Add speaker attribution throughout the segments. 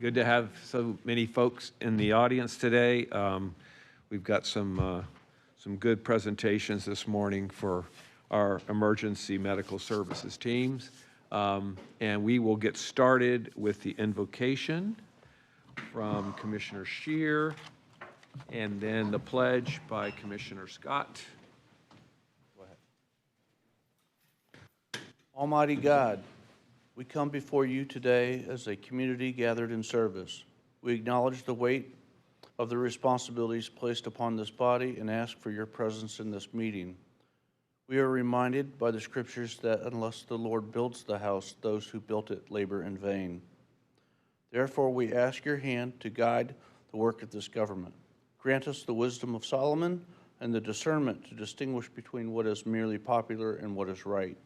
Speaker 1: Good to have so many folks in the audience today. We've got some good presentations this morning for our emergency medical services teams. And we will get started with the invocation from Commissioner Scheer, and then the pledge by Commissioner Scott. Go ahead.
Speaker 2: Almighty God, we come before you today as a community gathered in service. We acknowledge the weight of the responsibilities placed upon this body and ask for your presence in this meeting. We are reminded by the scriptures that unless the Lord builds the house, those who built it labor in vain. Therefore, we ask your hand to guide the work of this government. Grant us the wisdom of Solomon and the discernment to distinguish between what is merely popular and what is right.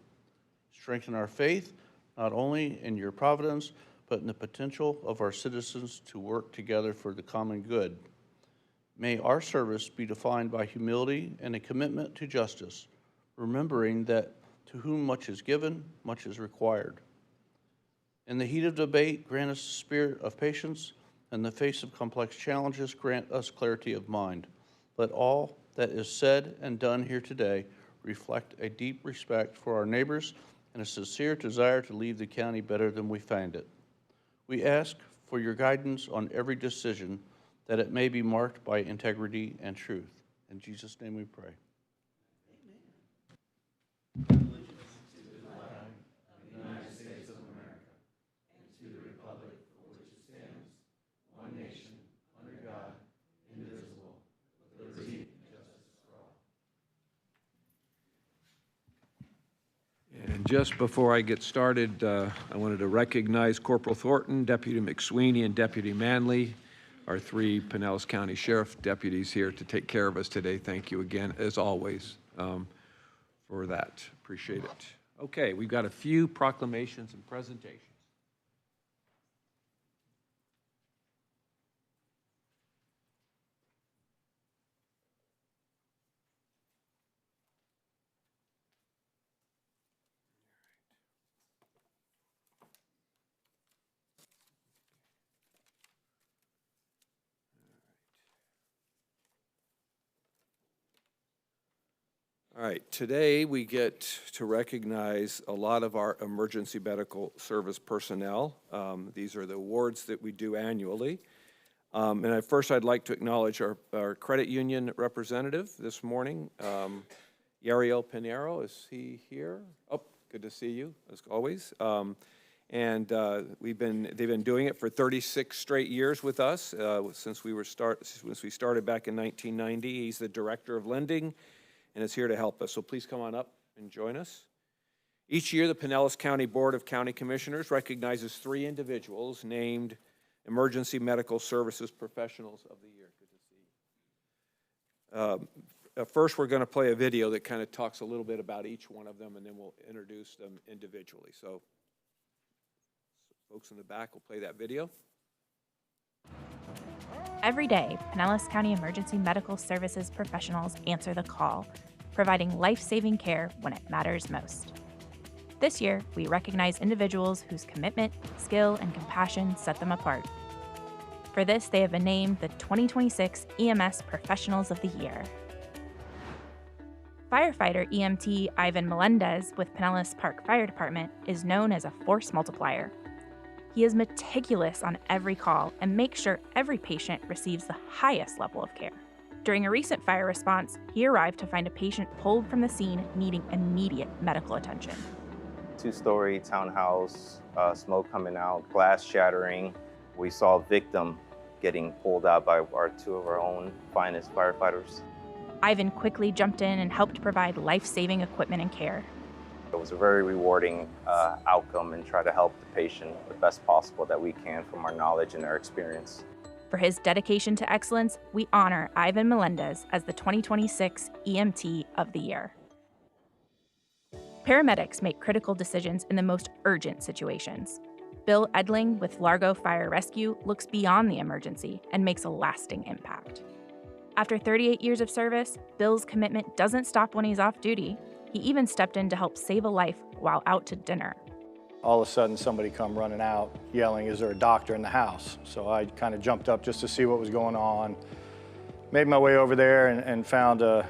Speaker 2: Strengthen our faith, not only in your providence, but in the potential of our citizens to work together for the common good. May our service be defined by humility and a commitment to justice, remembering that to whom much is given, much is required. In the heat of debate, grant us a spirit of patience. In the face of complex challenges, grant us clarity of mind. Let all that is said and done here today reflect a deep respect for our neighbors and a sincere desire to leave the county better than we found it. We ask for your guidance on every decision, that it may be marked by integrity and truth. In Jesus' name we pray.
Speaker 1: And just before I get started, I wanted to recognize Corporal Thornton, Deputy McSweeney, and Deputy Manley, our three Pinellas County Sheriff deputies here to take care of us today. Thank you again, as always, for that. Appreciate it. Okay, we've got a few proclamations and presentations. All right, today we get to recognize a lot of our emergency medical service personnel. These are the awards that we do annually. And first I'd like to acknowledge our credit union representative this morning, Yariel Pinero. Is he here? Oh, good to see you, as always. And they've been doing it for 36 straight years with us since we started back in 1990. He's the director of lending and is here to help us. So please come on up and join us. Each year, the Pinellas County Board of County Commissioners recognizes 3 individuals named Emergency Medical Services Professionals of the Year. Good to see you. First, we're going to play a video that kind of talks a little bit about each one of them, and then we'll introduce them individually. So folks in the back will play that video.
Speaker 3: Every day, Pinellas County Emergency Medical Services professionals answer the call, providing life-saving care when it matters most. This year, we recognize individuals whose commitment, skill, and compassion set them apart. For this, they have been named the 2026 EMS Professionals of the Year. Firefighter EMT Ivan Melendez with Pinellas Park Fire Department is known as a force multiplier. He is meticulous on every call and makes sure every patient receives the highest level of care. During a recent fire response, he arrived to find a patient pulled from the scene needing immediate medical attention.
Speaker 4: 2-story townhouse, smoke coming out, glass shattering. We saw a victim getting pulled out by 2 of our own finest firefighters.
Speaker 3: Ivan quickly jumped in and helped provide life-saving equipment and care.
Speaker 4: It was a very rewarding outcome, and try to help the patient the best possible that we can from our knowledge and our experience.
Speaker 3: For his dedication to excellence, we honor Ivan Melendez as the 2026 EMT of the Year. Paramedics make critical decisions in the most urgent situations. Bill Edling with Largo Fire Rescue looks beyond the emergency and makes a lasting impact. After 38 years of service, Bill's commitment doesn't stop when he's off duty. He even stepped in to help save a life while out to dinner.
Speaker 5: All of a sudden, somebody come running out yelling, "Is there a doctor in the house?" So I kind of jumped up just to see what was going on. Made my way over there and found a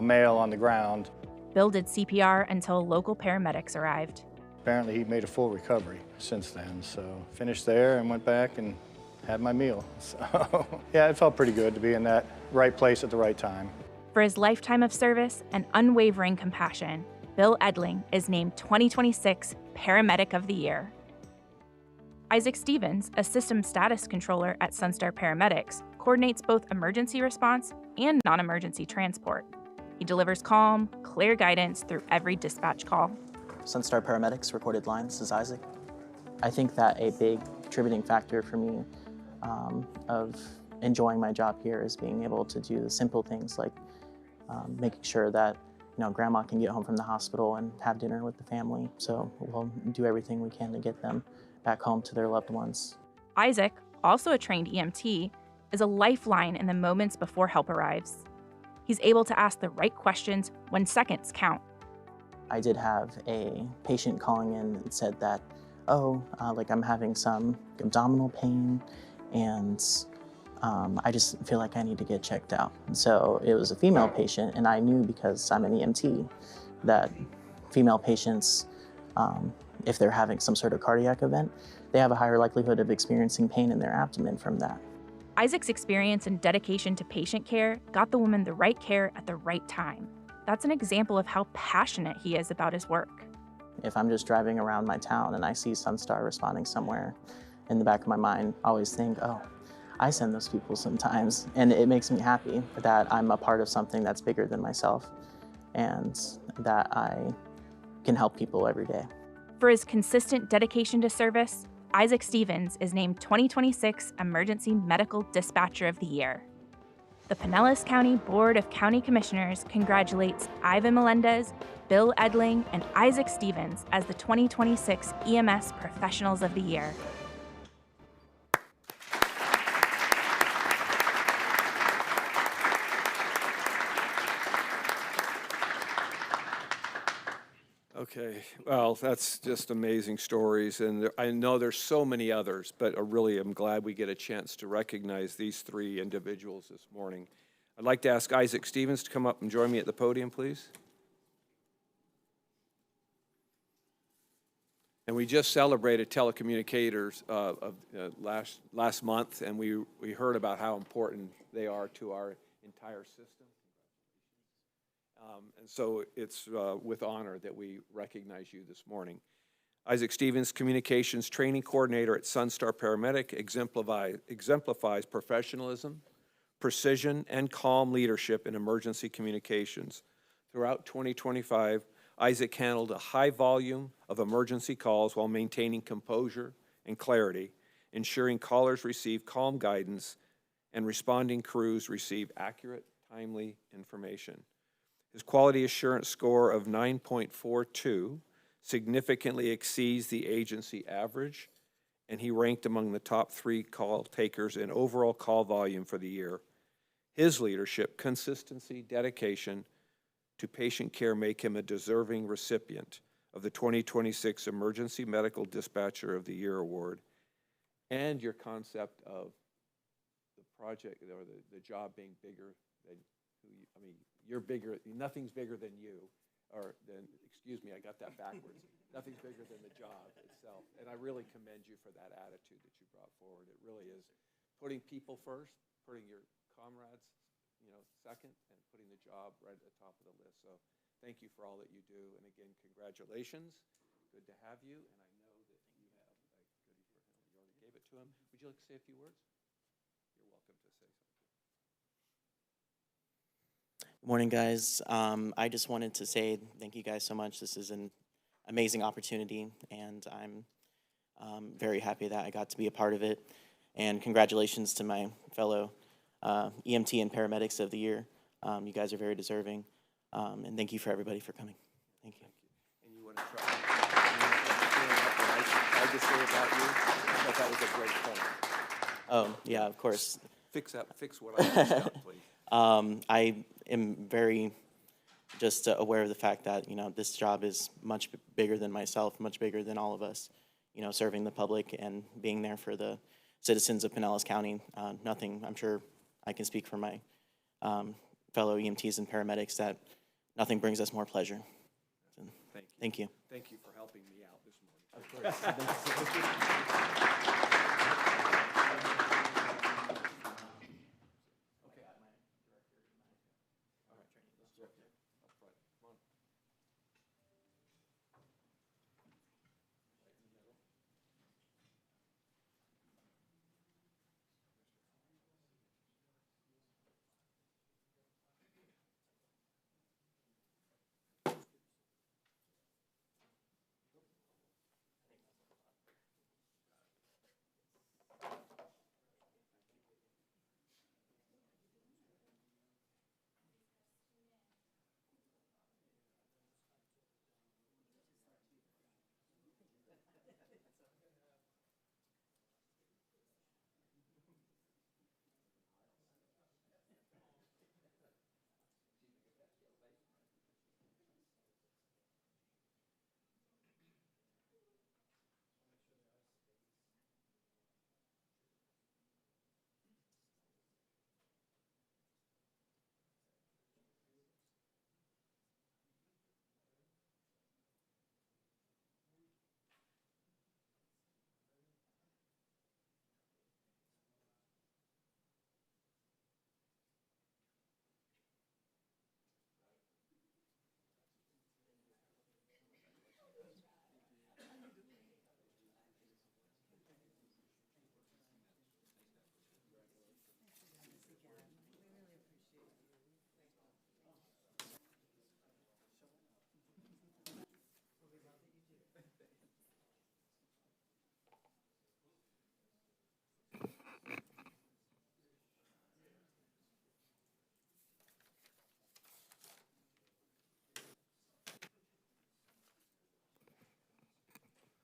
Speaker 5: male on the ground.
Speaker 3: Bill did CPR until local paramedics arrived.
Speaker 5: Apparently, he made a full recovery since then. So finished there and went back and had my meal. So yeah, it felt pretty good to be in that right place at the right time.
Speaker 3: For his lifetime of service and unwavering compassion, Bill Edling is named 2026 Paramedic of the Year. Isaac Stevens, a system status controller at Sunstar Paramedics, coordinates both emergency response and non-emergency transport. He delivers calm, clear guidance through every dispatch call.
Speaker 6: Sunstar Paramedics recorded line. This is Isaac. I think that a big contributing factor for me of enjoying my job here is being able to do the simple things like making sure that grandma can get home from the hospital and have dinner with the family. So we'll do everything we can to get them back home to their loved ones.
Speaker 3: Isaac, also a trained EMT, is a lifeline in the moments before help arrives. He's able to ask the right questions when seconds count.
Speaker 6: I did have a patient calling in and said that, I'm having some abdominal pain and I just feel like I need to get checked out. So it was a female patient, and I knew because I'm an EMT that female patients, if they're having some sort of cardiac event, they have a higher likelihood of experiencing pain in their abdomen from that.
Speaker 3: Isaac's experience and dedication to patient care got the woman the right care at the right time. That's an example of how passionate he is about his work.
Speaker 6: If I'm just driving around my town and I see Sunstar responding somewhere, in the back of my mind, I always think, I send those people sometimes. And it makes me happy that I'm a part of something that's bigger than myself and that I can help people every day.
Speaker 3: For his consistent dedication to service, Isaac Stevens is named 2026 Emergency Medical Dispatcher of the Year. The Pinellas County Board of County Commissioners congratulates Ivan Melendez, Bill Edling, and Isaac Stevens as the 2026 EMS Professionals of the Year.
Speaker 1: Okay, well, that's just amazing stories, and I know there's so many others, but I really am glad we get a chance to recognize these three individuals this morning. I'd like to ask Isaac Stevens to come up and join me at the podium, please. And we just celebrated telecommunicators last month, and we heard about how important they are to our entire system. And so it's with honor that we recognize you this morning. Isaac Stevens, Communications Training Coordinator at Sunstar Paramedic, exemplifies professionalism, precision, and calm leadership in emergency communications. Throughout 2025, Isaac handled a high volume of emergency calls while maintaining composure and clarity, ensuring callers receive calm guidance and responding crews receive accurate, timely information. His quality assurance score of 9.42 significantly exceeds the agency average, and he ranked among the top 3 call takers in overall call volume for the year. His leadership, consistency, dedication to patient care make him a deserving recipient of the 2026 Emergency Medical Dispatcher of the Year Award. And your concept of the project or the job being bigger than you're bigger, nothing's bigger than you, or than, excuse me, I got that backwards. Nothing's bigger than the job itself. And I really commend you for that attitude that you brought forward. It really is putting people first, putting your comrades, second, and putting the job right at the top of the list. So thank you for all that you do. And again, congratulations. Good to have you. And I know that you have a goodie for him. You already gave it to him. Would you like to say a few words? You're welcome to say something.
Speaker 6: Good morning, guys. I just wanted to say thank you guys so much. This is an amazing opportunity, and I'm very happy that I got to be a part of it. And congratulations to my fellow EMT and paramedics of the year. You guys are very deserving, and thank you for everybody for coming. Thank you.
Speaker 1: And you want to try what I just say about you? I thought that was a great point.
Speaker 6: Oh, yeah, of course.
Speaker 1: Fix what I messed up, please.
Speaker 6: I am very just aware of the fact that, this job is much bigger than myself, much bigger than all of us, serving the public and being there for the citizens of Pinellas County. Nothing, I'm sure I can speak for my fellow EMTs and paramedics, that nothing brings us more pleasure. So, thank you.
Speaker 1: Thank you for helping me out this morning.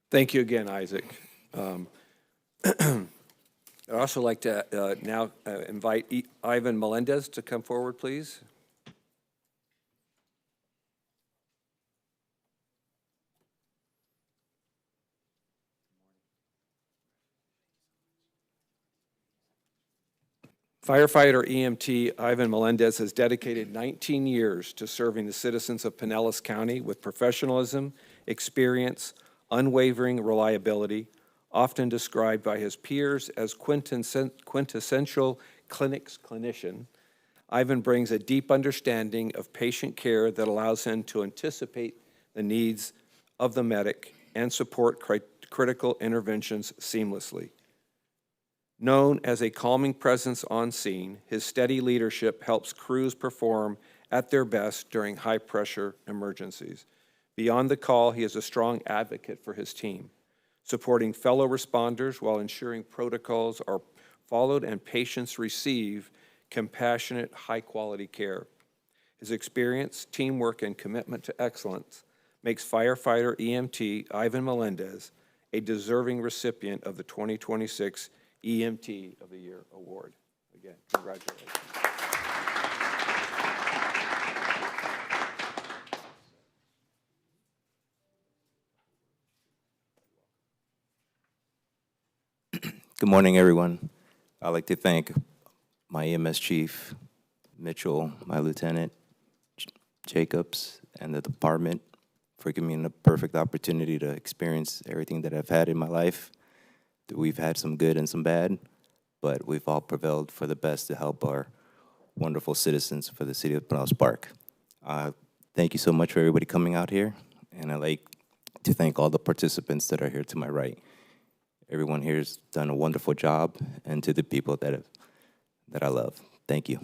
Speaker 1: Thank you again, Isaac. I'd also like to now invite Ivan Melendez to come forward, please. Firefighter EMT Ivan Melendez has dedicated 19 years to serving the citizens of Pinellas County with professionalism, experience, unwavering reliability, often described by his peers as quintessential clinic's clinician. Ivan brings a deep understanding of patient care that allows him to anticipate the needs of the medic and support critical interventions seamlessly. Known as a calming presence on scene, his steady leadership helps crews perform at their best during high-pressure emergencies. Beyond the call, he is a strong advocate for his team, supporting fellow responders while ensuring protocols are followed and patients receive compassionate, high-quality care. His experience, teamwork, and commitment to excellence makes firefighter EMT Ivan Melendez a deserving recipient of the 2026 EMT of the Year Award. Again, congratulations.
Speaker 4: Good morning, everyone. I'd like to thank my EMS chief, Mitchell, my lieutenant, Jacobs, and the department for giving me a perfect opportunity to experience everything that I've had in my life. We've had some good and some bad, but we've all prevailed for the best to help our wonderful citizens for the city of Pinellas Park. Thank you so much for everybody coming out here, and I'd like to thank all the participants that are here to my right. Everyone here has done a wonderful job, and to the people that I love. Thank you.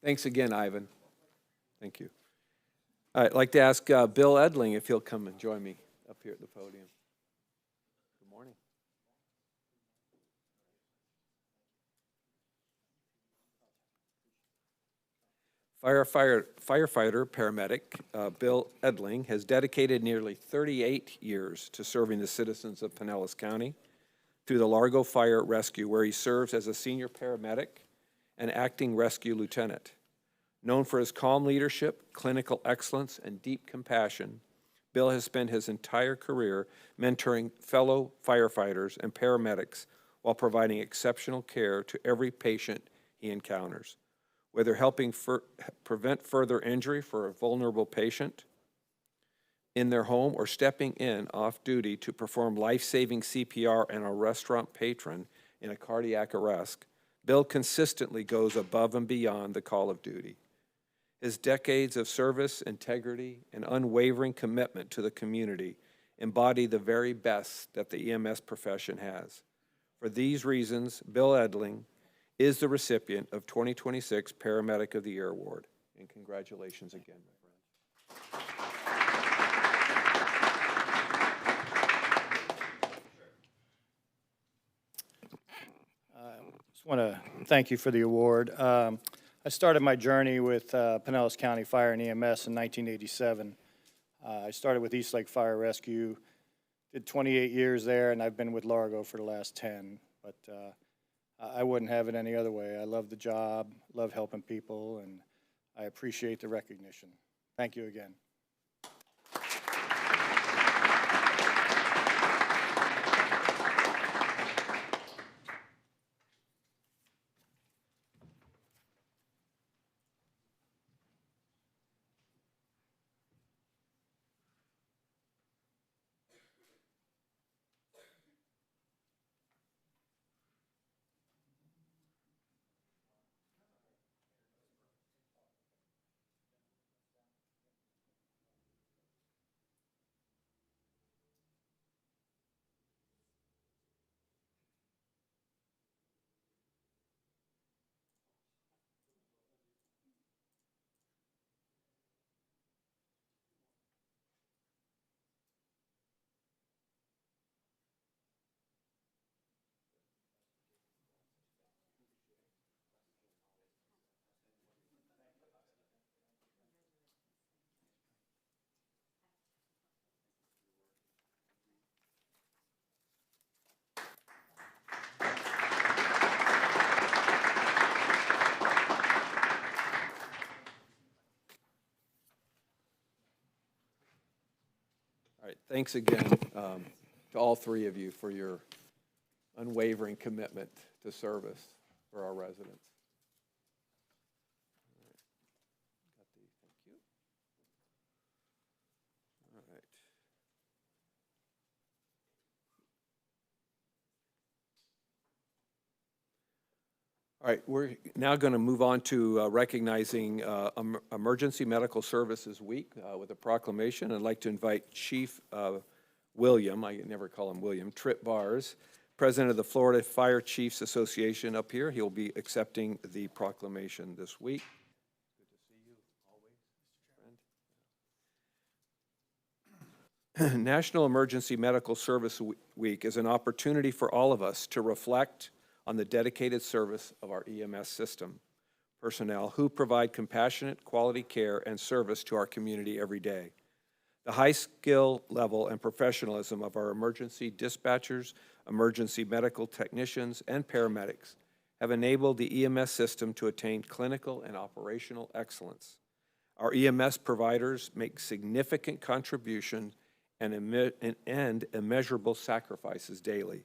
Speaker 1: Thanks again, Ivan. Thank you. I'd like to ask Bill Edling if he'll come and join me up here at the podium. Good morning. Firefighter paramedic Bill Edling has dedicated nearly 38 years to serving the citizens of Pinellas County through the Largo Fire Rescue, where he serves as a senior paramedic and acting rescue lieutenant. Known for his calm leadership, clinical excellence, and deep compassion, Bill has spent his entire career mentoring fellow firefighters and paramedics while providing exceptional care to every patient he encounters. Whether helping prevent further injury for a vulnerable patient in their home or stepping in off duty to perform life-saving CPR on a restaurant patron in a cardiac arrest, Bill consistently goes above and beyond the call of duty. His decades of service, integrity, and unwavering commitment to the community embody the very best that the EMS profession has. For these reasons, Bill Edling is the recipient of 2026 Paramedic of the Year Award. And congratulations again, my friend.
Speaker 5: Just want to thank you for the award. I started my journey with Pinellas County Fire and EMS in 1987. I started with East Lake Fire Rescue, did 28 years there, and I've been with Largo for the last 10. But I wouldn't have it any other way. I love the job, love helping people, and I appreciate the recognition. Thank you again.
Speaker 1: All right, thanks again to all three of you for your unwavering commitment to service for our residents. Thank you. All right. All right, we're now going to move on to recognizing Emergency Medical Services Week with a proclamation. I'd like to invite Chief William, I never call him William, Tripp Bars, President of the Florida Fire Chiefs Association up here. He'll be accepting the proclamation this week. Good to see you always, friend. National Emergency Medical Service Week is an opportunity for all of us to reflect on the dedicated service of our EMS system personnel who provide compassionate, quality care and service to our community every day. The high skill level and professionalism of our emergency dispatchers, emergency medical technicians, and paramedics have enabled the EMS system to attain clinical and operational excellence. Our EMS providers make significant contribution and immeasurable sacrifices daily,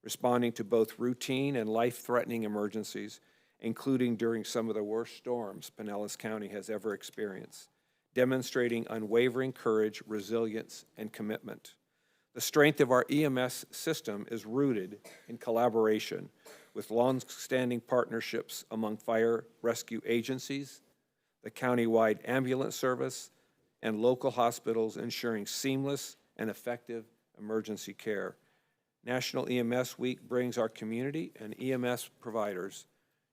Speaker 1: responding to both routine and life-threatening emergencies, including during some of the worst storms Pinellas County has ever experienced, demonstrating unwavering courage, resilience, and commitment. The strength of our EMS system is rooted in collaboration with long-standing partnerships among fire rescue agencies, the county-wide ambulance service, and local hospitals, ensuring seamless and effective emergency care. National EMS Week brings our community and EMS providers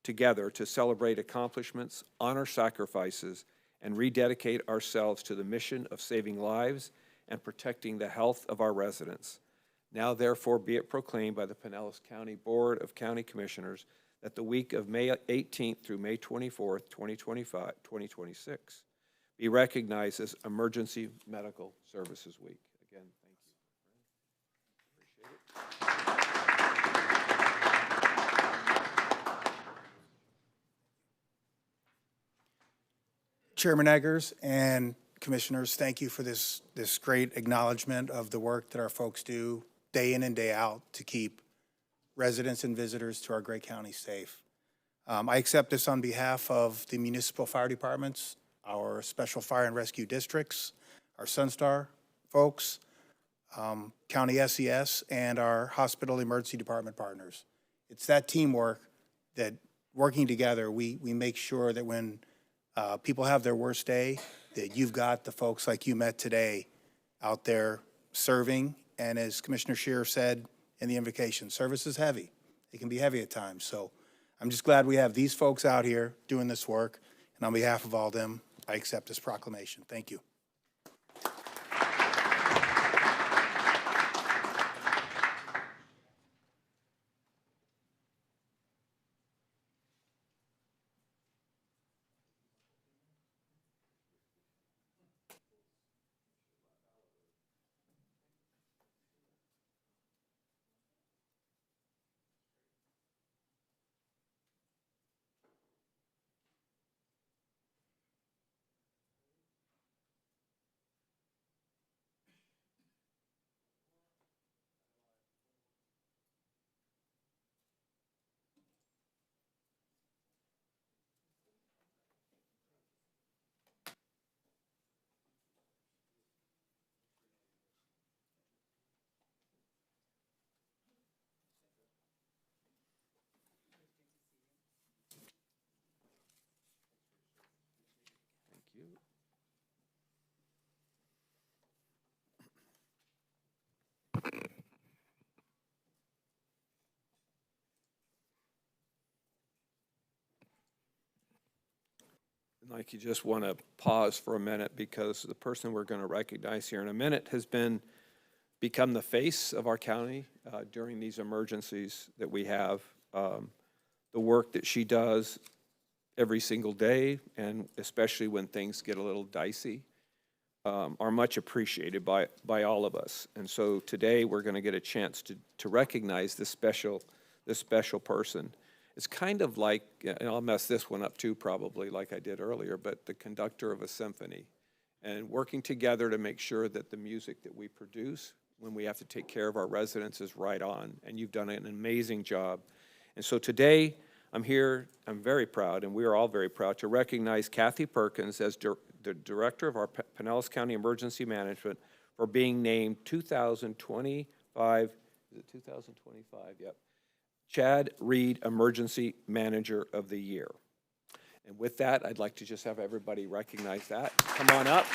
Speaker 1: together to celebrate accomplishments, honor sacrifices, and rededicate ourselves to the mission of saving lives and protecting the health of our residents. Now therefore be it proclaimed by the Pinellas County Board of County Commissioners that the week of May 18th through May 24th, 2026 be recognized as Emergency Medical Services Week. Again, thank you. Appreciate it.
Speaker 7: Chairman Eggers and Commissioners, thank you for this great acknowledgement of the work that our folks do day in and day out to keep residents and visitors to our great county safe. I accept this on behalf of the municipal fire departments, our special fire and rescue districts, our Sunstar folks, County SES, and our hospital emergency department partners. It's that teamwork that, working together, we make sure that when people have their worst day, that you've got the folks like you met today out there serving. And as Commissioner Scheer said in the invocation, service is heavy. It can be heavy at times. So I'm just glad we have these folks out here doing this work. And on behalf of all them, I accept this proclamation. Thank you.
Speaker 1: Thank you. Like, you just want to pause for a minute because the person we're going to recognize here in a minute has become the face of our county during these emergencies that we have. The work that she does every single day, and especially when things get a little dicey, are much appreciated by all of us. And so today we're going to get a chance to recognize this special person. It's kind of like, and I'll mess this one up too probably like I did earlier, but the conductor of a symphony, and working together to make sure that the music that we produce when we have to take care of our residents is right on, and you've done an amazing job. And so today I'm here, I'm very proud, and we are all very proud to recognize Kathy Perkins as the Director of our Pinellas County Emergency Management for being named 2025, is it 2025? Yep. Chad Reed Emergency Manager of the Year. And with that, I'd like to just have everybody recognize that. Come on up.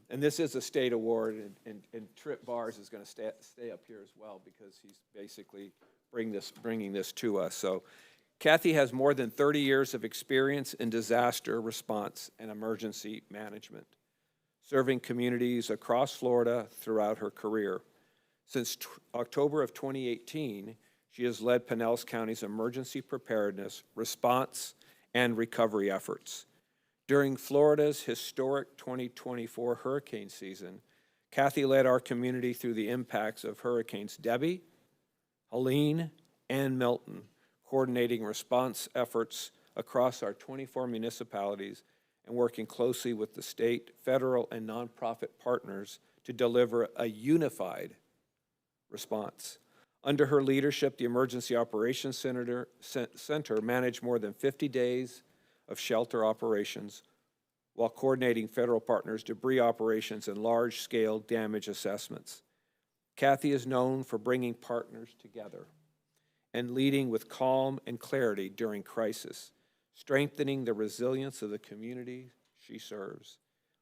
Speaker 1: And this is a state award, and Trip Bars is going to stay up here as well because he's basically bringing this to us. So Kathy has more than 30 years of experience in disaster response and emergency management, serving communities across Florida throughout her career. Since October of 2018, she has led Pinellas County's emergency preparedness, response, and recovery efforts. During Florida's historic 2024 hurricane season, Kathy led our community through the impacts of Hurricanes Debbie, Helene, and Milton, coordinating response efforts across our 24 municipalities and working closely with the state, federal, and nonprofit partners to deliver a unified response. Under her leadership, the Emergency Operations Center managed more than 50 days of shelter operations while coordinating federal partners' debris operations and large-scale damage assessments. Kathy is known for bringing partners together and leading with calm and clarity during crisis, strengthening the resilience of the community she serves.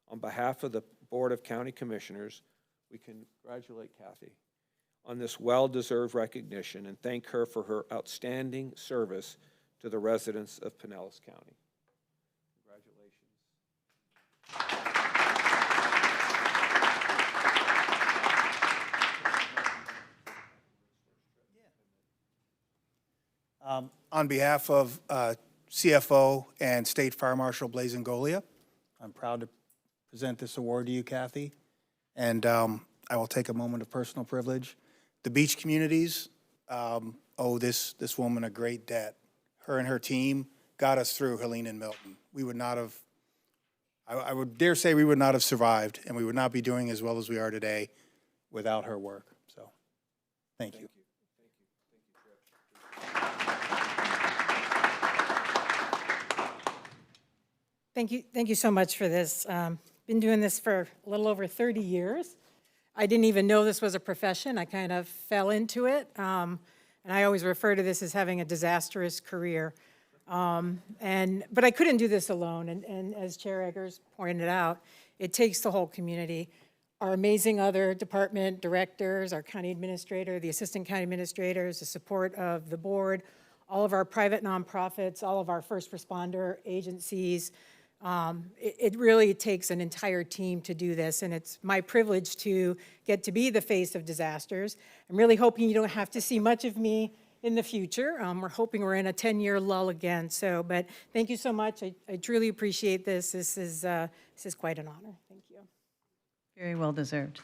Speaker 1: On behalf of the Board of County Commissioners, we congratulate Kathy on this well-deserved recognition and thank her for her outstanding service to the residents of Pinellas County. Congratulations.
Speaker 7: On behalf of CFO and State Fire Marshal Blazin Golia, I'm proud to present this award to you, Kathy. And I will take a moment of personal privilege. The beach communities owe this woman a great debt. Her and her team got us through Helene and Milton. We would not have, I would dare say we would not have survived, and we would not be doing as well as we are today without her work. So, thank you.
Speaker 8: Thank you so much for this. Been doing this for a little over 30 years. I didn't even know this was a profession. I kind of fell into it. And I always refer to this as having a disastrous career. But I couldn't do this alone. And as Chair Eggers pointed out, it takes the whole community. Our amazing other department directors, our county administrator, the assistant county administrators, the support of the board, all of our private nonprofits, all of our first responder agencies. It really takes an entire team to do this, and it's my privilege to get to be the face of disasters. I'm really hoping you don't have to see much of me in the future. We're hoping we're in a 10-year lull again. But thank you so much. I truly appreciate this. This is quite an honor. Thank you.
Speaker 9: Very well deserved.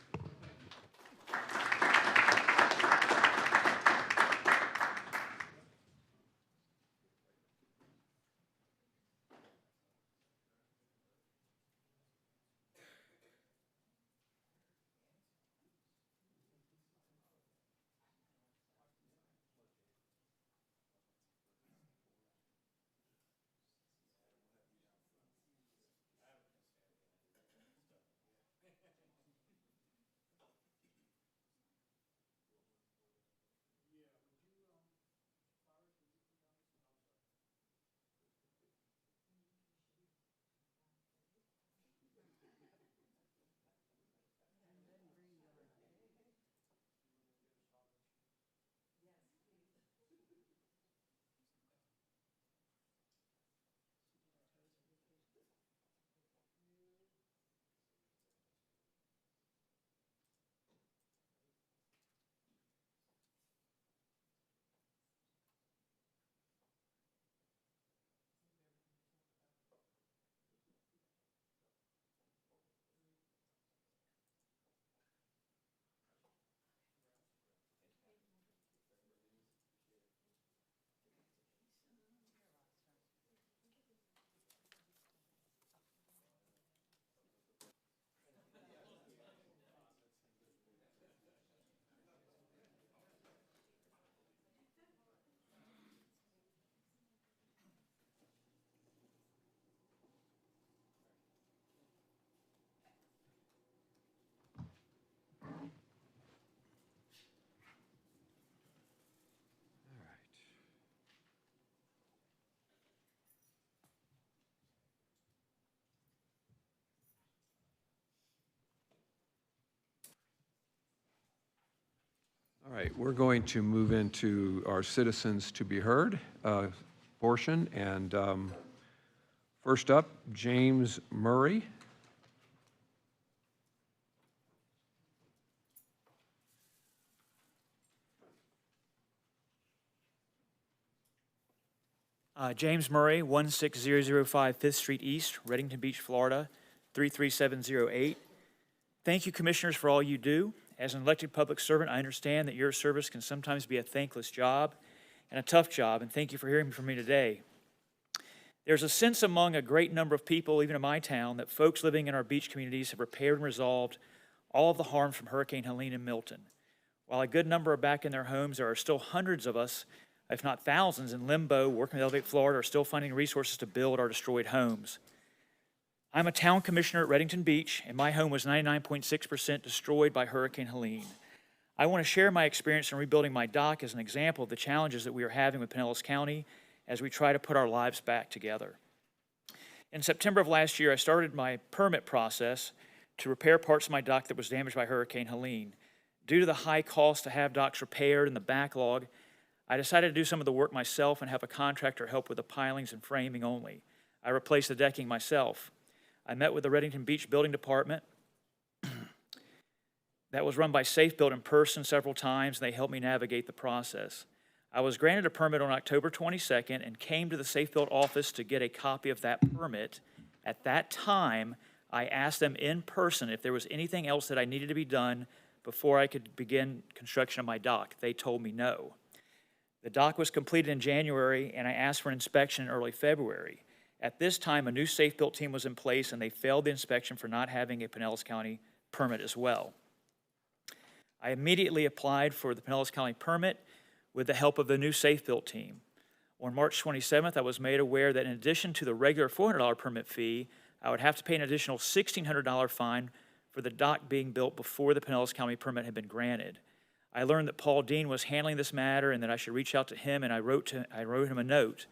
Speaker 1: All right, we're going to move into our citizens to be heard portion. And first up, James Murray.
Speaker 10: James Murray, 16005 5th Street East, Reddington Beach, Florida, 33708. Thank you, Commissioners, for all you do. As an elected public servant, I understand that your service can sometimes be a thankless job and a tough job, and thank you for hearing from me today. There's a sense among a great number of people, even in my town, that folks living in our beach communities have repaired and resolved all of the harms from Hurricane Helene and Milton. While a good number are back in their homes, there are still hundreds of us, if not thousands, in limbo working with Elevate Florida, are still finding resources to build our destroyed homes. I'm a town commissioner at Reddington Beach, and my home was 99.6% destroyed by Hurricane Helene. I want to share my experience in rebuilding my dock as an example of the challenges that we are having with Pinellas County as we try to put our lives back together. In September of last year, I started my permit process to repair parts of my dock that was damaged by Hurricane Helene. Due to the high cost to have docks repaired and the backlog, I decided to do some of the work myself and have a contractor help with the pilings and framing only. I replaced the decking myself. I met with the Reddington Beach Building Department that was run by Safe Build in person several times, and they helped me navigate the process. I was granted a permit on October 22nd and came to the Safe Build office to get a copy of that permit. At that time, I asked them in person if there was anything else that I needed to be done before I could begin construction of my dock. They told me no. The dock was completed in January, and I asked for an inspection in early February. At this time, a new Safe Built team was in place, and they failed the inspection for not having a Pinellas County permit as well. I immediately applied for the Pinellas County permit with the help of the new Safe Built team. On March 27th, I was made aware that in addition to the regular $400 permit fee, I would have to pay an additional $1,600 fine for the dock being built before the Pinellas County permit had been granted. I learned that Paul Dean was handling this matter and that I should reach out to him, and I wrote him a note.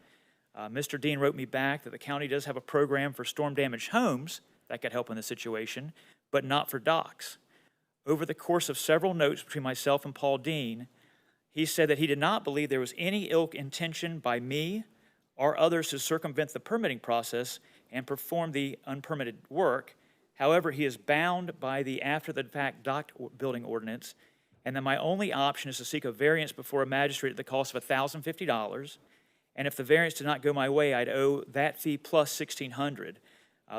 Speaker 10: Mr. Dean wrote me back that the county does have a program for storm-damaged homes that could help in this situation, but not for docks. Over the course of several notes between myself and Paul Dean, he said that he did not believe there was any ill intention by me or others to circumvent the permitting process and perform the unpermitted work. However, he is bound by the after-the-fact dock building ordinance, and that my only option is to seek a variance before a magistrate at the cost of $1,050, and if the variance did not go my way, I'd owe that fee plus $1,600.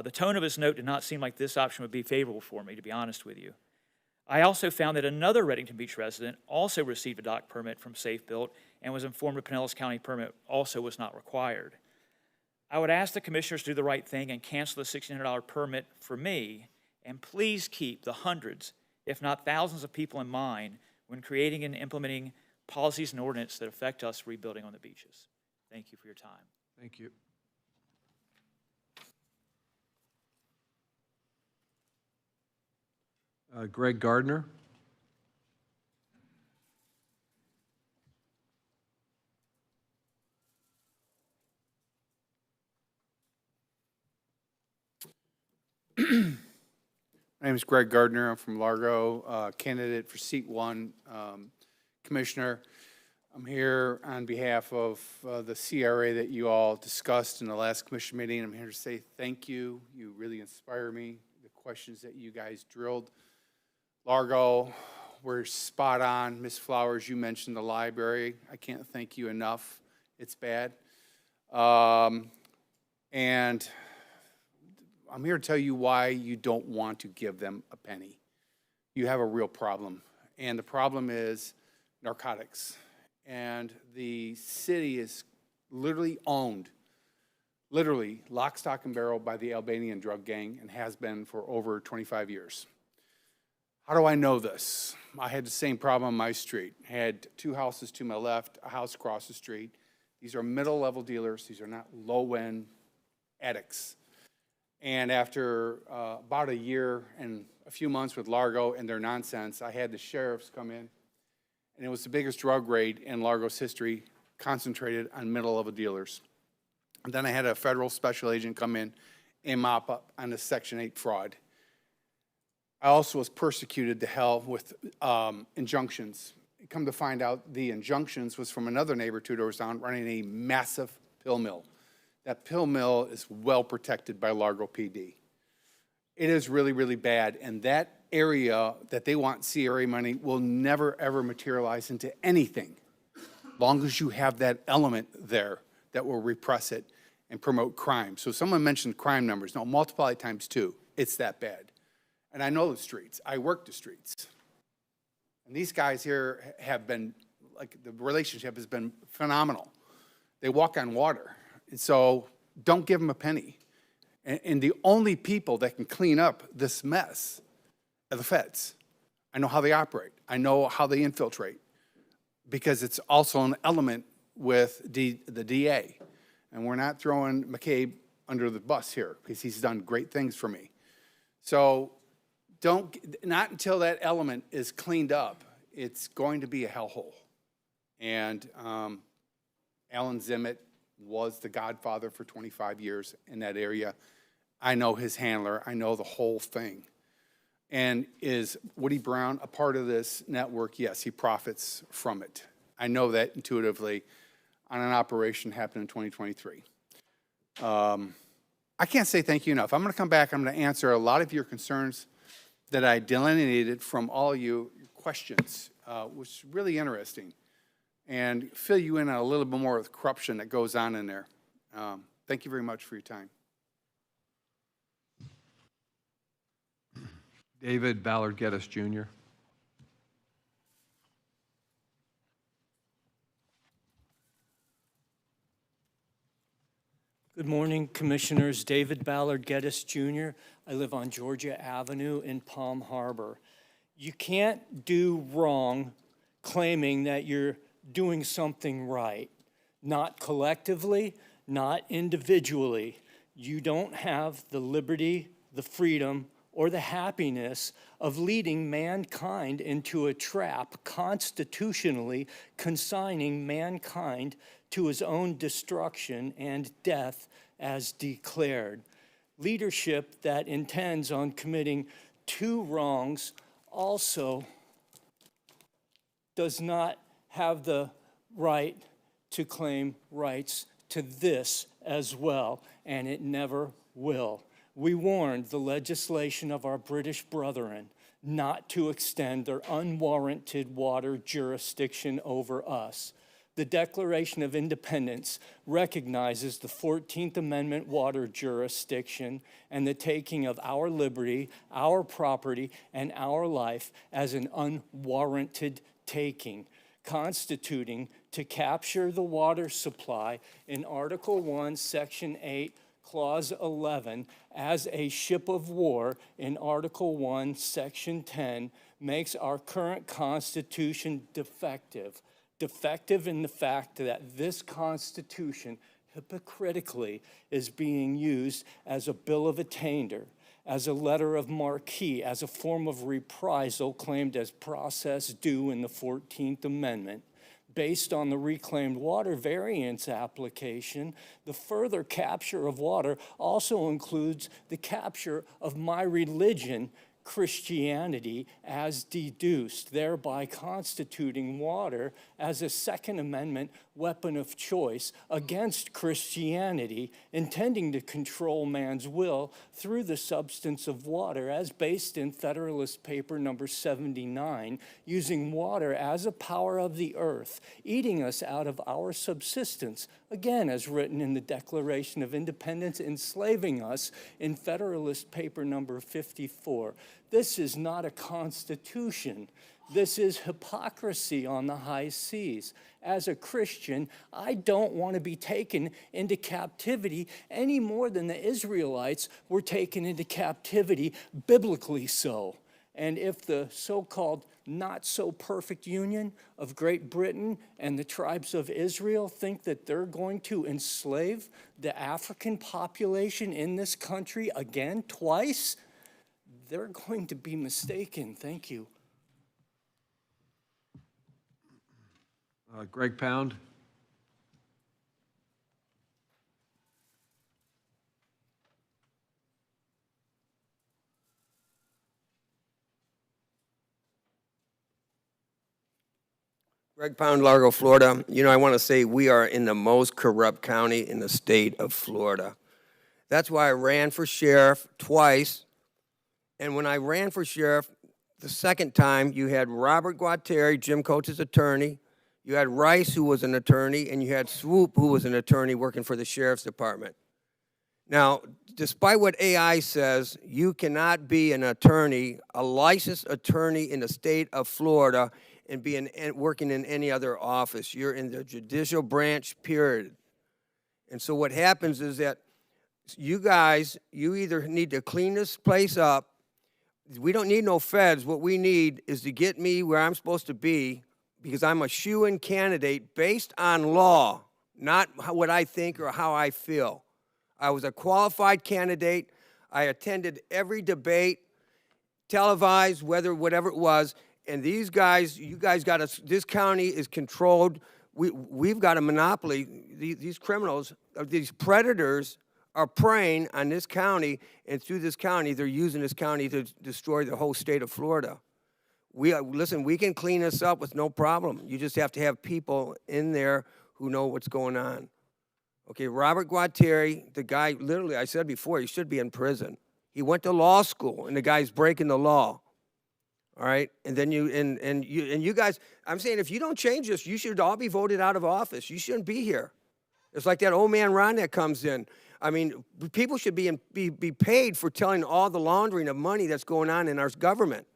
Speaker 10: The tone of his note did not seem like this option would be favorable for me, to be honest with you. I also found that another Reddington Beach resident also received a dock permit from Safe Built and was informed a Pinellas County permit also was not required. I would ask the commissioners to do the right thing and cancel the $1,600 permit for me, and please keep the hundreds, if not thousands of people in mind when creating and implementing policies and ordinances that affect us rebuilding on the beaches. Thank you for your time.
Speaker 1: Thank you. Greg Gardner.
Speaker 11: My name is Greg Gardner. I'm from Largo, candidate for seat 1, commissioner. I'm here on behalf of the CRA that you all discussed in the last commission meeting. I'm here to say thank you. You really inspire me. The questions that you guys drilled. Largo, we're spot on. Ms. Flowers, you mentioned the library. I can't thank you enough. It's bad. And I'm here to tell you why you don't want to give them a penny. You have a real problem. And the problem is narcotics. And the city is literally owned, literally lock, stock, and barrel by the Albanian drug gang and has been for over 25 years. How do I know this? I had the same problem on my street. I had 2 houses to my left, a house across the street. These are middle-level dealers. These are not low-end addicts. And after about a year and a few months with Largo and their nonsense, I had the sheriffs come in, and it was the biggest drug raid in Largo's history, concentrated on middle-level dealers. And then I had a federal special agent come in and mop up on the Section 8 fraud. I also was persecuted to hell with injunctions. Come to find out, the injunctions was from another neighbor 2 doors down running a massive pill mill. That pill mill is well protected by Largo PD. It is really, really bad, and that area that they want CRA money will never, ever materialize into anything, long as you have that element there that will repress it and promote crime. So someone mentioned crime numbers. No, multiply it times 2. It's that bad. And I know the streets. I work the streets. And these guys here have been, like, the relationship has been phenomenal. They walk on water. And so don't give them a penny. And the only people that can clean up this mess are the feds. I know how they operate. I know how they infiltrate, because it's also an element with the DA. And we're not throwing McCabe under the bus here, because he's done great things for me. So not until that element is cleaned up it's going to be a hellhole. And Alan Zimmett was the godfather for 25 years in that area. I know his handler. I know the whole thing. And is Woody Brown a part of this network? Yes, he profits from it. I know that intuitively on an operation happened in 2023. I can't say thank you enough. I'm going to come back. I'm going to answer a lot of your concerns that I delineated from all your questions, which is really interesting, and fill you in on a little bit more of the corruption that goes on in there. Thank you very much for your time.
Speaker 12: David Ballard Geddes Jr.
Speaker 13: Good morning, Commissioners. David Ballard Geddes Jr. I live on Georgia Avenue in Palm Harbor. You can't do wrong claiming that you're doing something right. Not collectively, not individually. You don't have the liberty, the freedom, or the happiness of leading mankind into a trap, constitutionally consigning mankind to his own destruction and death as declared. Leadership that intends on committing two wrongs also does not have the right to claim rights to this as well, and it never will. We warned the legislation of our British brethren not to extend their unwarranted water jurisdiction over us. The Declaration of Independence recognizes the 14th Amendment water jurisdiction and the taking of our liberty, our property, and our life as an unwarranted taking, constituting to capture the water supply in Article 1, Section 8, Clause 11, as a ship of war in Article 1, Section 10, makes our current Constitution defective. Defective in the fact that this Constitution hypocritically is being used as a bill of attainder, as a letter of marque, as a form of reprisal claimed as process due in the 14th Amendment. Based on the Reclaimed Water Variance application, the further capture of water also includes the capture of my religion, Christianity, as deduced, thereby constituting water as a Second Amendment weapon of choice against Christianity, intending to control man's will through the substance of water, as based in Federalist Paper number 79, using water as a power of the earth, eating us out of our subsistence, again as written in the Declaration of Independence, enslaving us in Federalist Paper number 54. This is not a constitution. This is hypocrisy on the high seas. As a Christian, I don't want to be taken into captivity any more than the Israelites were taken into captivity, biblically so. And if the so-called not-so-perfect union of Great Britain and the tribes of Israel think that they're going to enslave the African population in this country again, twice, they're going to be mistaken. Thank you.
Speaker 12: Greg Pound.
Speaker 14: Greg Pound, Largo, Florida. You know, I want to say we are in the most corrupt county in the state of Florida. That's why I ran for sheriff twice. And when I ran for sheriff the second time, you had Robert Guattari, Jim Coates' attorney. You had Rice, who was an attorney, and you had Swoop, who was an attorney working for the sheriff's department. Now, despite what AI says, you cannot be an attorney, a licensed attorney in the state of Florida, and be working in any other office. You're in the judicial branch, period. And so what happens is that you guys, you either need to clean this place up. We don't need no feds. What we need is to get me where I'm supposed to be, because I'm a shoo-in candidate based on law, not what I think or how I feel. I was a qualified candidate. I attended every debate, televised, whatever it was, And these guys, you guys got us, this county is controlled. We've got a monopoly. These criminals, these predators are preying on this county, and through this county, they're using this county to destroy the whole state of Florida. Listen, we can clean this up with no problem. You just have to have people in there who know what's going on. Okay, Robert Guattieri, the guy, literally, I said before, he should be in prison. He went to law school, and the guy's breaking the law. All right, and then you guys, I'm saying if you don't change this, you should all be voted out of office. You shouldn't be here. It's like that old man Ron that comes in. I mean, people should be paid for telling all the laundering of money that's going on in our government.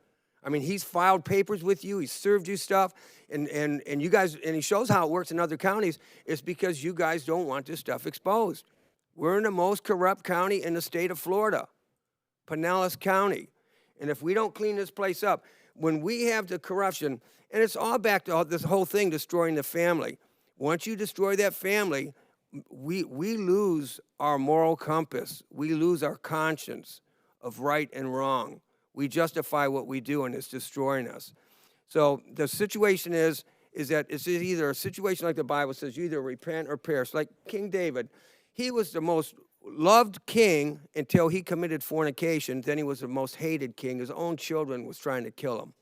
Speaker 14: I mean, he's filed papers with you, he's served you stuff, and you guys, and he shows how it works in other counties. It's because you guys don't want this stuff exposed. We're in the most corrupt county in the state of Florida, Pinellas County. And if we don't clean this place up, when we have the corruption, and it's all back to this whole thing destroying the family. Once you destroy that family, we lose our moral compass. We lose our conscience of right and wrong. We justify what we do, and it's destroying us. So the situation is that it's either a situation like the Bible says, you either repent or perish. Like King David, he was the most loved king until he committed fornication. Then he was the most hated king. His own children was trying to kill him.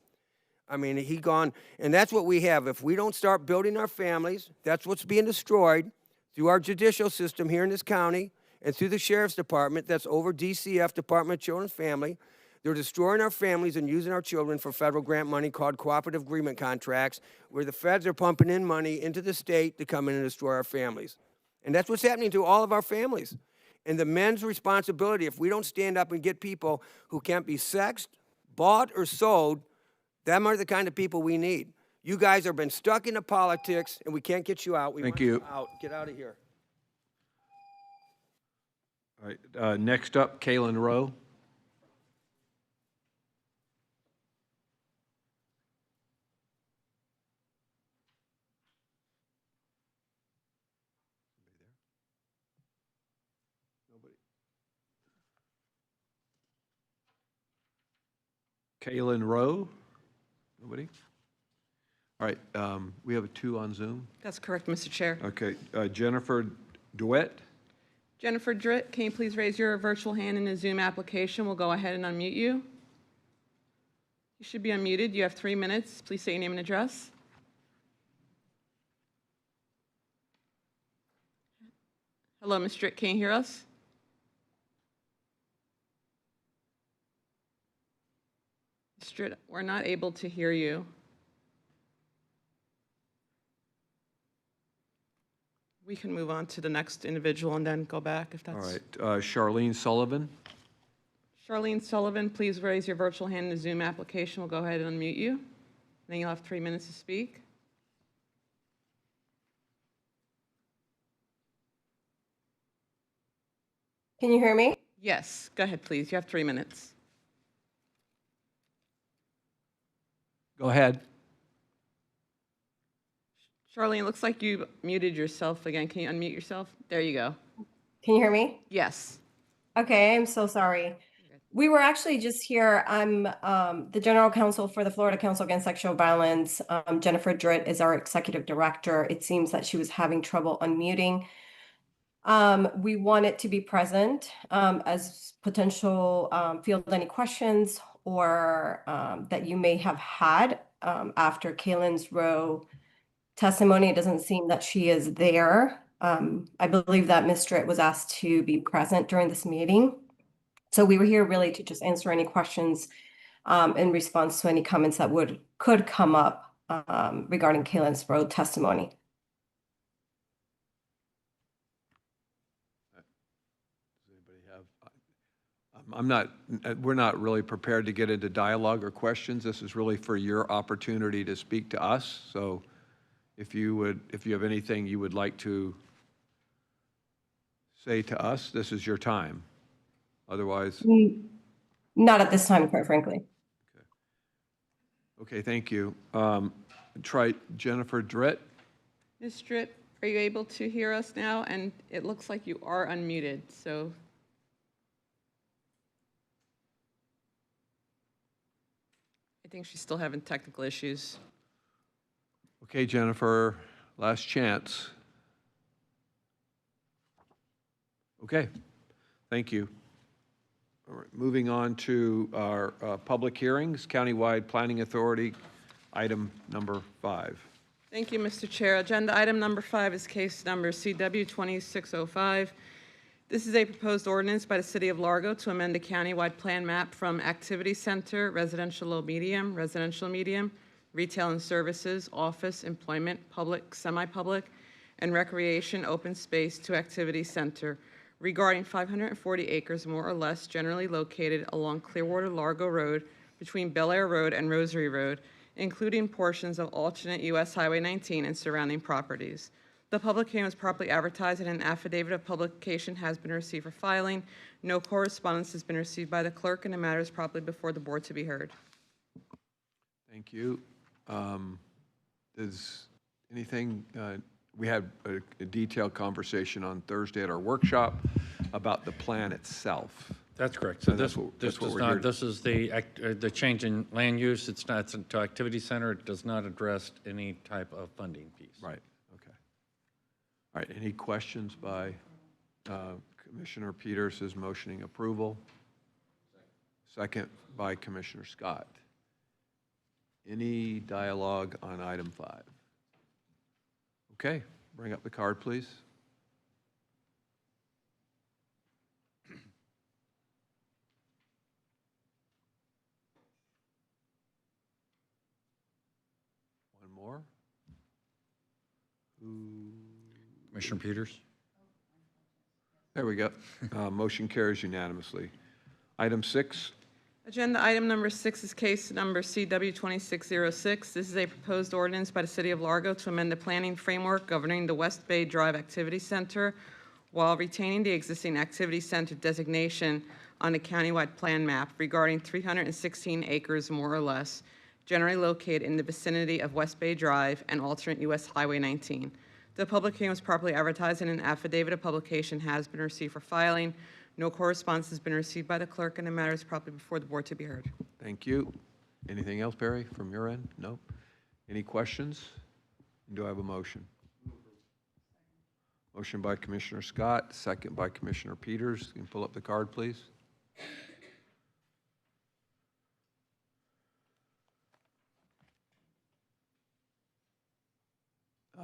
Speaker 14: I mean, he gone, and that's what we have. If we don't start building our families, that's what's being destroyed through our judicial system here in this county and through the sheriff's department that's over DCF, Department of Children and Family. They're destroying our families and using our children for federal grant money called cooperative agreement contracts, where the feds are pumping in money into the state to come in and destroy our families. And that's what's happening to all of our families. And the men's responsibility, if we don't stand up and get people who can't be sexed, bought, or sold, them are the kind of people we need. You guys have been stuck into politics, and we can't get you out. We
Speaker 12: Thank
Speaker 14: want
Speaker 12: you.
Speaker 14: out. Get out of here.
Speaker 12: All right, next up, Kaylin Rowe. Kaylin Rowe? Nobody? All right, we have a 2 on Zoom.
Speaker 15: That's correct, Mr. Chair.
Speaker 12: Okay, Jennifer DeWitt?
Speaker 15: Jennifer Dritt, can you please raise your virtual hand in the Zoom application? We'll go ahead and unmute you. You should be unmuted. You have 3 minutes. Please say your name and address. Hello, Ms. Dritt, can you hear us? Ms. Dritt, we're not able to hear you. We can move on to the next individual and then go back if that's...
Speaker 12: All right, Charlene Sullivan?
Speaker 15: Charlene Sullivan, please raise your virtual hand in the Zoom application. We'll go ahead and unmute you. Then you'll have 3 minutes to speak.
Speaker 16: Can you hear me?
Speaker 15: Yes, go ahead, please. You have 3 minutes.
Speaker 12: Go ahead.
Speaker 15: Charlene, it looks like you muted yourself again. Can you unmute yourself? There you go.
Speaker 16: Can you hear me?
Speaker 15: Yes.
Speaker 16: Okay, I'm so sorry. We were actually just here. I'm the General Counsel for the Florida Council Against Sexual Violence. Jennifer Dritt is our Executive Director. It seems that she was having trouble unmuting. We wanted to be present as potential field any questions or that you may have had after Kaylin's Rowe testimony. It doesn't seem that she is there. I believe that Ms. Dritt was asked to be present during this meeting. So we were here really to just answer any questions in response to any comments that could come up regarding Kaylin's Rowe testimony.
Speaker 12: We're not really prepared to get into dialogue or questions. This is really for your opportunity to speak to us. So if you have anything you would like to say to us, this is your time. Otherwise.
Speaker 16: Not at this time, quite frankly.
Speaker 12: Okay, thank you. Try Jennifer Dritt.
Speaker 15: Ms. Dritt, are you able to hear us now? And it looks like you are unmuted, so. I think she's still having technical issues.
Speaker 12: Okay, Jennifer, last chance. Okay, thank you. All right, moving on to our public hearings, Countywide Planning Authority, item number 5.
Speaker 15: Thank you, Mr. Chair. Agenda item number 5 is case number CW 2605. This is a proposed ordinance by the City of Largo to amend the countywide plan map from activity center, residential low medium, retail and services, office, employment, public, semi-public, and recreation open space to activity center regarding 540 acres more or less generally located along Clearwater Largo Road between Bel Air Road and Rosary Road, including portions of alternate US Highway 19 and surrounding properties. The public hearing was properly advertised and an affidavit of publication has been received for filing. No correspondence has been received by the clerk and the matter is properly before the board to be heard.
Speaker 12: Thank you. Is anything, we had a detailed conversation on Thursday at our workshop about the plan itself.
Speaker 17: That's correct. So
Speaker 12: And
Speaker 17: this
Speaker 12: that's what
Speaker 17: does
Speaker 12: we're here
Speaker 17: not, this is the change in land use. It's not, it's to activity center. It does not address any type of funding piece.
Speaker 12: Right, okay. All right, any questions by Commissioner Peters is motioning approval? Second by Commissioner Scott. Any dialogue on item 5? Okay, bring up the card, please. One more.
Speaker 17: Commissioner Peters?
Speaker 12: There we go. Motion carries unanimously. Item 6.
Speaker 15: Agenda item number 6 is case number CW 2606. This is a proposed ordinance by the City of Largo to amend the planning framework governing the West Bay Drive Activity Center while retaining the existing activity center designation on the countywide plan map regarding 316 acres more or less, generally located in the vicinity of West Bay Drive and alternate US Highway 19. The public hearing was properly advertised and an affidavit of publication has been received for filing. No correspondence has been received by the clerk, and the matter is properly before the board to be heard.
Speaker 12: Thank you. Anything else, Barry, from your end? No? Any questions? Do I have a motion? Motion by Commissioner Scott, second by Commissioner Peters. You can pull up the card, please.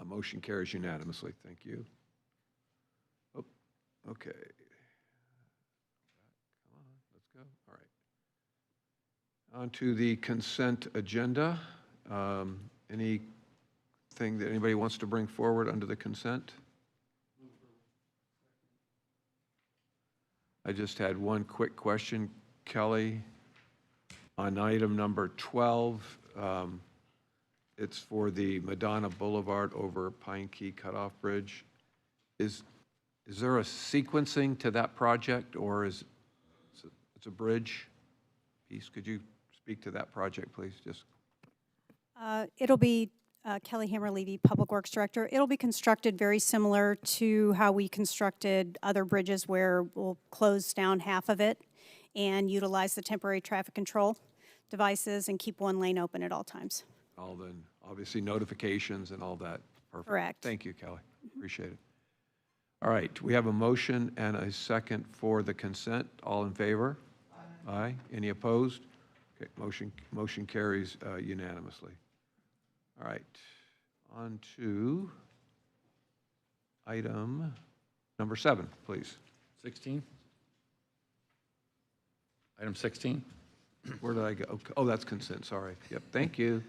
Speaker 12: Motion carries unanimously. Thank you. Oh, okay. Come on, let's go. All right. On to the consent agenda. Anything that anybody wants to bring forward under the consent? I just had one quick question, Kelly. On item number 12, it's for the Madonna Boulevard over Pine Key Cutoff Bridge. Is there a sequencing to that project, or it's a bridge piece? Could you speak to that project, please? Just.
Speaker 18: It'll be Kelly Hammer-Levy, Public Works Director. It'll be constructed very similar to how we constructed other bridges where we'll close down half of it and utilize the temporary traffic control devices and keep one lane open at all times.
Speaker 12: All then, obviously notifications and all that. Perfect.
Speaker 18: Correct.
Speaker 12: Thank you, Kelly. Appreciate it. All right, we have a motion and a second for the consent. All in favor? Aye. Any opposed? Okay, motion carries unanimously. All right, on to item number 7, please.
Speaker 17: 16? Item 16?
Speaker 12: Where did I go? Oh, that's consent, sorry. Yep, thank you.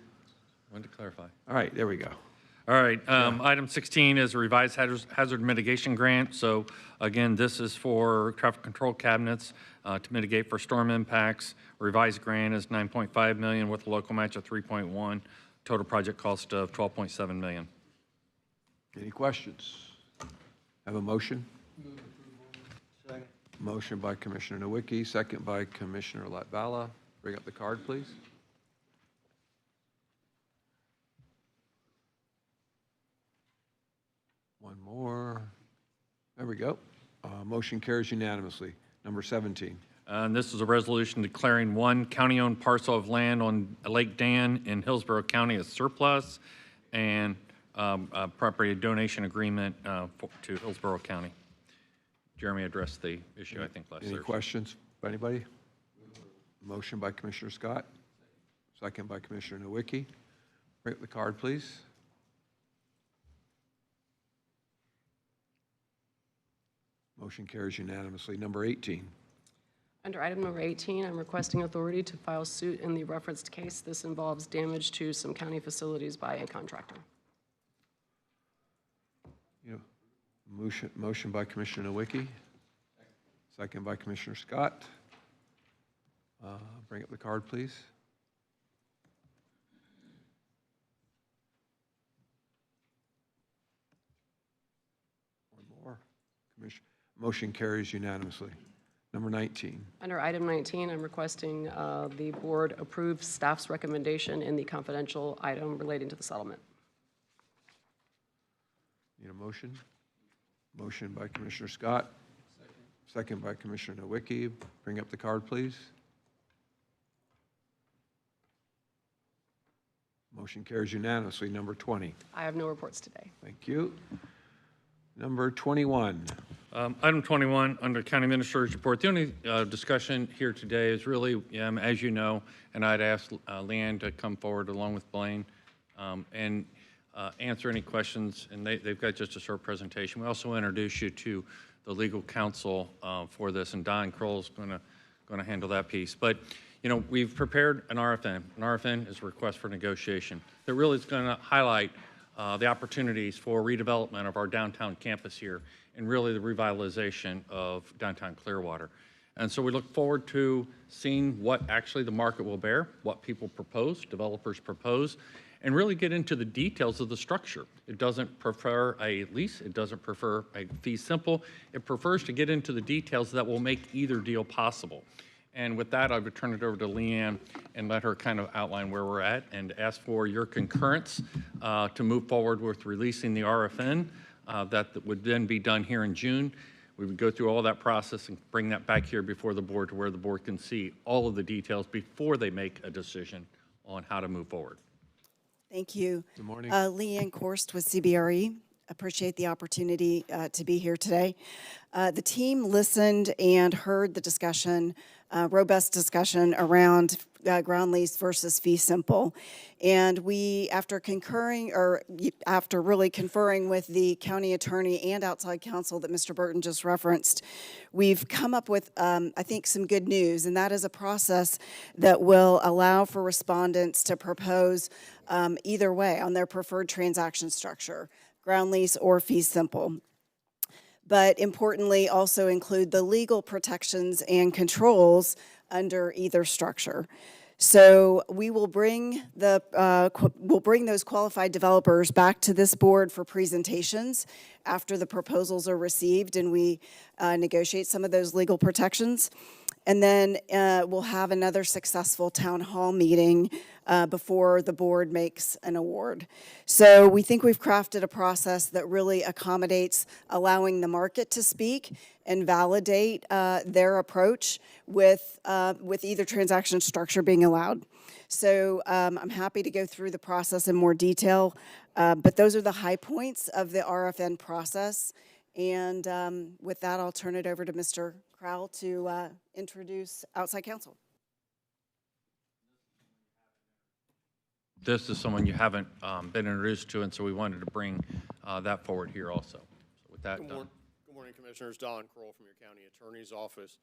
Speaker 17: Wanted to clarify.
Speaker 12: All right, there we go.
Speaker 17: All right, item 16 is a revised hazard mitigation grant. So again, this is for traffic control cabinets to mitigate for storm impacts. Revised grant is $9.5 million with a local match of $3.1. Total project cost of $12.7 million.
Speaker 12: Any questions? Have a motion?
Speaker 5: Second.
Speaker 12: Motion by Commissioner Nowicki, second by Commissioner Latvala. Bring up the card, please. One more. There we go. Motion carries unanimously. Number 17.
Speaker 17: And this is a resolution declaring one county-owned parcel of land on Lake Dan in Hillsborough County as surplus, and a property donation agreement to Hillsborough County. Jeremy addressed the issue, I think, last
Speaker 12: Any
Speaker 17: Thursday.
Speaker 12: questions by anybody? Motion by Commissioner Scott, second by Commissioner Nowicki. Bring up the card, please. Motion carries unanimously. Number 18.
Speaker 19: Under item number 18, I'm requesting authority to file suit in the referenced case. This involves damage to some county facilities by a contractor.
Speaker 12: Motion by Commissioner Nowicki, second by Commissioner Scott. Bring up the card, please. One more. Motion carries unanimously. Number 19.
Speaker 19: Under item 19, I'm requesting the board approve staff's recommendation in the confidential item relating to the settlement.
Speaker 12: Need a motion? Motion by Commissioner Scott, second by Commissioner Nowicki. Bring up the card, please. Motion carries unanimously. Number 20.
Speaker 19: I have no reports today.
Speaker 12: Thank you. Number 21.
Speaker 17: Item 21, under County Administrator's Report. The only discussion here today is really, as you know, and I'd asked Leanne to come forward along with Blaine and answer any questions, and they've got just a short presentation. We also introduce you to the legal counsel for this, and Don Kroll's going to handle that piece. But, you know, we've prepared an RFN. An RFN is a request for negotiation that really is going to highlight the opportunities for redevelopment of our downtown campus here and really the revitalization of downtown Clearwater. And so we look forward to seeing what actually the market will bear, what people propose, developers propose, and really get into the details of the structure. It doesn't prefer a lease, it doesn't prefer a fee simple, it prefers to get into the details that will make either deal possible. And with that, I would turn it over to Leanne and let her kind of outline where we're at and ask for your concurrence to move forward with releasing the RFN. That would then be done here in June. We would go through all that process and bring that back here before the board to where the board can see all of the details before they make a decision on how to move forward.
Speaker 20: Thank you.
Speaker 12: Good morning.
Speaker 20: Leanne Korst with CBRE. Appreciate the opportunity to be here today. The team listened and heard the discussion, robust discussion around ground lease versus fee simple. And we, after really conferring with the county attorney and outside counsel that Mr. Burton just referenced, we've come up with, I think, some good news, and that is a process that will allow for respondents to propose either way on their preferred transaction structure, ground lease or fee simple. But importantly, also include the legal protections and controls under either structure. So we will bring those qualified developers back to this board for presentations after the proposals are received and we negotiate some of those legal protections. And then we'll have another successful town hall meeting before the board makes an award. So we think we've crafted a process that really accommodates allowing the market to speak and validate their approach with either transaction structure being allowed. So I'm happy to go through the process in more detail, but those are the high points of the RFN process. And with that, I'll turn it over to Mr. Crowell to introduce outside counsel.
Speaker 17: This is someone you haven't been introduced to, and so we wanted to bring that forward here also. So with that, Don.
Speaker 21: Good morning, Commissioners. Don Kroll from your County Attorney's Office.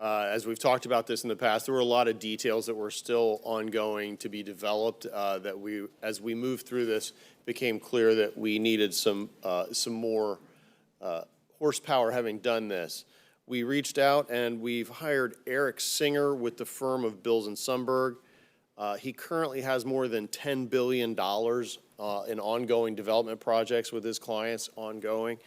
Speaker 21: As we've talked about this in the past, there were a lot of details that were still ongoing to be developed that as we moved through this, became clear that we needed some more horsepower having done this. We reached out and we've hired Eric Singer with the firm of Bills and Sundberg. He currently has more than $10 billion in ongoing development projects with his clients ongoing.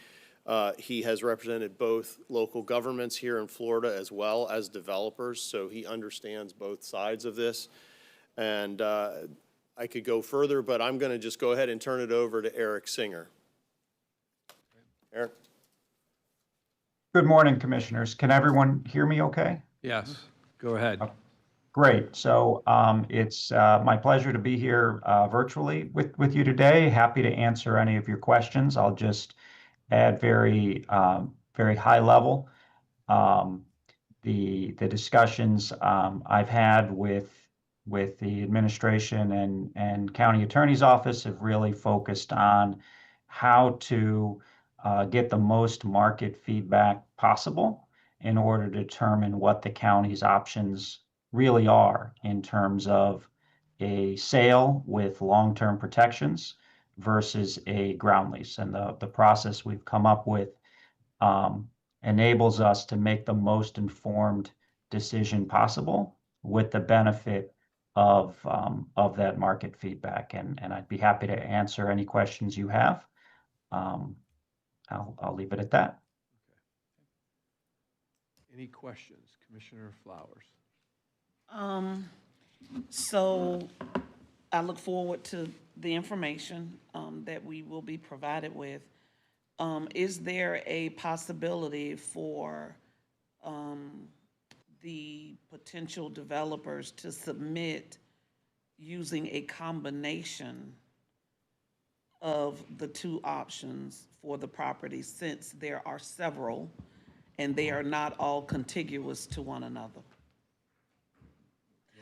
Speaker 21: He has represented both local governments here in Florida as well as developers, so he understands both sides of this. And I could go further, but I'm going to just go ahead and turn it over to Eric Singer. Eric?
Speaker 22: Good morning, Commissioners. Can everyone hear me okay?
Speaker 12: Yes, go ahead.
Speaker 2: Great. So it's my pleasure to be here virtually with you today. Happy to answer any of your questions. I'll just add very high level. The discussions I've had with the administration and county attorney's office have really focused on how to get the most market feedback possible in order to determine what the county's options really are in terms of a sale with long-term protections versus a ground lease. And the process we've come up with enables us to make the most informed decision possible with the benefit of that market feedback. And I'd be happy to answer any questions you have. I'll leave it at that.
Speaker 12: Any questions? Commissioner Flowers.
Speaker 22: So I look forward to the information that we will be provided with. Is there a possibility for the potential developers to submit using a combination of the two options for the property, since there are several and they are not all contiguous to one another?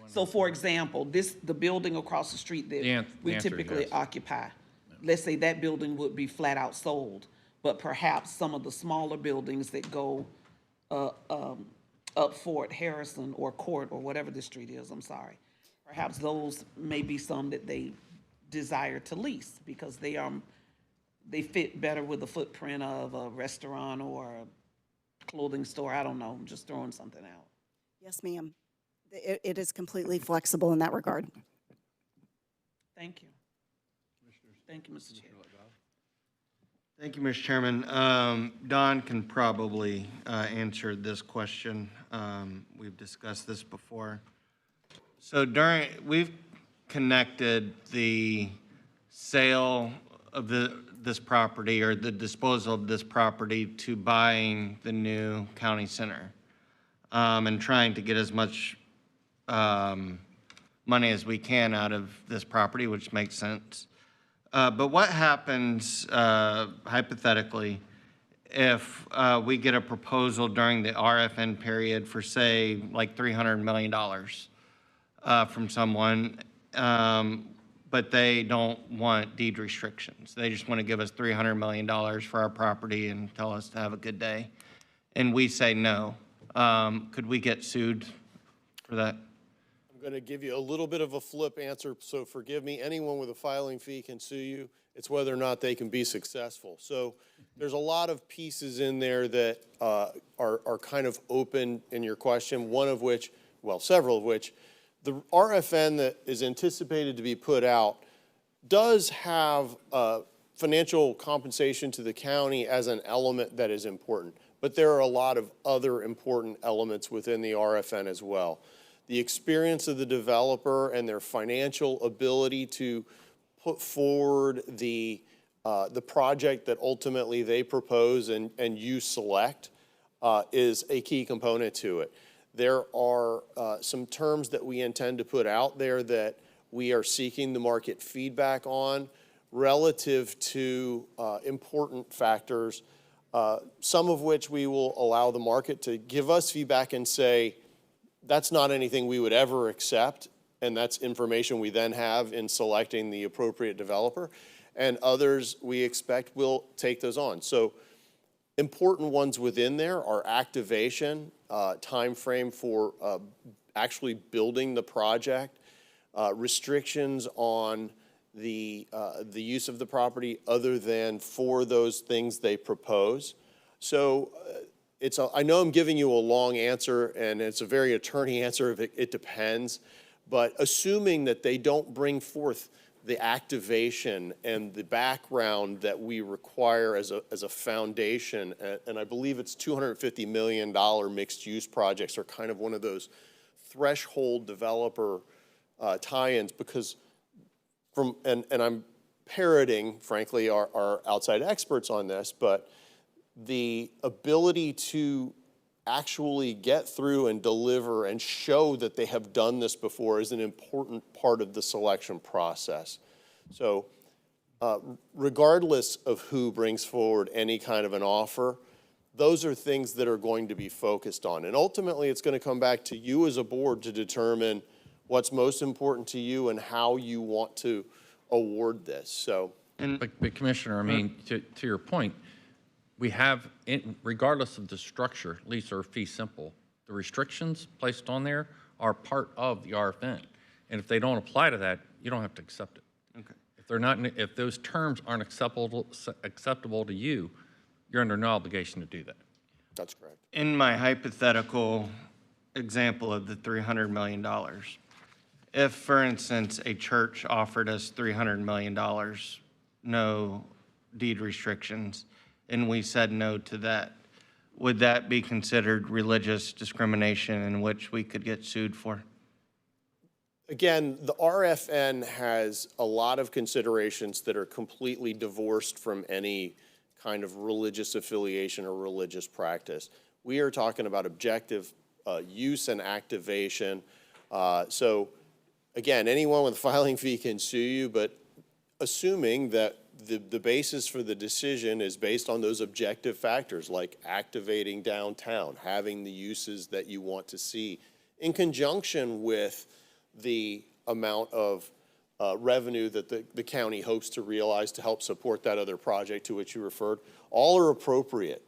Speaker 22: So for example, the building across the street that we typically occupy, let's say that building would be flat out sold, but perhaps some of the smaller buildings that go up Fort Harrison or Court or whatever the street is, I'm sorry, perhaps those may be some that they desire to lease because they fit better with the footprint of a restaurant or a clothing store. I don't know, I'm just throwing something out.
Speaker 20: Yes, ma'am. It is completely flexible in that regard.
Speaker 22: Thank you. Thank you, Mr. Chair.
Speaker 23: Thank you, Mr. Chairman. Don can probably answer this question. We've discussed this before. So we've connected the sale of this property or the disposal of this property to buying the new county center and trying to get as much money as we can out of this property, which makes sense. But what happens hypothetically if we get a proposal during the RFN period for, say, like $300 million from someone, but they don't want deed restrictions? They just want to give us $300 million for our property and tell us to have a good day. And we say no. Could we get sued for that?
Speaker 21: I'm going to give you a little bit of a flip answer, so forgive me. Anyone with a filing fee can sue you. It's whether or not they can be successful. So there's a lot of pieces in there that are kind of open in your question, one of which, well, several of which, the RFN that is anticipated to be put out does have financial compensation to the county as an element that is important. But there are a lot of other important elements within the RFN as well. The experience of the developer and their financial ability to put forward the project that ultimately they propose and you select is a key component to it. There are some terms that we intend to put out there that we are seeking the market feedback on relative to important factors, some of which we will allow the market to give us feedback and say, that's not anything we would ever accept, and that's information we then have in selecting the appropriate developer. And others we expect will take those on. So important ones within there are activation, time frame for actually building the project, restrictions on the use of the property other than for those things they propose. So I know I'm giving you a long answer, and it's a very attorney answer if it depends, but assuming that they don't bring forth the activation and the background that we require as a foundation, and I believe it's $250 million mixed-use projects are kind of one of those threshold developer tie-ins, because and I'm parroting, frankly, our outside experts on this, but the ability to actually get through and deliver and show that they have done this before is an important part of the selection process. So regardless of who brings forward any kind of an offer, those are things that are going to be focused on. And ultimately, it's going to come back to you as a board to determine what's most important to you and how you want to award this. So,
Speaker 17: But Commissioner, I mean, to your point, we have, regardless of the structure, lease or fee simple, the restrictions placed on there are part of the RFN. And if they don't apply to that, you don't have to accept it.
Speaker 23: Okay.
Speaker 17: If they're not, if those terms aren't acceptable to you, you're under no obligation to do that.
Speaker 21: that's correct.
Speaker 23: In my hypothetical example of the $300 million, if, for instance, a church offered us $300 million, no deed restrictions, and we said no to that, would that be considered religious discrimination in which we could get sued for?
Speaker 21: Again, the RFN has a lot of considerations that are completely divorced from any kind of religious affiliation or religious practice. We are talking about objective use and activation. So again, anyone with a filing fee can sue you, but assuming that the basis for the decision is based on those objective factors like activating downtown, having the uses that you want to see, in conjunction with the amount of revenue that the county hopes to realize to help support that other project to which you referred, all are appropriate,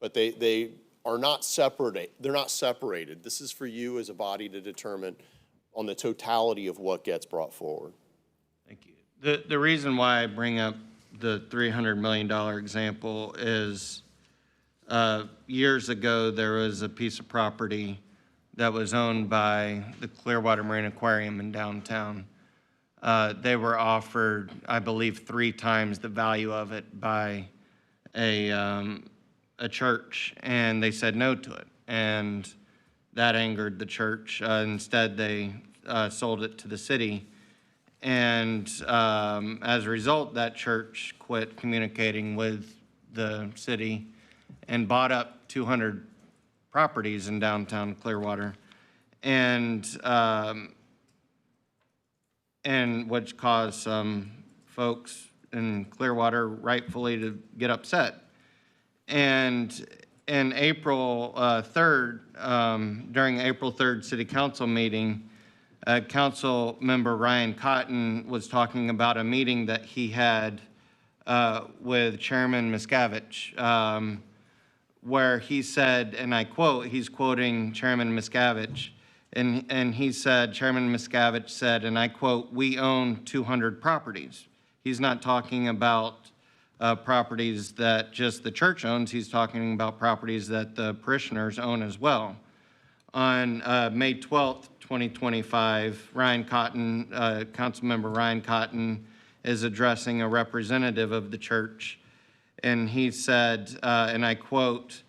Speaker 21: but they are not separate. They're not separated. This is for you as a body to determine on the totality of what gets brought forward.
Speaker 23: Thank you. The reason why I bring up the $300 million example is years ago there was a piece of property that was owned by the Clearwater Marine Aquarium in downtown. They were offered, I believe, 3 times the value of it by a church, and they said no to it. And that angered the church. Instead, they sold it to the city. And as a result, that church quit communicating with the city and bought up 200 properties in downtown Clearwater, and which caused some folks in Clearwater rightfully to get upset. And in April 3rd, during April 3rd City Council meeting, Council Member Ryan Cotton was talking about a meeting that he had with Chairman Miscavige, where he said, and I quote, he's quoting Chairman Miscavige, and he said, Chairman Miscavige said, and I quote, "We own 200 properties." He's not talking about properties that just the church owns. He's talking about properties that the parishioners own as well. On May 12th, 2025, Ryan Cotton, Councilmember Ryan Cotton, is addressing a representative of the church, and he said, and I quote,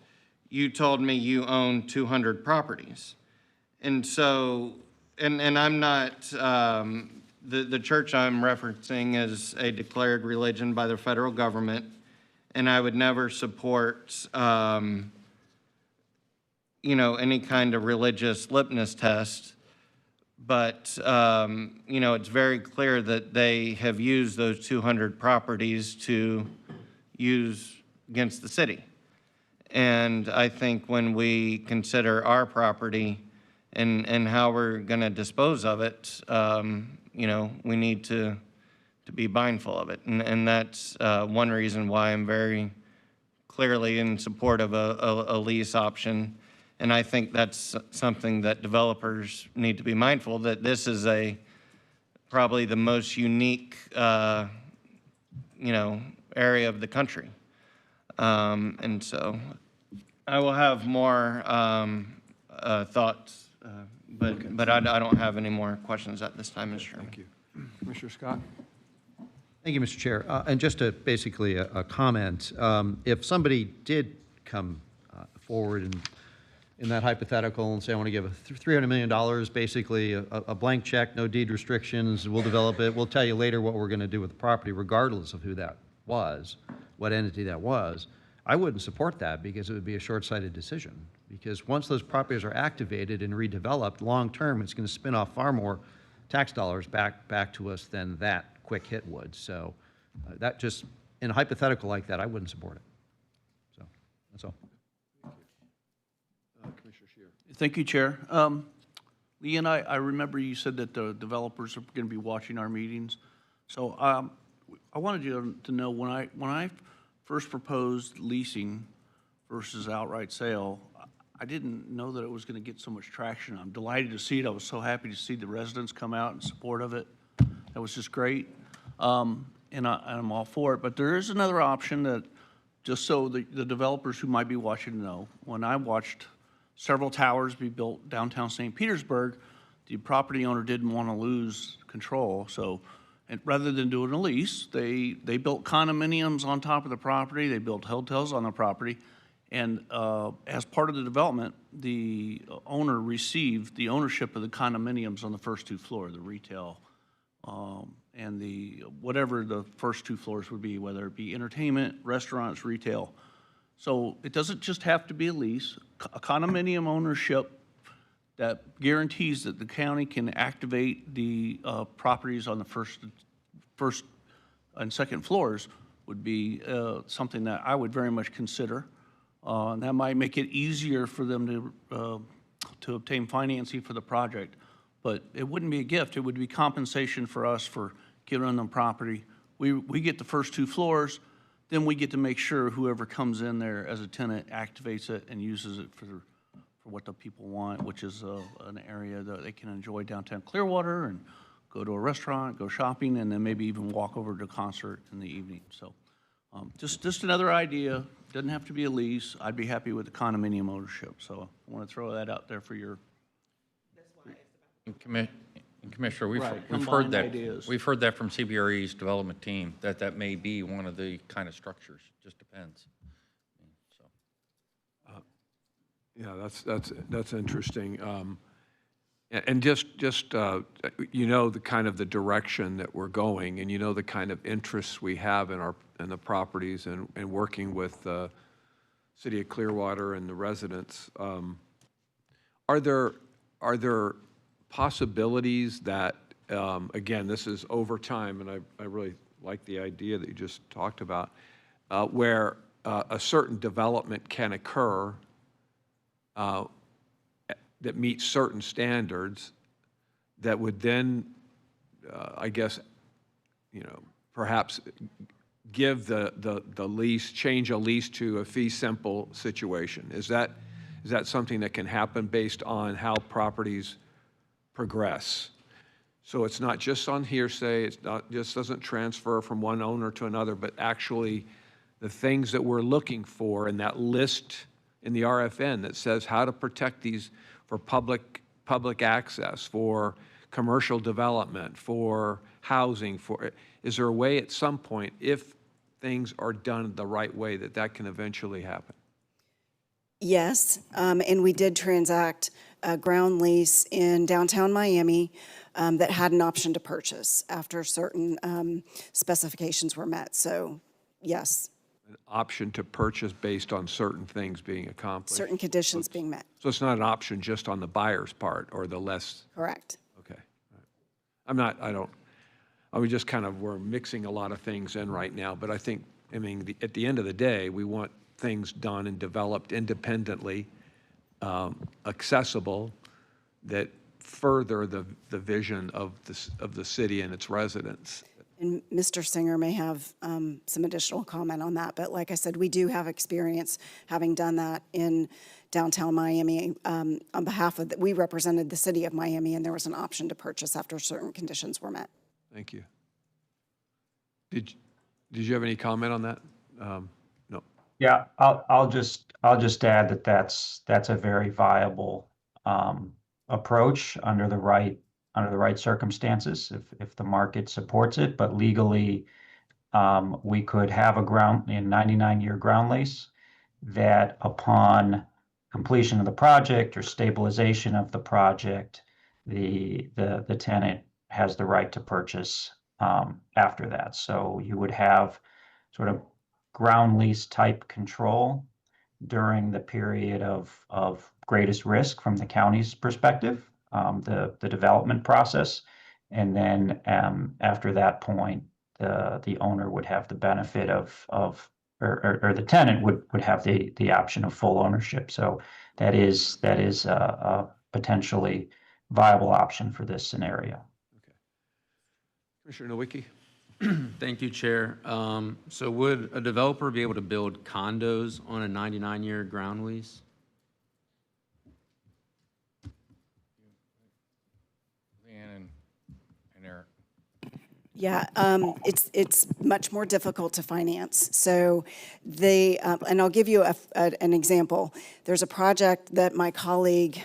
Speaker 23: "You told me you own 200 properties." And so, and I'm not, the church I'm referencing is a declared religion by the federal government, and I would never support, any kind of religious litmus test. But, it's very clear that they have used those 200 properties to use against the city. And I think when we consider our property and how we're going to dispose of it, we need to be mindful of it. And that's one reason why I'm very clearly in support of a lease option. And I think that's something that developers need to be mindful, that this is probably the most unique, area of the country. And so I will have more thoughts, but I don't have any more questions at this time, Mr. Chairman.
Speaker 12: Thank you. Commissioner Scott?
Speaker 3: Thank you, Mr. Chair. And just basically a comment, if somebody did come forward in that hypothetical and say, I want to give $300 million, basically a blank check, no deed restrictions, we'll develop it, we'll tell you later what we're going to do with the property, regardless of who that was, what entity that was, I wouldn't support that because it would be a short-sighted decision. Because once those properties are activated and redeveloped, long-term, it's going to spin off far more tax dollars back to us than that quick hit would. So that just, in a hypothetical like that, I wouldn't support it. So that's all.
Speaker 12: Commissioner Scheer.
Speaker 4: Thank you, Chair. Lee and I remember you said that the developers are going to be watching our meetings. So I wanted you to know when I first proposed leasing versus outright sale, I didn't know that it was going to get so much traction. I'm delighted to see it. I was so happy to see the residents come out in support of it. That was just great. And I'm all for it. But there is another option that, just so the developers who might be watching know, when I watched several towers be built downtown St. Petersburg, the property owner didn't want to lose control. So, and rather than doing a lease, they built condominiums on top of the property. They built hotels on the property. And as part of the development, the owner received the ownership of the condominiums on the first 2 floors, the retail and the whatever the first 2 floors would be, whether it be entertainment, restaurants, retail. So it doesn't just have to be a lease. A condominium ownership that guarantees that the county can activate the properties on the first and second floors would be something that I would very much consider. And that might make it easier for them to obtain financing for the project. But it wouldn't be a gift. It would be compensation for us for giving them property. We get the first 2 floors, then we get to make sure whoever comes in there as a tenant activates it and uses it for what the people want, which is an area that they can enjoy downtown Clearwater and go to a restaurant, go shopping, and then maybe even walk over to a concert in the evening. So just another idea. Doesn't have to be a lease. I'd be happy with the condominium ownership. So I want to throw that out there for your.
Speaker 17: Commissioner, we've
Speaker 4: Right,
Speaker 17: heard
Speaker 4: combined
Speaker 17: that.
Speaker 4: ideas.
Speaker 17: We've heard that from CBRE's development team, that may be one of the kind of structures. Just depends. So.
Speaker 12: Yeah, that's interesting. And just you know, the kind of the direction that we're going, and you know the kind of interests we have in the properties and working with the City of Clearwater and the residents. Are there possibilities that, again, this is over time, and I really like the idea that you just talked about, where a certain development can occur that meets certain standards that would then, I guess, you know, perhaps give the lease, change a lease to a fee simple situation. Is that something that can happen based on how properties progress? So it's not just on hearsay, it's not just doesn't transfer from one owner to another, but actually the things that we're looking for in that list in the RFN that says how to protect these for public access, for commercial development, for housing, is there a way at some point, if things are done the right way, that can eventually happen?
Speaker 20: Yes, and we did transact a ground lease in downtown Miami that had an option to purchase after certain specifications were met. So, yes.
Speaker 12: An option to purchase based on certain things being accomplished?
Speaker 20: Certain conditions being met.
Speaker 12: So it's not an option just on the buyer's part or the less?
Speaker 20: Correct.
Speaker 12: Okay. We're mixing a lot of things in right now, but I think, at the end of the day, we want things done and developed independently, accessible, that further the vision of the city and its residents.
Speaker 20: And Mr. Singer may have some additional comment on that, but like I said, we do have experience having done that in downtown Miami. On behalf of, we represented the city of Miami, and there was an option to purchase after certain conditions were met.
Speaker 12: Thank you. Did you have any comment on that? No.
Speaker 2: Yeah, I'll just add that that's a very viable approach under the right circumstances, if the market supports it. But legally, we could have a 99-year ground lease that upon completion of the project or stabilization of the project, the tenant has the right to purchase after that. So you would have sort of ground lease type control during the period of greatest risk from the county's perspective, the development process. And then after that point, the owner would have the benefit or the tenant would have the option of full ownership. So that is a potentially viable option for this scenario.
Speaker 12: Commissioner Nowicki?
Speaker 6: Thank you, Chair. So would a developer be able to build condos on a 99-year ground lease?
Speaker 7: Leanne and Eric.
Speaker 20: Yeah, it's much more difficult to finance. So and I'll give you an example. There's a project that my colleague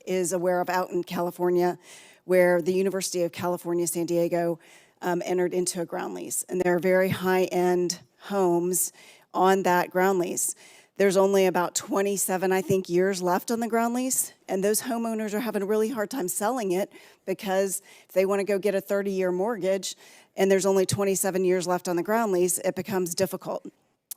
Speaker 20: is aware of out in California, where the University of California, San Diego entered into a ground lease. And there are very high-end homes on that ground lease. There's only about 27, I think, years left on the ground lease, and those homeowners are having a really hard time selling it because if they want to go get a 30-year mortgage and there's only 27 years left on the ground lease, it becomes difficult.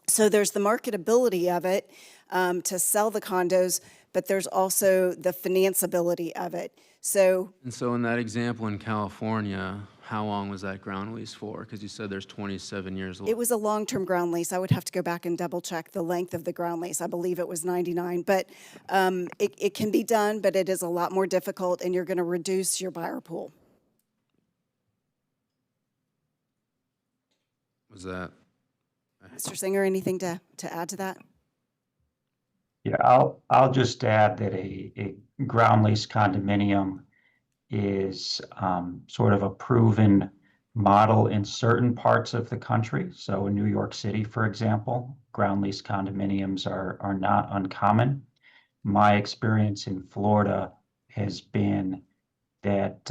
Speaker 20: So there's the marketability of it to sell the condos, but there's also the financeability of it.
Speaker 6: And so in that example in California, how long was that ground lease for? Because you said there's 27 years left.
Speaker 20: It was a long-term ground lease. I would have to go back and double-check the length of the ground lease. I believe it was 99, but it can be done, but it is a lot more difficult, and you're going to reduce your buyer pool.
Speaker 6: Was that?
Speaker 20: Mr. Singer, anything to add to that?
Speaker 2: Yeah, I'll just add that a ground lease condominium is sort of a proven model in certain parts of the country. So in New York City, for example, ground lease condominiums are not uncommon. My experience in Florida has been that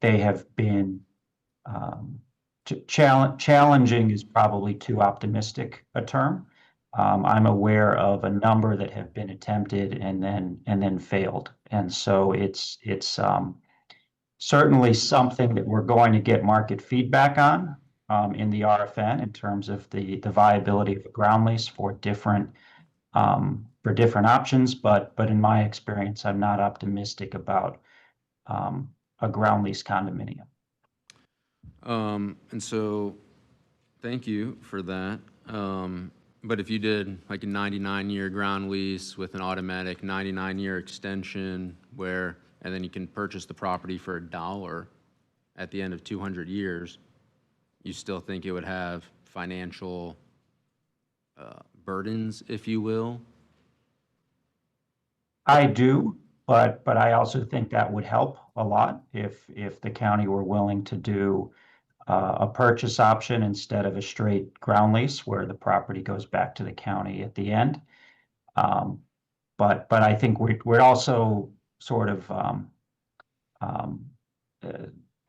Speaker 2: they have been challenging is probably too optimistic a term. I'm aware of a number that have been attempted and then failed, and so it's certainly something that we're going to get market feedback on in the RFN in terms of the viability of a ground lease for different options. But in my experience, I'm not optimistic about a ground lease condominium.
Speaker 6: And so, thank you for that. But if you did like a 99-year ground lease with an automatic 99-year extension and then you can purchase the property for $1 at the end of 200 years, you still think it would have financial burdens, if you will?
Speaker 2: I do, but I also think that would help a lot if the county were willing to do a purchase option instead of a straight ground lease where the property goes back to the county at the end. But I think we're also sort of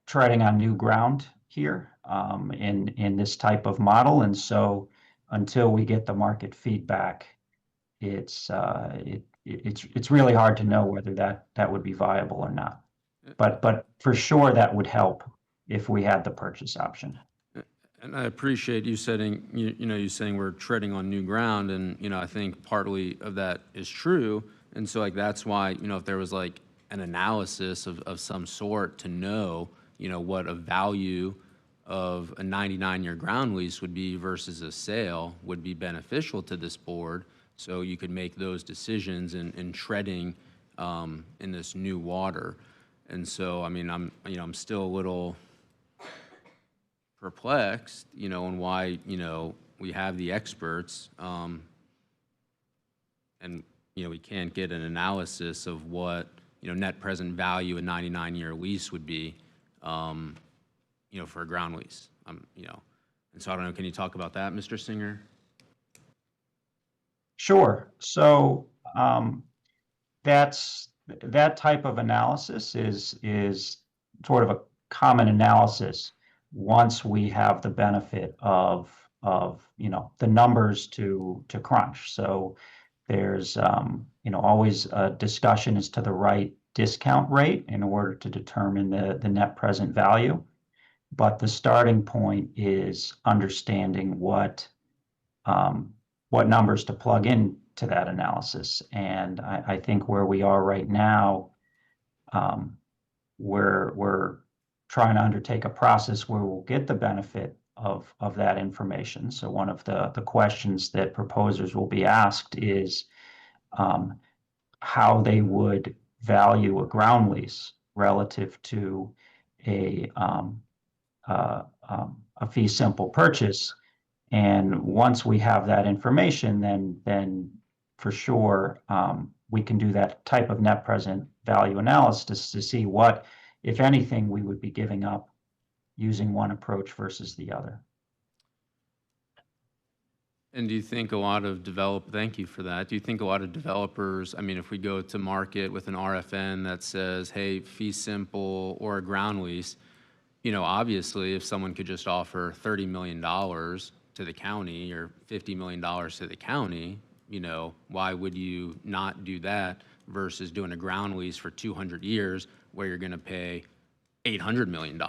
Speaker 2: treading on new ground here in this type of model. And so until we get the market feedback, it's really hard to know whether that would be viable or not. But for sure that would help if we had the purchase option.
Speaker 6: And I appreciate you saying, you saying we're treading on new ground, and, I think partly of that is true. And so that's why, if there was like an analysis of some sort to know, what a value of a 99-year ground lease would be versus a sale would be beneficial to this board. So you could make those decisions in treading in this new water. And so, I'm still a little perplexed, on why, we have the experts, and, we can't get an analysis of what, net present value a 99-year lease would be, for a ground lease. And so I don't know, can you talk about that, Mr. Singer?
Speaker 2: Sure. So that type of analysis is sort of a common analysis once we have the benefit of the numbers to crunch. So there's always a discussion as to the right discount rate in order to determine the net present value. But the starting point is understanding what what numbers to plug in to that analysis. And I think where we are right now, we're trying to undertake a process where we'll get the benefit of that information. So one of the questions that proposers will be asked is how they would value a ground lease relative to a fee simple purchase. And once we have that information, then for sure we can do that type of net present value analysis to see what, if anything, we would be giving up using one approach versus the other.
Speaker 6: And do you think a lot of thank you for that. Do you think a lot of developers, I mean, if we go to market with an RFN that says, hey, fee simple or a ground lease, you know, obviously if someone could just offer $30 million to the county or $50 million to the county, you know, why would you not do that versus doing a ground lease for 200 years where you're going to pay $800 million?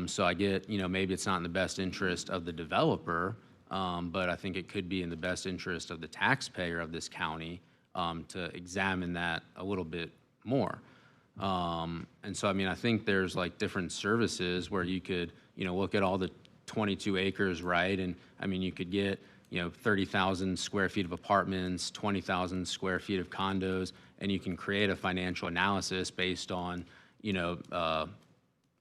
Speaker 6: So I get, you know, maybe it's not in the best interest of the developer, but I think it could be in the best interest of the taxpayer of this county to examine that a little bit more. And so, I mean, I think there's like different services where you could, you know, look at all the 22 acres, right? And I mean, you could get, you know, 30,000 square feet of apartments, 20,000 square feet of condos, and you can create a financial analysis based on, you know, I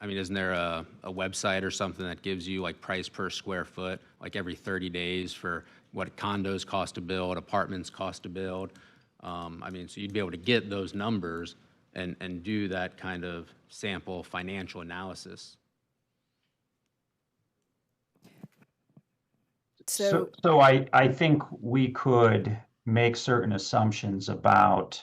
Speaker 6: mean, isn't there a website or something that gives you like price per square foot, like every 30 days for what condos cost to build, apartments cost to build? I mean, so you'd be able to get those numbers and do that kind of sample financial analysis.
Speaker 2: So I think we could make certain assumptions about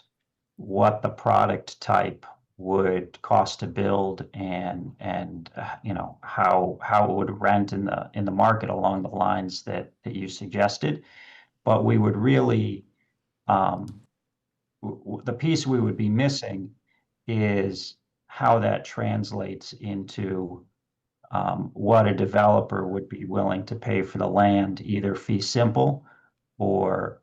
Speaker 2: what the product type would cost to build and you know how it would rent in the market along the lines that you suggested, but we would really the piece we would be missing is how that translates into what a developer would be willing to pay for the land, either fee simple or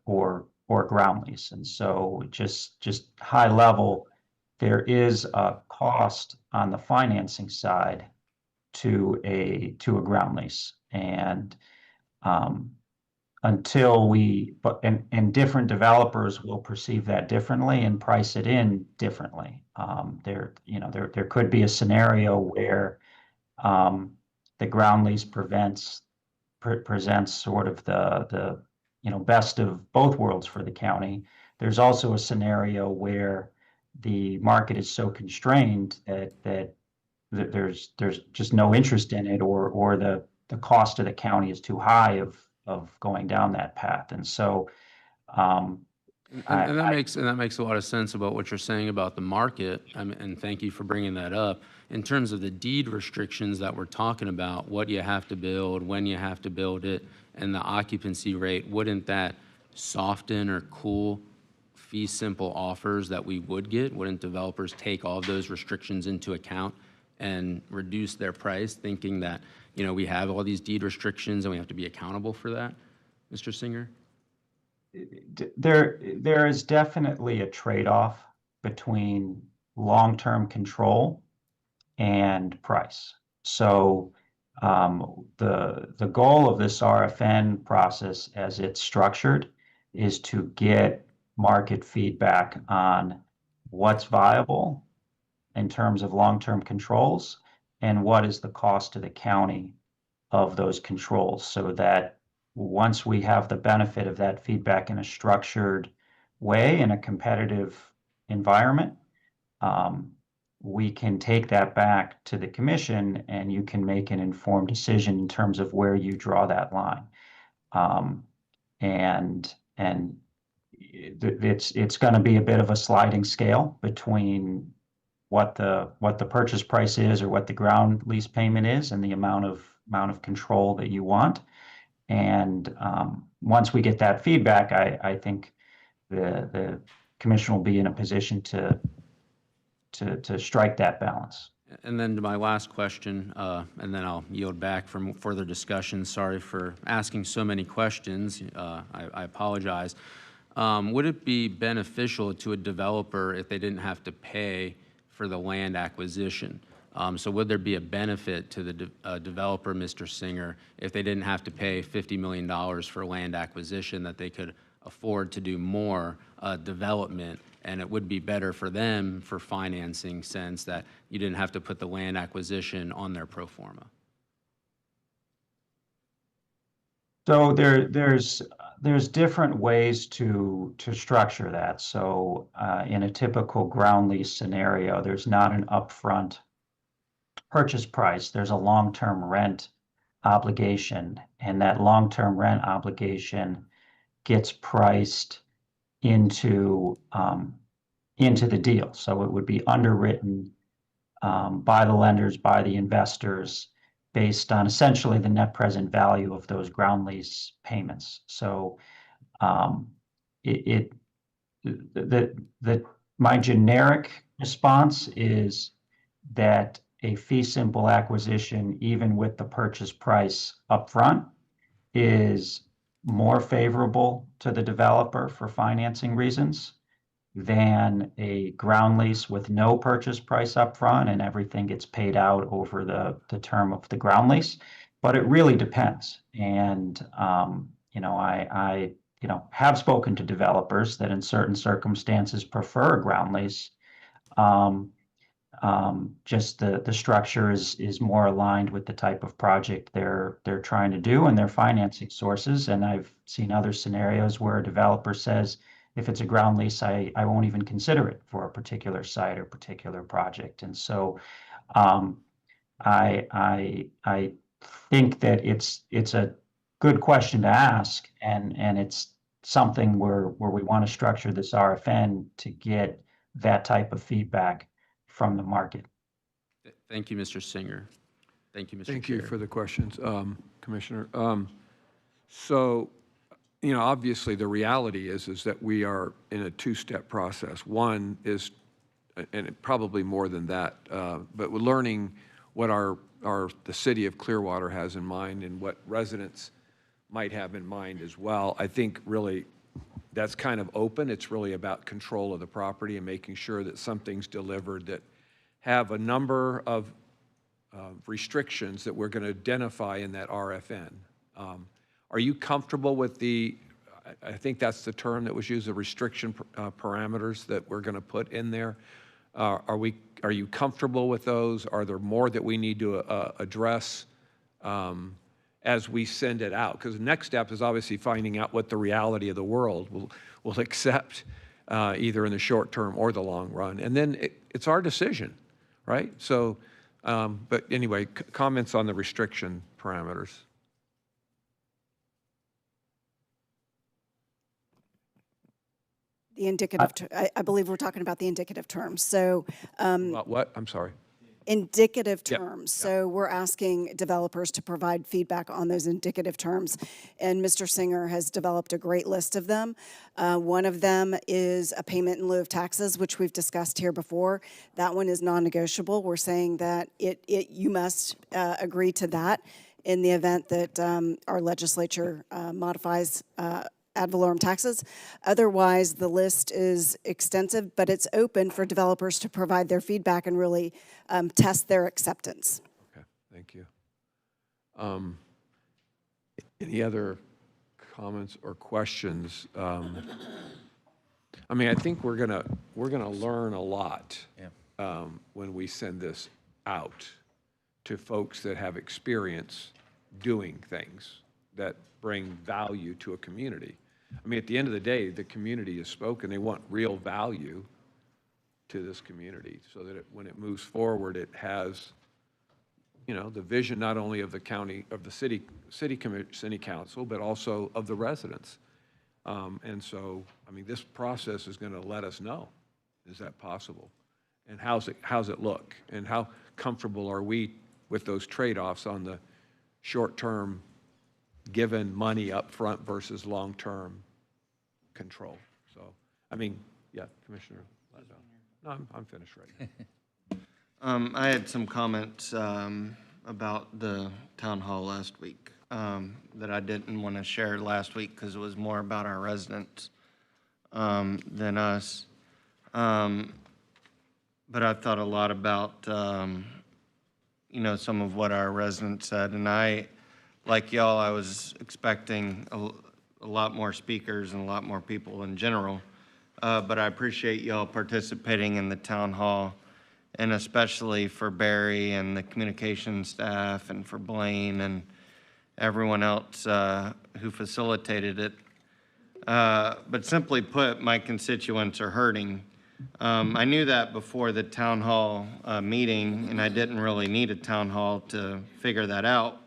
Speaker 2: ground lease. And so just high level, there is a cost on the financing side to a ground lease. And and different developers will perceive that differently and price it in differently. There could be a scenario where the ground lease presents sort of the best of both worlds for the county. There's also a scenario where the market is so constrained that there's just no interest in it, or the cost to the county is too high of going down that path. And so
Speaker 6: And that makes a lot of sense about what you're saying about the market, and thank you for bringing that up. In terms of the deed restrictions that we're talking about, what you have to build, when you have to build it, and the occupancy rate, wouldn't that soften or cool fee simple offers that we would get? Wouldn't developers take all of those restrictions into account and reduce their price, thinking that, you know, we have all these deed restrictions and we have to be accountable for that? Mr. Singer?
Speaker 2: There is definitely a trade-off between long-term control and price. So the goal of this RFN process, as it's structured, is to get market feedback on what's viable in terms of long-term controls and what is the cost to the county of those controls, so that once we have the benefit of that feedback in a structured way, in a competitive environment, we can take that back to the commission and you can make an informed decision in terms of where you draw that line. And it's going to be a bit of a sliding scale between what the purchase price is, or what the ground lease payment is, and the amount of control that you want. And once we get that feedback, I think the commission will be in a position to strike that balance.
Speaker 6: And then to my last question, and then I'll yield back for further discussion. Sorry for asking so many questions. I apologize. Would it be beneficial to a developer if they didn't have to pay for the land acquisition? So would there be a benefit to the developer, Mr. Singer, if they didn't have to pay $50 million for land acquisition, that they could afford to do more development, and it would be better for them for financing sense that you didn't have to put the land acquisition on their pro forma?
Speaker 2: So there's different ways to structure that. So in a typical ground lease scenario, there's not an upfront purchase price. There's a long-term rent obligation, and that long-term rent obligation gets priced into the deal. So it would be underwritten by the lenders, by the investors, based on essentially the net present value of those ground lease payments. So my generic response is that a fee simple acquisition, even with the purchase price upfront, is more favorable to the developer for financing reasons than a ground lease with no purchase price upfront and everything gets paid out over the term of the ground lease. But it really depends. And I have spoken to developers that in certain circumstances prefer a ground lease. Just the structure is more aligned with the type of project they're trying to do and their financing sources. And I've seen other scenarios where a developer says, if it's a ground lease, I won't even consider it for a particular site or particular project. And so I think that it's a good question to ask, and it's something where we want to structure this RFN to get that type of feedback from the market.
Speaker 6: Thank you, Mr. Singer. Thank you, Mr.
Speaker 12: Thank
Speaker 6: Chair.
Speaker 12: you for the questions, Commissioner. So, obviously the reality is that we are in a two-step process. One is, and probably more than that, but we're learning what the city of Clearwater has in mind and what residents might have in mind as well. I think really that's kind of open. It's really about control of the property and making sure that something's delivered that have a number of restrictions that we're going to identify in that RFN. Are you comfortable with I think that's the term that was used, the restriction parameters that we're going to put in there? Are you comfortable with those? Are there more that we need to address as we send it out? Because the next step is obviously finding out what the reality of the world will accept, either in the short term or the long run. And then it's our decision, right? So, but anyway, comments on the restriction parameters.
Speaker 20: The indicative, I believe we're talking about the indicative terms. So
Speaker 12: What? I'm sorry.
Speaker 20: indicative
Speaker 12: Yep.
Speaker 20: terms. So we're asking developers to provide feedback on those indicative terms. And Mr. Singer has developed a great list of them. One of them is a payment in lieu of taxes, which we've discussed here before. That one is non-negotiable. We're saying that you must agree to that in the event that our legislature modifies ad valorem taxes. Otherwise, the list is extensive, but it's open for developers to provide their feedback and really test their acceptance.
Speaker 12: Okay, thank you. Any other comments or questions? I mean, I think we're gonna learn a lot when we send this out to folks that have experience doing things that bring value to a community. I mean, at the end of the day, the community has spoken. They want real value to this community so that when it moves forward, it has, the vision not only of the county, of the city council, but also of the residents. And so, I mean, this process is going to let us know, is that possible? And how's it look? And how comfortable are we with those trade-offs on the short-term given money up front versus long-term control? So, I mean, yeah, Commissioner. No, I'm finished right now.
Speaker 23: I had some comments about the town hall last week that I didn't want to share last week because it was more about our residents than us. But I've thought a lot about, you know, some of what our residents said. And I, like y'all, I was expecting a lot more speakers and a lot more people in general. But I appreciate y'all participating in the town hall, and especially for Barry and the communications staff and for Blaine and everyone else who facilitated it. But simply put, my constituents are hurting. I knew that before the town hall meeting, and I didn't really need a town hall to figure that out.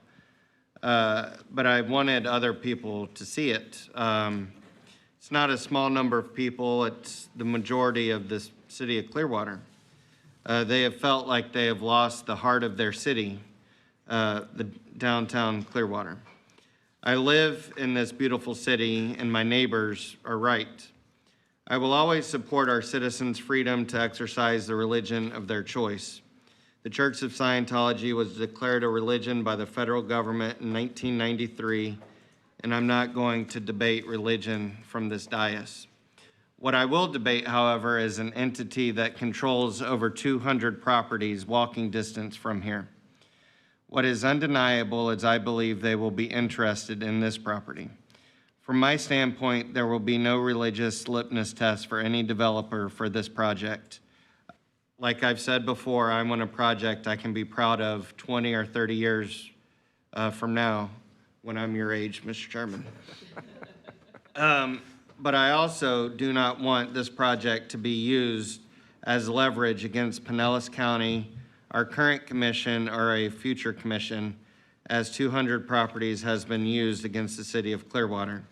Speaker 23: But I wanted other people to see it. It's not a small number of people, it's the majority of the city of Clearwater. They have felt like they have lost the heart of their city, the downtown Clearwater. I live in this beautiful city, and my neighbors are right. I will always support our citizens' freedom to exercise the religion of their choice. The Church of Scientology was declared a religion by the federal government in 1993, and I'm not going to debate religion from this dais. What I will debate, however, is an entity that controls over 200 properties walking distance from here. What is undeniable is I believe they will be interested in this property. From my standpoint, there will be no religious litmus test for any developer for this project. Like I've said before, I want a project I can be proud of 20 or 30 years from now, when I'm your age, Mr. Chairman. But I also do not want this project to be used as leverage against Pinellas County, our current commission, or a future commission, as 200 properties has been used against the city of Clearwater.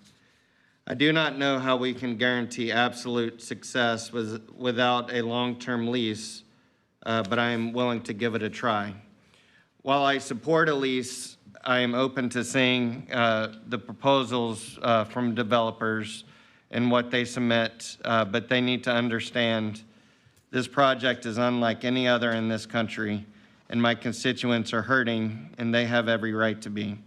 Speaker 23: I do not know how we can guarantee absolute success without a long-term lease, but I am willing to give it a try. While I support a lease, I am open to seeing the proposals from developers and what they submit, but they need to understand this project is unlike any other in this country, and my constituents are hurting, and they have every right to be.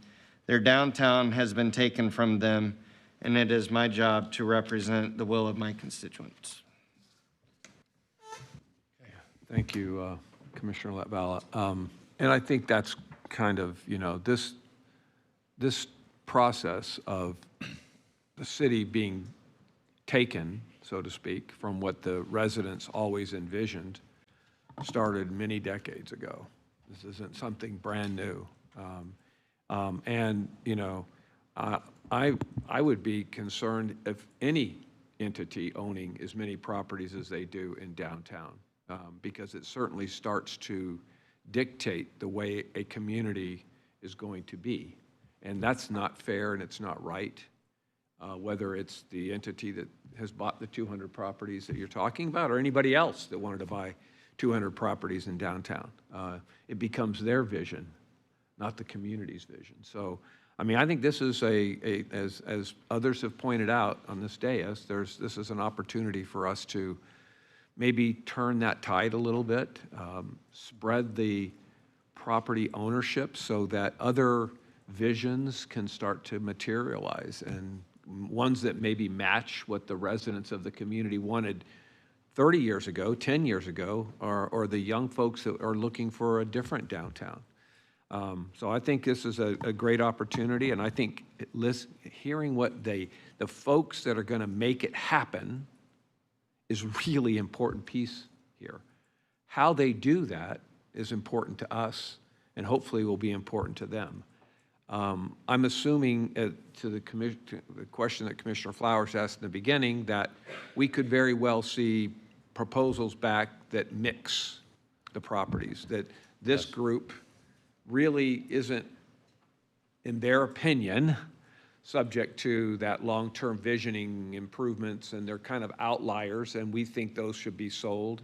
Speaker 23: Their downtown has been taken from them, and it is my job to represent the will of my constituents.
Speaker 12: Thank you, Commissioner Latvala. And I think that's kind of, you know, this process of the city being taken, so to speak, from what the residents always envisioned started many decades ago. This isn't something brand new. And, you know, I would be concerned if any entity owning as many properties as they do in downtown, because it certainly starts to dictate the way a community is going to be. And that's not fair and it's not right, whether it's the entity that has bought the 200 properties that you're talking about or anybody else that wanted to buy 200 properties in downtown. It becomes their vision, not the community's vision. So, I mean, I think this is as others have pointed out on this dais, this is an opportunity for us to maybe turn that tide a little bit, spread the property ownership so that other visions can start to materialize, and ones that maybe match what the residents of the community wanted 30 years ago, 10 years ago, or the young folks that are looking for a different downtown. So I think this is a great opportunity, and I think hearing what the folks that are going to make it happen is really important piece here. How they do that is important to us, and hopefully will be important to them. I'm assuming to the question that Commissioner Flowers asked in the beginning, that we could very well see proposals back that mix the properties, that this group really isn't, in their opinion, subject to that long-term visioning improvements, and they're kind of outliers, and we think those should be sold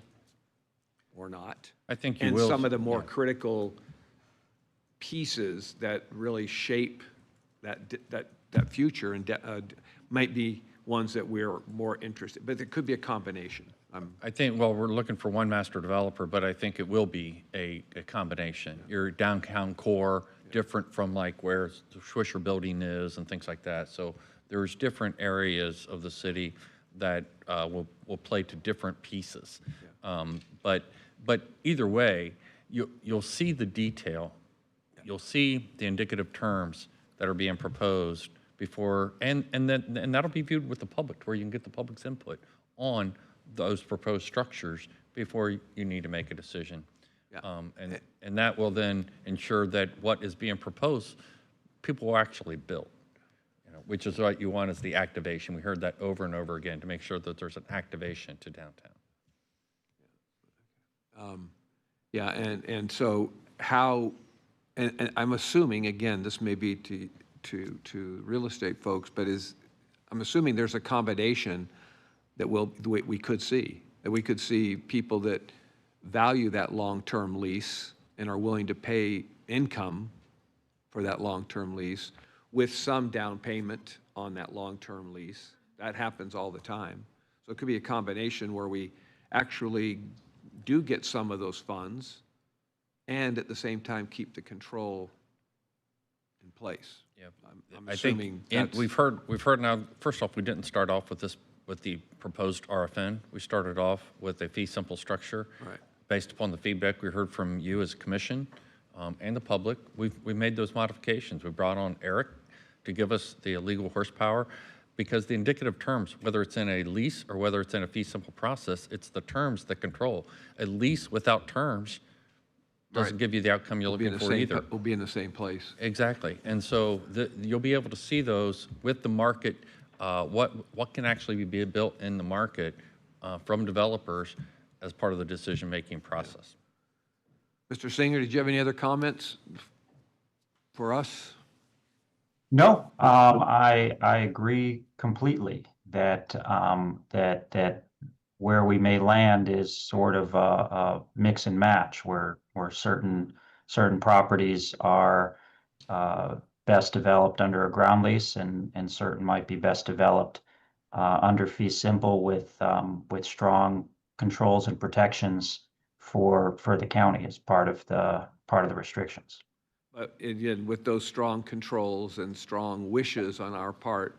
Speaker 12: or not.
Speaker 17: I think you
Speaker 12: and
Speaker 17: will.
Speaker 12: Some of the more critical pieces that really shape that future and might be ones that we're more interested. But there could be a combination.
Speaker 17: I think, well, we're looking for one master developer, but I think it will be a combination. Your downtown core, different from like where the Swisher building is and things like that. So there's different areas of the city that will play to different pieces. But either way, you'll see the detail. You'll see the indicative terms that are being proposed before, and that'll be viewed with the public, where you can get the public's input on those proposed structures before you need to make a decision. And that will then ensure that what is being proposed, people will actually build, which is what you want, is the activation. We heard that over and over again, to make sure that there's an activation to downtown.
Speaker 12: Yeah, and so how, and I'm assuming, again, this may be to real estate folks, but I'm assuming there's a combination that we could see, people that value that long-term lease and are willing to pay income for that long-term lease with some down payment on that long-term lease. That happens all the time. So it could be a combination where we actually do get some of those funds and at the same time keep the control in place.
Speaker 17: Yeah,
Speaker 12: I'm
Speaker 17: I
Speaker 12: assuming
Speaker 17: think, and
Speaker 12: that's.
Speaker 17: we've heard now, first off, we didn't start off with the proposed RFN. We started off with a fee simple structure.
Speaker 12: Right.
Speaker 17: Based upon the feedback we heard from you as a commission and the public. We made those modifications. We brought on Eric to give us the legal horsepower, because the indicative terms, whether it's in a lease or whether it's in a fee simple process, it's the terms that control. A lease without terms doesn't give you the outcome you're looking for either.
Speaker 12: We'll be in the same place.
Speaker 17: Exactly. And so you'll be able to see those with the market, what can actually be built in the market from developers as part of the decision-making process.
Speaker 12: Mr. Singer, did you have any other comments for us?
Speaker 2: No, I agree completely that that where we may land is sort of a mix and match, where certain properties are best developed under a ground lease, and certain might be best developed under fee simple with strong controls and protections for the county as part of the restrictions.
Speaker 12: But again, with those strong controls and strong wishes on our part,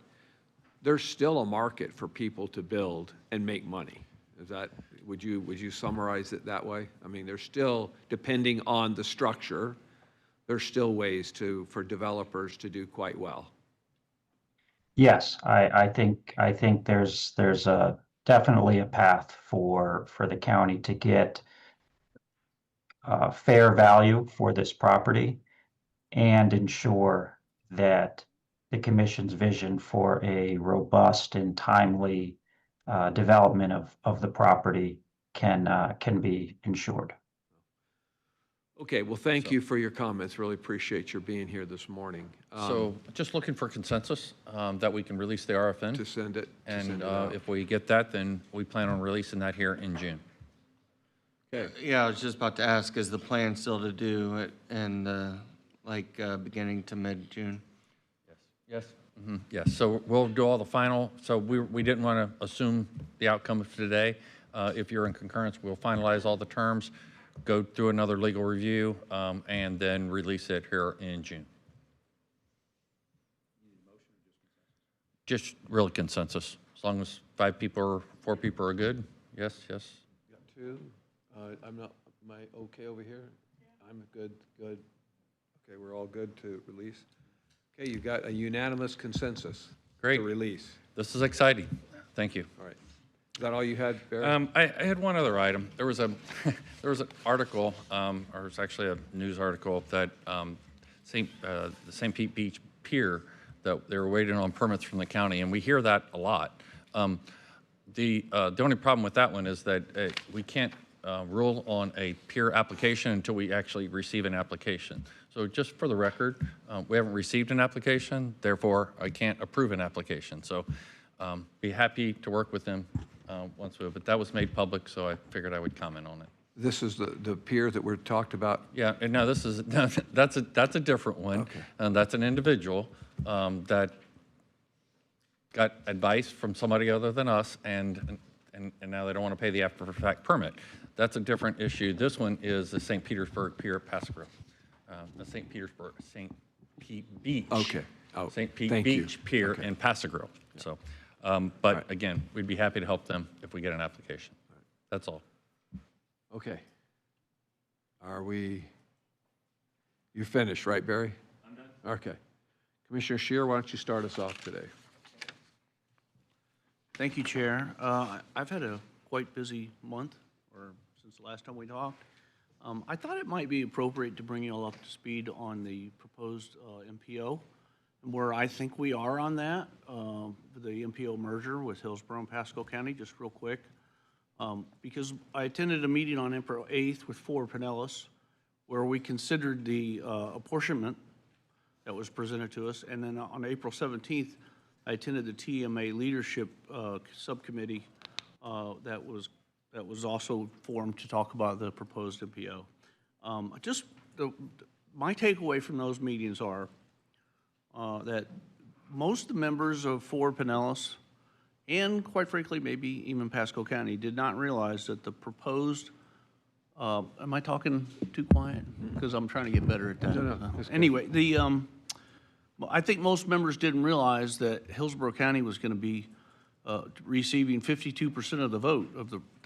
Speaker 12: there's still a market for people to build and make money. Would you summarize it that way? I mean, there's still, depending on the structure, there's still ways for developers to do quite well.
Speaker 2: Yes, I think there's definitely a path for the county to get fair value for this property and ensure that the commission's vision for a robust and timely development of the property can be ensured.
Speaker 12: Okay, well, thank you for your comments. Really appreciate your being here this morning.
Speaker 17: So just looking for consensus that we can release the RFN.
Speaker 12: To send it.
Speaker 17: And if we get that, then we plan on releasing that here in June.
Speaker 12: Okay.
Speaker 23: Yeah, I was just about to ask, is the plan still to do it in beginning to mid-June?
Speaker 17: Yes. Mm-hmm. Yes, so we'll do all the final, so we didn't want to assume the outcome of today. If you're in concurrence, we'll finalize all the terms, go through another legal review, and then release it here in June. Just really consensus, as long as 5 people or 4 people are good. Yes.
Speaker 12: Got 2. Am I okay over here? I'm good. Okay, we're all good to release. Okay, you got a unanimous consensus.
Speaker 17: Great.
Speaker 12: To release.
Speaker 17: This is exciting. Thank you.
Speaker 12: All right. Is that all you had, Barry?
Speaker 17: I had one other item. There was an article, or it's actually a news article that the St. Pete Beach Pier, that they were waiting on permits from the county, and we hear that a lot. The only problem with that one is that we can't rule on a pier application until we actually receive an application. So just for the record, we haven't received an application, therefore I can't approve an application. So be happy to work with them once but that was made public, so I figured I would comment on it.
Speaker 12: This is the pier that we're talked about?
Speaker 17: Yeah, and no, that's a different one.
Speaker 12: Okay.
Speaker 17: That's an individual that got advice from somebody other than us, and and now they don't want to pay the after-the-fact permit. That's a different issue. This one is the St. Petersburg Pier at Pass-a-Grille. The St. Petersburg, St. Pete Beach.
Speaker 12: Okay. Oh,
Speaker 17: St. Pete
Speaker 12: thank you.
Speaker 17: Beach Pier in Pass-a-Grille. So, but again, we'd be happy to help them if we get an application. That's all.
Speaker 12: Okay. You're finished, right, Barry? I'm done. Okay. Commissioner Scheer, why don't you start us off today?
Speaker 4: Thank you, Chair. I've had a quite busy month, or since the last time we talked. I thought it might be appropriate to bring you all up to speed on the proposed MPO, and where I think we are on that, the MPO merger with Hillsborough and Pasco County, just real quick. Because I attended a meeting on April 8th with Ford Pinellas, where we considered the apportionment that was presented to us, and then on April 17th, I attended the TMA Leadership Subcommittee that was also formed to talk about the proposed MPO. My takeaway from those meetings are that most of the members of Ford Pinellas, and quite frankly, maybe even Pasco County, did not realize that the proposed, am I talking too quiet? Because I'm trying to get better at that.
Speaker 12: No,
Speaker 4: Anyway, I think most members didn't realize that Hillsborough County was going to be receiving 52% of the vote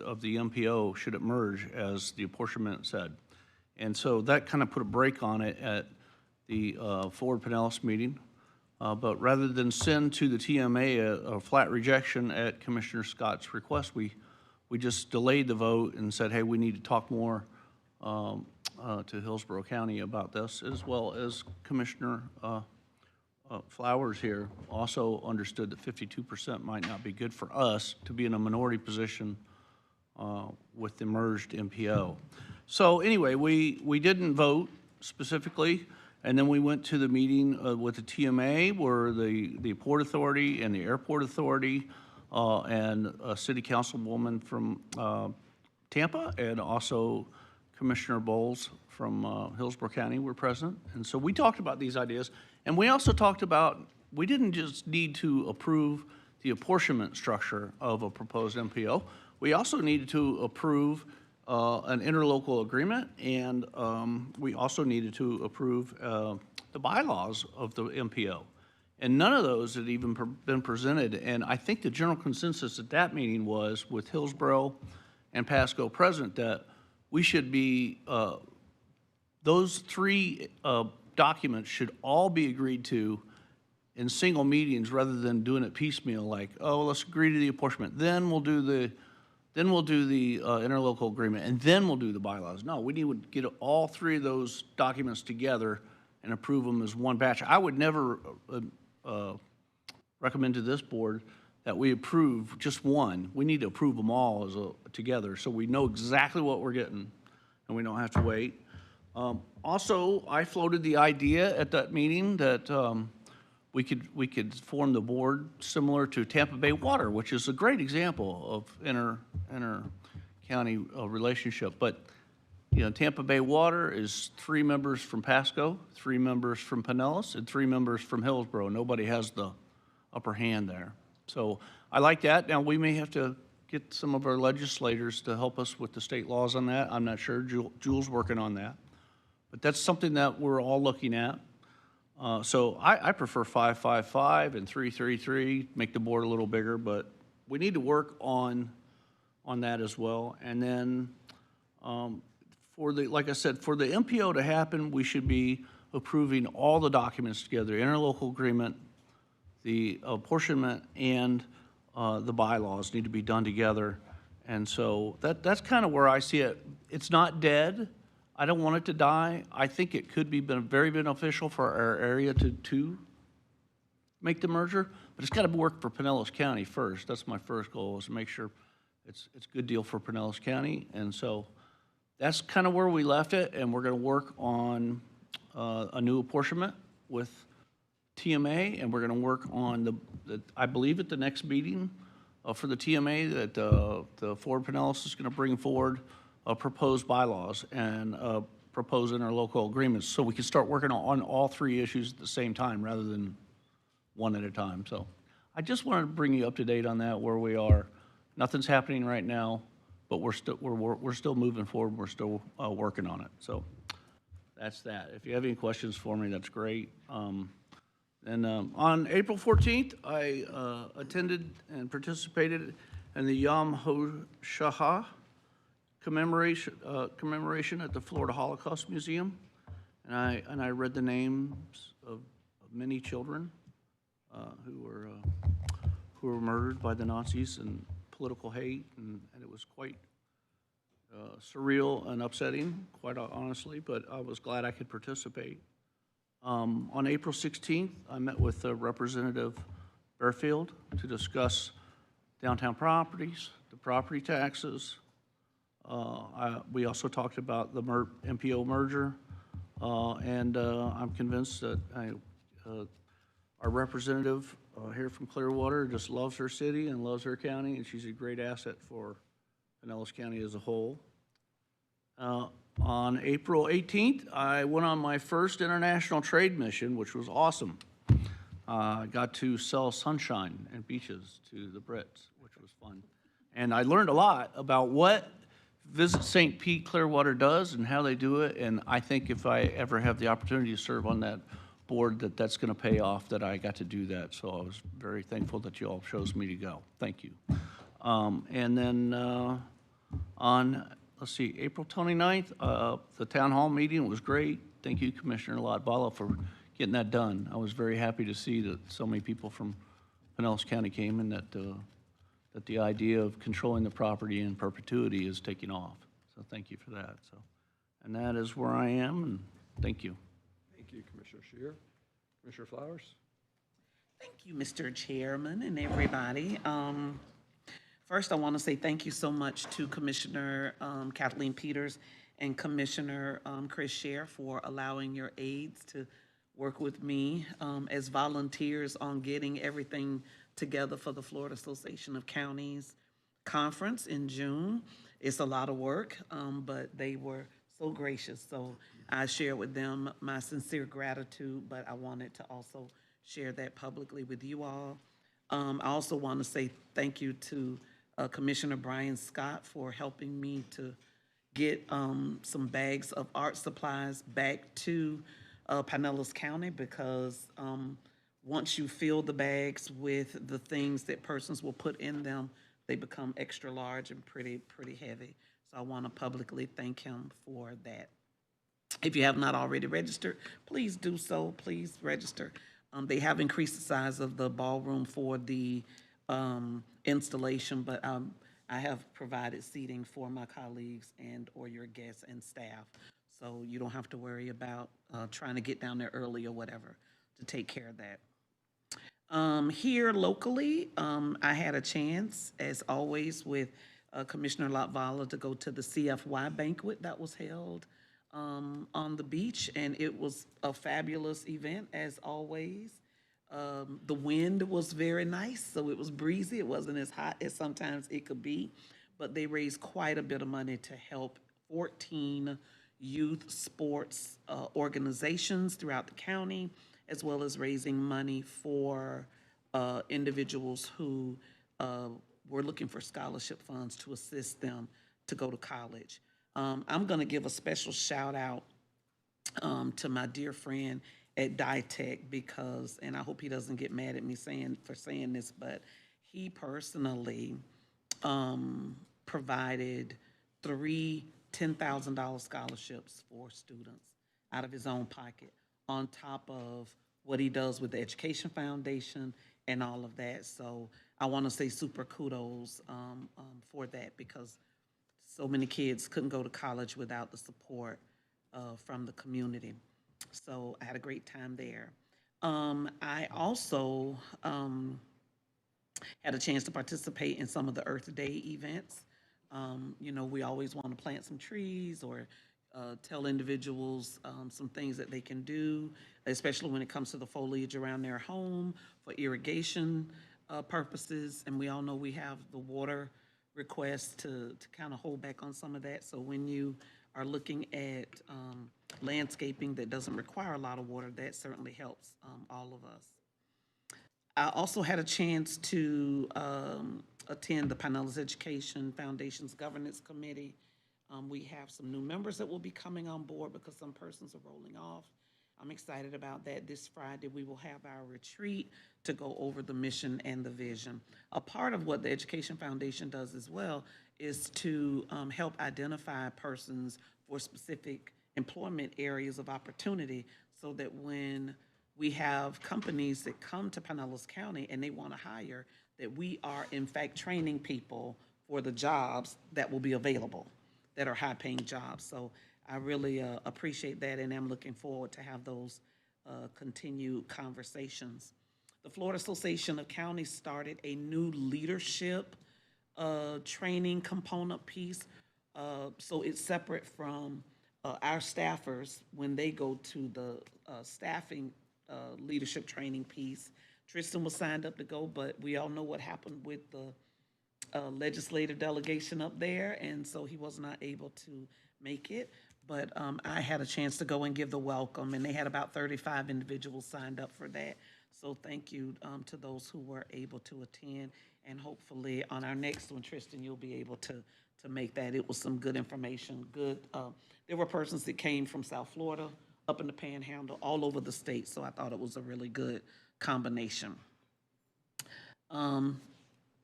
Speaker 4: of the MPO should it merge, as the apportionment said. And so that kind of put a break on it at the Ford Pinellas meeting. But rather than send to the TMA a flat rejection at Commissioner Scott's request, we just delayed the vote and said, hey, we need to talk more to Hillsborough County about this, as well as Commissioner Flowers here also understood that 52% might not be good for us to be in a minority position with the merged MPO. So anyway, we didn't vote specifically, and then we went to the meeting with the TMA, where the Port Authority and the Airport Authority and a city councilwoman from Tampa, and also Commissioner Bowles from Hillsborough County were present. And so we talked about these ideas. And we also talked about, we didn't just need to approve the apportionment structure of a proposed MPO. We also needed to approve an interlocal agreement, and we also needed to approve the bylaws of the MPO. And none of those had even been presented. And I think the general consensus at that meeting was, with Hillsborough and Pasco present, that we should be, those three documents should all be agreed to in single meetings, rather than doing it piecemeal, like, oh, let's agree to the apportionment, then we'll do the interlocal agreement, and then we'll do the bylaws. No, we need to get all three of those documents together and approve them as one batch. I would never recommend to this board that we approve just one. We need to approve them all together, so we know exactly what we're getting, and we don't have to wait. Also, I floated the idea at that meeting that we could form the board similar to Tampa Bay Water, which is a great example of inter-county relationship. But Tampa Bay Water is 3 members from Pasco, 3 members from Pinellas, and 3 members from Hillsborough. Nobody has the upper hand there. So I like that. Now, we may have to get some of our legislators to help us with the state laws on that. I'm not sure. Jules working on that. But that's something that we're all looking at. So I prefer 5-5-5 and 3-3-3, make the board a little bigger, but we need to work on that as well. And then like I said, for the MPO to happen, we should be approving all the documents together, interlocal agreement, the apportionment, and the bylaws need to be done together. And so that's kind of where I see it. It's not dead. I don't want it to die. I think it could be very beneficial for our area to make the merger, but it's got to work for Pinellas County first. That's my first goal, is to make sure it's a good deal for Pinellas County. And so that's kind of where we left it, and we're going to work on a new apportionment with TMA, and we're going to work on I believe at the next meeting for the TMA that the Ford Pinellas is going to bring forward proposed bylaws and propose interlocal agreements, so we can start working on all 3 issues at the same time rather than one at a time. So I just wanted to bring you up to date on that, where we are. nothing's happening right now, but we're still moving forward. We're still working on it. So that's that. If you have any questions for me, that's great. And on April 14th, I attended and participated in the Yom HaShoah commemoration at the Florida Holocaust Museum, and I read the names of many children who were murdered by the Nazis and political hate, and it was quite surreal and upsetting, quite honestly. But I was glad I could participate. On April 16th, I met with Representative Bearfield to discuss downtown properties, the property taxes. We also talked about the MPO merger, and I'm convinced that our representative here from Clearwater just loves her city and loves her county, and she's a great asset for Pinellas County as a whole. On April 18th, I went on my first international trade mission, which was awesome. I got to sell sunshine and beaches to the Brits, which was fun. And I learned a lot about what Visit St. Pete Clearwater does and how they do it. And I think if I ever have the opportunity to serve on that board, that's going to pay off that I got to do that. So I was very thankful that you all chose me to go. Thank you. And then on, let's see, April 29th, the town hall meeting was great. Thank you, Commissioner Latvala, for getting that done. I was very happy to see that so many people from Pinellas County came and that the idea of controlling the property in perpetuity is taking off. So thank you for that. So, and that is where I am, and thank you.
Speaker 12: Thank you, Commissioner Scheer. Commissioner Flowers?
Speaker 22: Thank you, Mr. Chairman and everybody. First, I want to say thank you so much to Commissioner Kathleen Peters and Commissioner Chris Scheer for allowing your aides to work with me as volunteers on getting everything together for the Florida Association of Counties conference in June. It's a lot of work, but they were so gracious. So I share with them my sincere gratitude, but I wanted to also share that publicly with you all. I also want to say thank you to Commissioner Brian Scott for helping me to get some bags of art supplies back to Pinellas County, because once you fill the bags with the things that persons will put in them, they become extra large and pretty heavy. So I want to publicly thank him for that. If you have not already registered, please do so. Please register. They have increased the size of the ballroom for the installation, but I have provided seating for my colleagues and or your guests and staff. So you don't have to worry about trying to get down there early or whatever to take care of that. Here locally, I had a chance, as always, with Commissioner Latvala to go to the CFY banquet that was held on the beach, and it was a fabulous event, as always. The wind was very nice, so it was breezy. It wasn't as hot as sometimes it could be, but they raised quite a bit of money to help 14 youth sports organizations throughout the county, as well as raising money for individuals who were looking for scholarship funds to assist them to go to college. I'm going to give a special shout out to my dear friend at DITEC, because, and I hope he doesn't get mad at me for saying this, but he personally provided 3 $10,000 scholarships for students out of his own pocket, on top of what he does with the Education Foundation and all of that. So I want to say super kudos for that, because so many kids couldn't go to college without the support from the community. So I had a great time there. I also had a chance to participate in some of the Earth Day events. You know, we always want to plant some trees or tell individuals some things that they can do, especially when it comes to the foliage around their home for irrigation purposes. And we all know we have the water request to kind of hold back on some of that. So when you are looking at landscaping that doesn't require a lot of water, that certainly helps all of us. I also had a chance to attend the Pinellas Education Foundation's Governance Committee. We have some new members that will be coming on board because some persons are rolling off. I'm excited about that. This Friday, we will have our retreat to go over the mission and the vision. A part of what the Education Foundation does as well is to help identify persons for specific employment areas of opportunity so that when we have companies that come to Pinellas County and they want to hire, that we are in fact training people for the jobs that will be available, that are high-paying jobs. So I really appreciate that, and I'm looking forward to have those continued conversations. The Florida Association of Counties started a new leadership training component piece. So it's separate from our staffers when they go to the staffing leadership training piece. Tristan was signed up to go, but we all know what happened with the legislative delegation up there, and so he was not able to make it. But I had a chance to go and give the welcome, and they had about 35 individuals signed up for that. So thank you to those who were able to attend, and hopefully on our next one, Tristan, you'll be able to make that. It was some good information, good. There were persons that came from South Florida, up in the Panhandle, all over the state, so I thought it was a really good combination.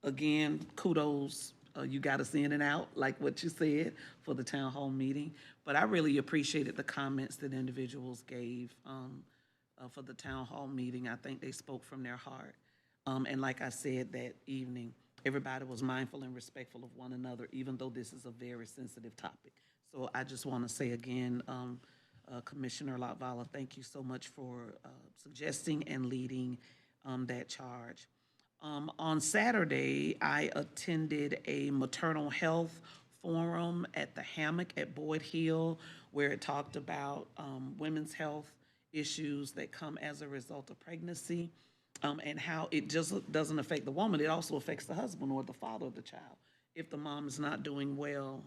Speaker 22: Again, kudos. You got us in and out, like what you said, for the town hall meeting. But I really appreciated the comments that individuals gave for the town hall meeting. I think they spoke from their heart. And like I said that evening, everybody was mindful and respectful of one another, even though this is a very sensitive topic. So I just want to say again, Commissioner Latvala, thank you so much for suggesting and leading that charge. On Saturday, I attended a maternal health forum at the Hammock at Boyd Hill, where it talked about women's health issues that come as a result of pregnancy, and how it just doesn't affect the woman, it also affects the husband or the father of the child. If the mom is not doing well,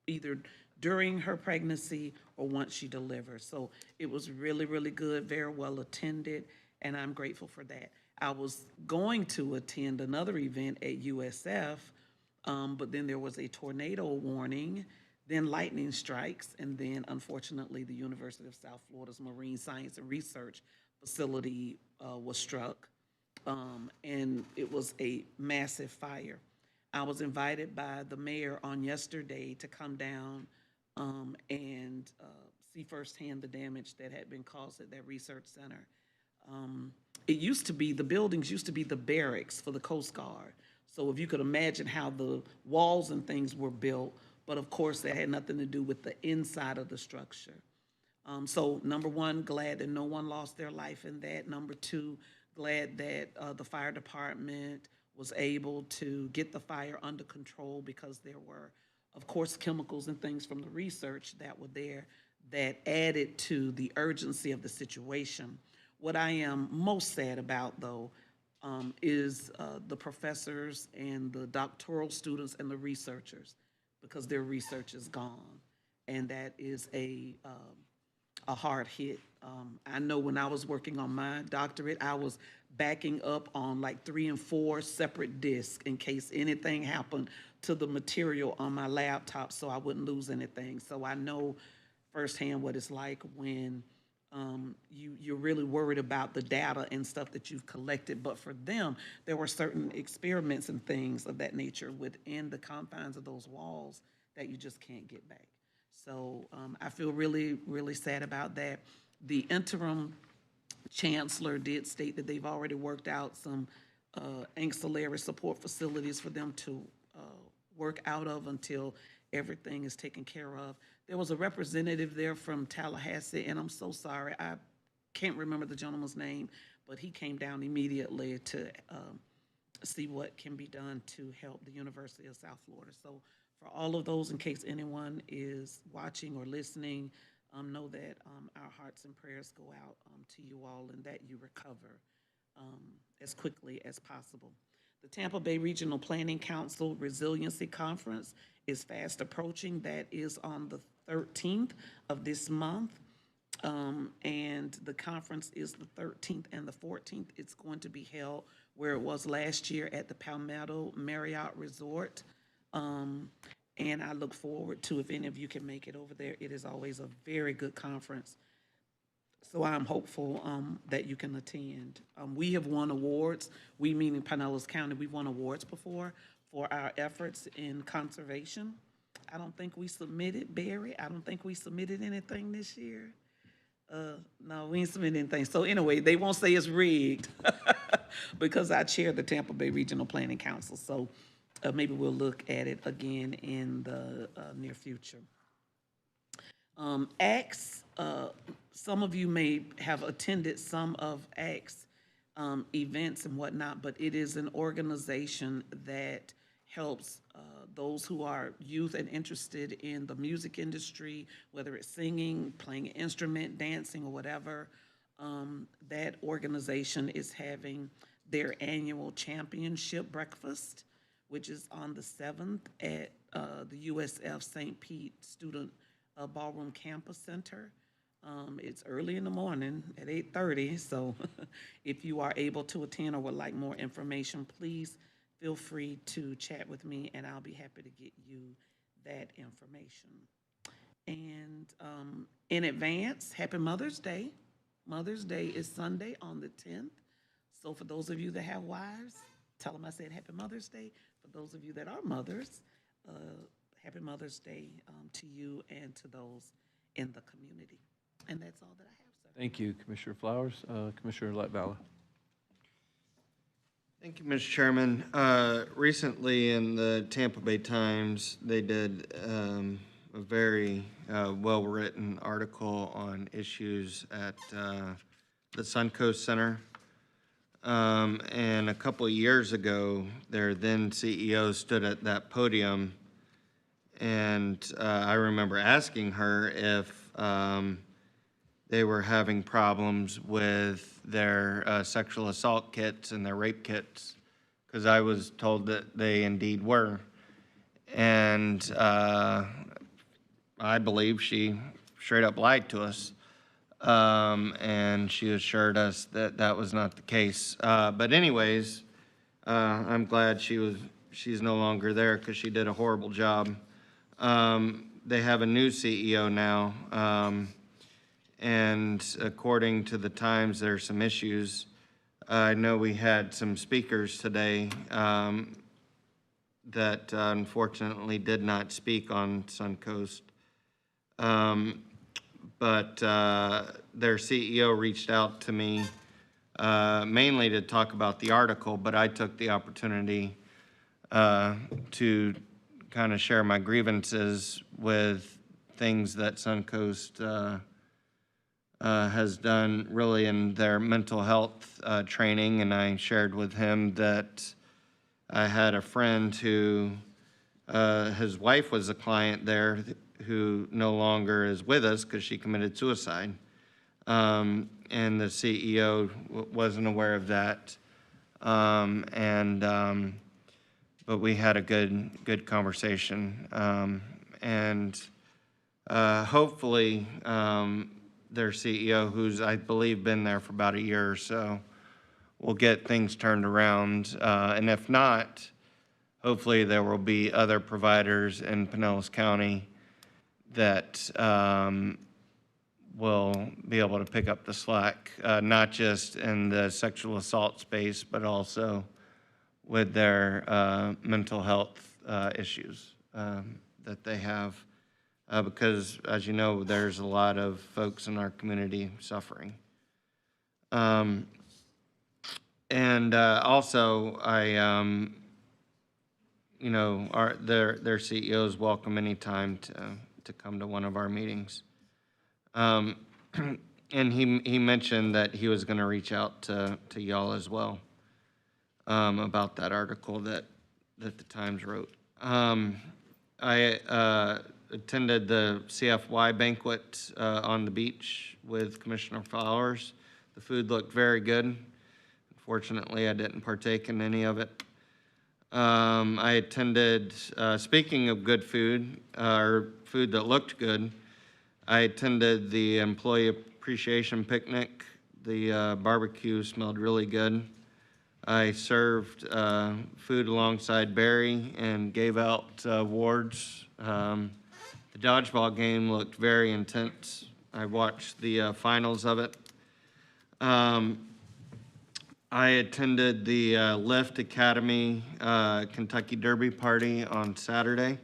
Speaker 22: either during her pregnancy or once she delivers. So it was really, really good, very well attended, and I'm grateful for that. I was going to attend another event at USF, but then there was a tornado warning, then lightning strikes, and then unfortunately the University of South Florida's Marine Science and Research Facility was struck, and it was a massive fire. I was invited by the mayor on yesterday to come down and see firsthand the damage that had been caused at that research center. It used to be, the buildings used to be the barracks for the Coast Guard. So if you could imagine how the walls and things were built, but of course that had nothing to do with the inside of the structure. So number one, glad that no one lost their life in that. Number two, glad that the fire department was able to get the fire under control, because there were, of course, chemicals and things from the research that were there that added to the urgency of the situation. What I am most sad about, though, is the professors and the doctoral students and the researchers, because their research is gone, and that is a hard hit. I know when I was working on my doctorate, I was backing up on like 3 and 4 separate disks in case anything happened to the material on my laptop, so I wouldn't lose anything. So I know firsthand what it's like when you're really worried about the data and stuff that you've collected. But for them, there were certain experiments and things of that nature within the confines of those walls that you just can't get back. So I feel really, really sad about that. The interim chancellor did state that they've already worked out some ancillary support facilities for them to work out of until everything is taken care of. There was a representative there from Tallahassee, and I'm so sorry, I can't remember the gentleman's name, but he came down immediately to see what can be done to help the University of South Florida. So for all of those, in case anyone is watching or listening, know that our hearts and prayers go out to you all, and that you recover as quickly as possible. The Tampa Bay Regional Planning Council Resiliency Conference is fast approaching. That is on the 13th of this month. And the conference is the 13th and the 14th. It's going to be held where it was last year at the Palmetto Marriott Resort. And I look forward to, if any of you can make it over there, it is always a very good conference. So I'm hopeful that you can attend. We have won awards. We, meaning Pinellas County, we've won awards before for our efforts in conservation. I don't think we submitted, Barry, I don't think we submitted anything this year. No, we ain't submitted anything. So anyway, they won't say it's rigged because I chair the Tampa Bay Regional Planning Council. So maybe we'll look at it again in the near future. ACTS, some of you may have attended some of ACTS events and whatnot, but it is an organization that helps those who are youth and interested in the music industry, whether it's singing, playing an instrument, dancing, or whatever. That organization is having their annual championship breakfast, which is on the 7th at the USF St. Pete Student Ballroom Campus Center. It's early in the morning at 8:30, so if you are able to attend or would like more information, please feel free to chat with me and I'll be happy to get you that information. And in advance, happy Mother's Day. Mother's Day is Sunday on the 10th. So for those of you that have wives, tell them I said happy Mother's Day. For those of you that are mothers, happy Mother's Day to you and to those in the community. And that's all that I have, sir.
Speaker 12: Thank you, Commissioner Flowers. Commissioner Latvala.
Speaker 23: Thank you, Mr. Chairman. Recently in the Tampa Bay Times, they did a very well-written article on issues at the Suncoast Center. And a couple of years ago, their then CEO stood at that podium, and I remember asking her if they were having problems with their sexual assault kits and their rape kits, because I was told that they indeed were. And I believe she straight up lied to us. And she assured us that that was not the case. But anyways, I'm glad she's no longer there because she did a horrible job. They have a new CEO now. And according to the Times, there are some issues. I know we had some speakers today that unfortunately did not speak on Suncoast. But their CEO reached out to me mainly to talk about the article, but I took the opportunity to kind of share my grievances with things that Suncoast has done really in their mental health training. And I shared with him that I had a friend who, his wife was a client there who no longer is with us because she committed suicide. And the CEO wasn't aware of that. But we had a good conversation. And hopefully, their CEO, who's, I believe, been there for about a year or so, will get things turned around. And if not, hopefully there will be other providers in Pinellas County that will be able to pick up the slack, not just in the sexual assault space, but also with their mental health issues that they have. Because, as you know, there's a lot of folks in our community suffering. Also, you know, their CEOs welcome anytime to come to one of our meetings. And he mentioned that he was going to reach out to y'all as well about that article that the Times wrote. I attended the CFY banquet on the beach with Commissioner Flowers. The food looked very good. Unfortunately, I didn't partake in any of it. I attended, speaking of good food, or food that looked good, I attended the Employee appreciation picnic. The barbecue smelled really good. I served food alongside Barry and gave out awards. The dodgeball game looked very intense. I watched the finals of it. I attended the Lift Academy Kentucky Derby party on Saturday.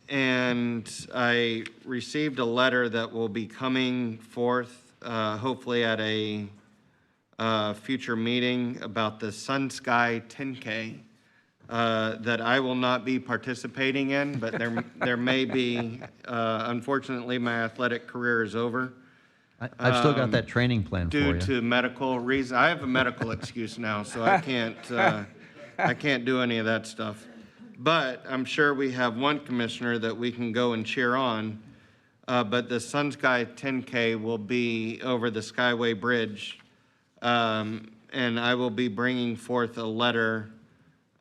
Speaker 23: And I received a letter that will be coming forth, hopefully at a future meeting, about the Sun Sky 10K that I will not be participating in, but there may be. Unfortunately, my athletic career is over.
Speaker 3: I've still got that training plan for you.
Speaker 23: Due to medical reasons. I have a medical excuse now, so I can't do any of that stuff. But I'm sure we have one commissioner that we can go and cheer on. But the Sun Sky 10K will be over the Skyway Bridge. And I will be bringing forth a letter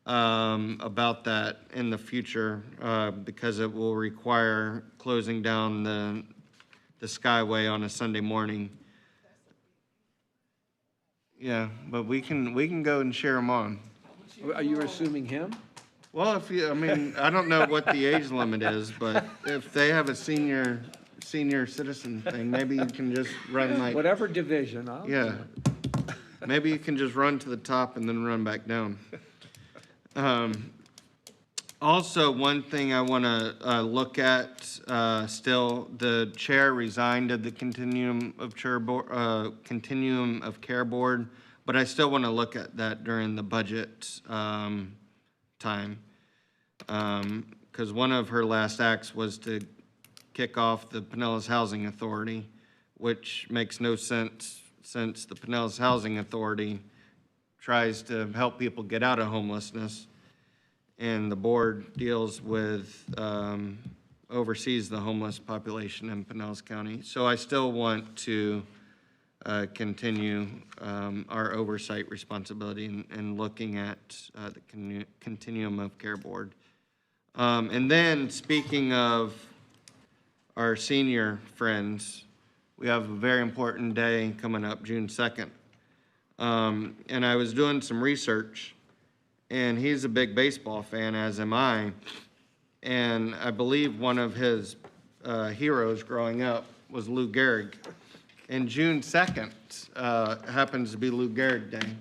Speaker 23: about that in the future because it will require closing down the Skyway on a Sunday morning. Yeah, but we can go and cheer them on.
Speaker 12: Are you assuming him?
Speaker 23: Well, I mean, I don't know what the age limit is, but if they have a senior citizen thing, maybe you can just run like.
Speaker 12: Whatever division, I'll.
Speaker 23: Yeah. Maybe you can just run to the top and then run back down. Also, one thing I want to look at still, the chair resigned of the Continuum of Care Board, but I still want to look at that during the budget time. Because one of her last acts was to kick off the Pinellas Housing Authority, which makes no sense since the Pinellas Housing Authority tries to help people get out of homelessness, and the board deals with, oversees the homeless population in Pinellas County. So I still want to continue our oversight responsibility in looking at the Continuum of Care Board. And then, speaking of our senior friends, we have a very important day coming up, June 2nd. And I was doing some research, and he's a big baseball fan, as am I. And I believe one of his heroes growing up was Lou Gehrig. And June 2nd happens to be Lou Gehrig Day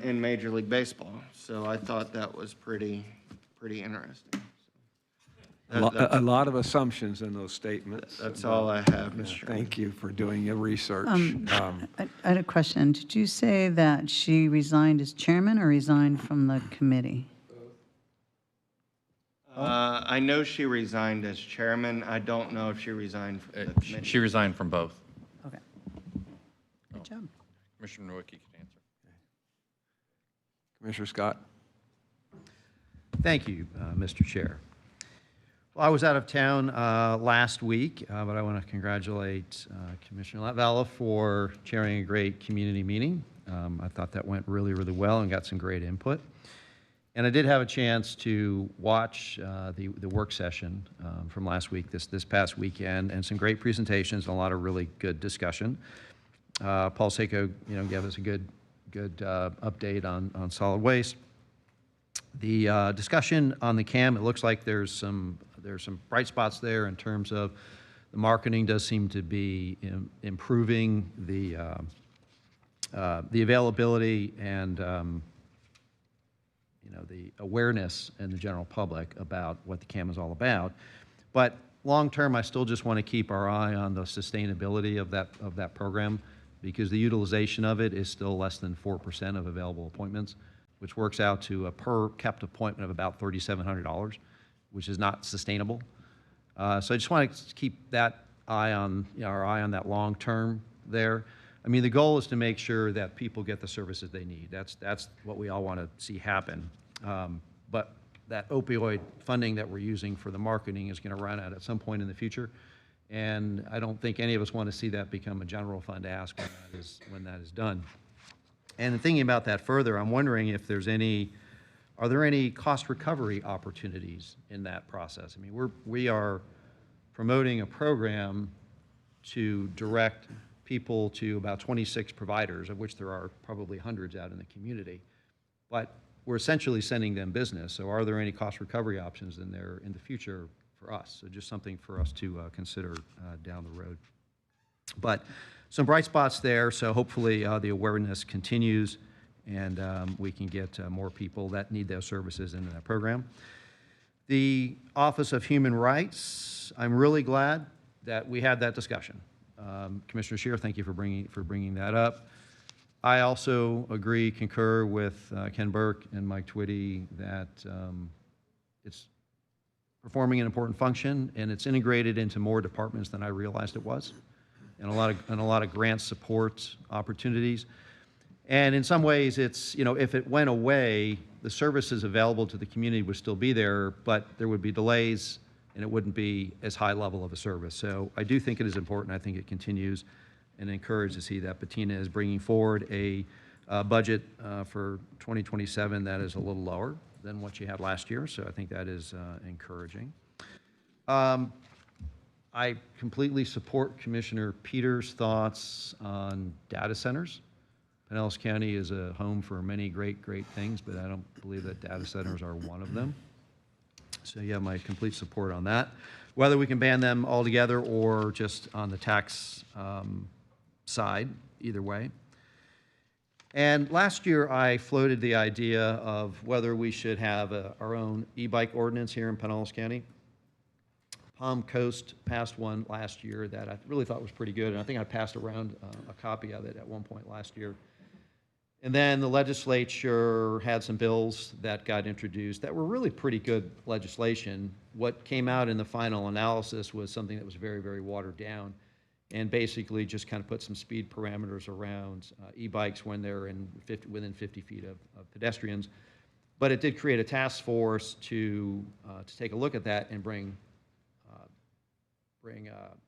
Speaker 23: in Major League Baseball. So I thought that was pretty interesting.
Speaker 12: A lot of assumptions in those statements.
Speaker 23: That's all I have, Mr. Chairman.
Speaker 12: Thank you for doing your research.
Speaker 8: I had a question. Did you say that she resigned as chairman or resigned from the committee?
Speaker 23: I know she resigned as chairman. I don't know if she resigned from the committee.
Speaker 17: She resigned from both.
Speaker 8: Okay. Good job.
Speaker 17: Commissioner Nowicki can answer.
Speaker 12: Commissioner Scott?
Speaker 3: Thank you, Mr. Chair. Well, I was out of town last week, but I want to congratulate Commissioner Latvala for chairing a great community meeting. I thought that went really, really well and got some great input. And I did have a chance to watch the work session from last week, this past weekend, and some great presentations and a lot of really good discussion. Paul Seiko, gave us a good update on solid waste. The discussion on the CAM, it looks like there's some bright spots there in terms of the marketing does seem to be improving the availability and the awareness in the general public about what the CAM is all about. But long term, I still just want to keep our eye on the sustainability of that program, because the utilization of it is still less than 4% of available appointments, which works out to a per kept appointment of about $3,700, which is not sustainable. So I just want to keep that eye on, our eye on that long term there. I mean, the goal is to make sure that people get the services they need. That's what we all want to see happen. But that opioid funding that we're using for the marketing is going to run out at some point in the future. And I don't think any of us want to see that become a general fund ask when that is done. And thinking about that further, I'm wondering if are there any cost recovery opportunities in that process? I mean, we are promoting a program to direct people to about 26 providers, of which there are probably hundreds out in the community. But we're essentially sending them business. So are there any cost recovery options in there in the future for us? So just something for us to consider down the road. But some bright spots there, so hopefully the awareness continues and we can get more people that need those services into that program. The Office of Human Rights, I'm really glad that we had that discussion. Commissioner Scheer, thank you for bringing that up. I also concur with Ken Burke and Mike Twitty that it's performing an important function and it's integrated into more departments than I realized it was, and a lot of grant support opportunities. And in some ways, it's, you know, if it went away, the services available to the community would still be there, but there would be delays and it wouldn't be as high level of a service. So I do think it is important. I think it continues, and encouraged to see that Bettina is bringing forward a budget for 2027 that is a little lower than what she had last year. So I think that is encouraging. I completely support Commissioner Peters' thoughts on data centers. Pinellas County is a home for many great things, but I don't believe that data centers are one of them. So you have my complete support on that. Whether we can ban them altogether or just on the tax side, either way. And last year, I floated the idea of whether we should have our own e-bike ordinance here in Pinellas County. Palm Coast passed one last year that I really thought was pretty good, and I think I passed around a copy of it at one point last year. And then the legislature had some bills that got introduced that were really pretty good legislation. What came out in the final analysis was something that was very watered down, and basically just kind of put some speed parameters around e-bikes when they're within 50 feet of pedestrians. But it did create a task force to take a look at that and bring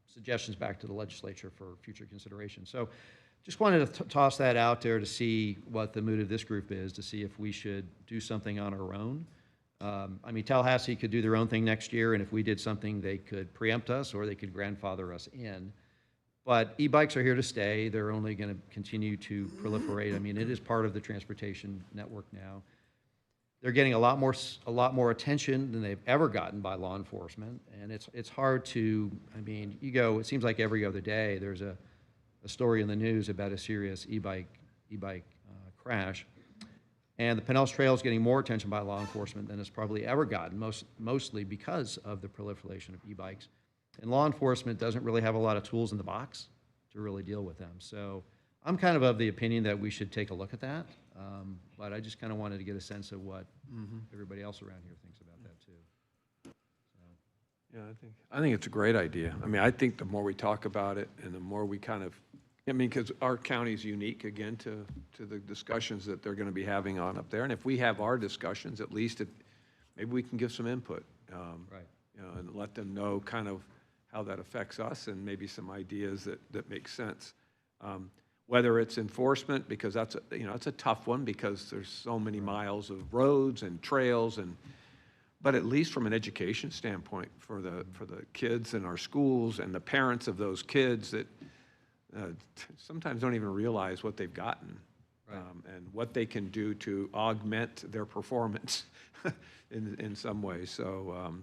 Speaker 3: suggestions back to the legislature for future consideration. So just wanted to toss that out there to see what the mood of this group is, to see if we should do something on our own. I mean, Tallahassee could do their own thing next year, and if we did something, they could preempt us or they could grandfather us in. But e-bikes are here to stay. They're only going to continue to proliferate. I mean, it is part of the transportation network now. They're getting a lot more attention than they've ever gotten by law enforcement, and it's hard to, I mean, it seems like every other day there's a story in the news about a serious e-bike crash. And the Pinellas Trail is getting more attention by law enforcement than it's probably ever gotten, mostly because of the proliferation of e-bikes. And law enforcement doesn't really have a lot of tools in the box to really deal with them. So I'm kind of the opinion that we should take a look at that. But I just kind of wanted to get a sense of what everybody else around here thinks about that too.
Speaker 12: Yeah, I think it's a great idea. I mean, I think the more we talk about it and the more we kind of, I mean, because our county is unique, again, to the discussions that they're going to be having on up there. And if we have our discussions, at least maybe we can give some input.
Speaker 3: Right.
Speaker 12: You know, and let them know kind of how that affects us and maybe some ideas that make sense. Whether it's enforcement, because that's it's a tough one because there's so many miles of roads and trails, but at least from an education standpoint for the kids in our schools and the parents of those kids that sometimes don't even realize what they've gotten. Right. And what they can do to augment their performance in some ways. So,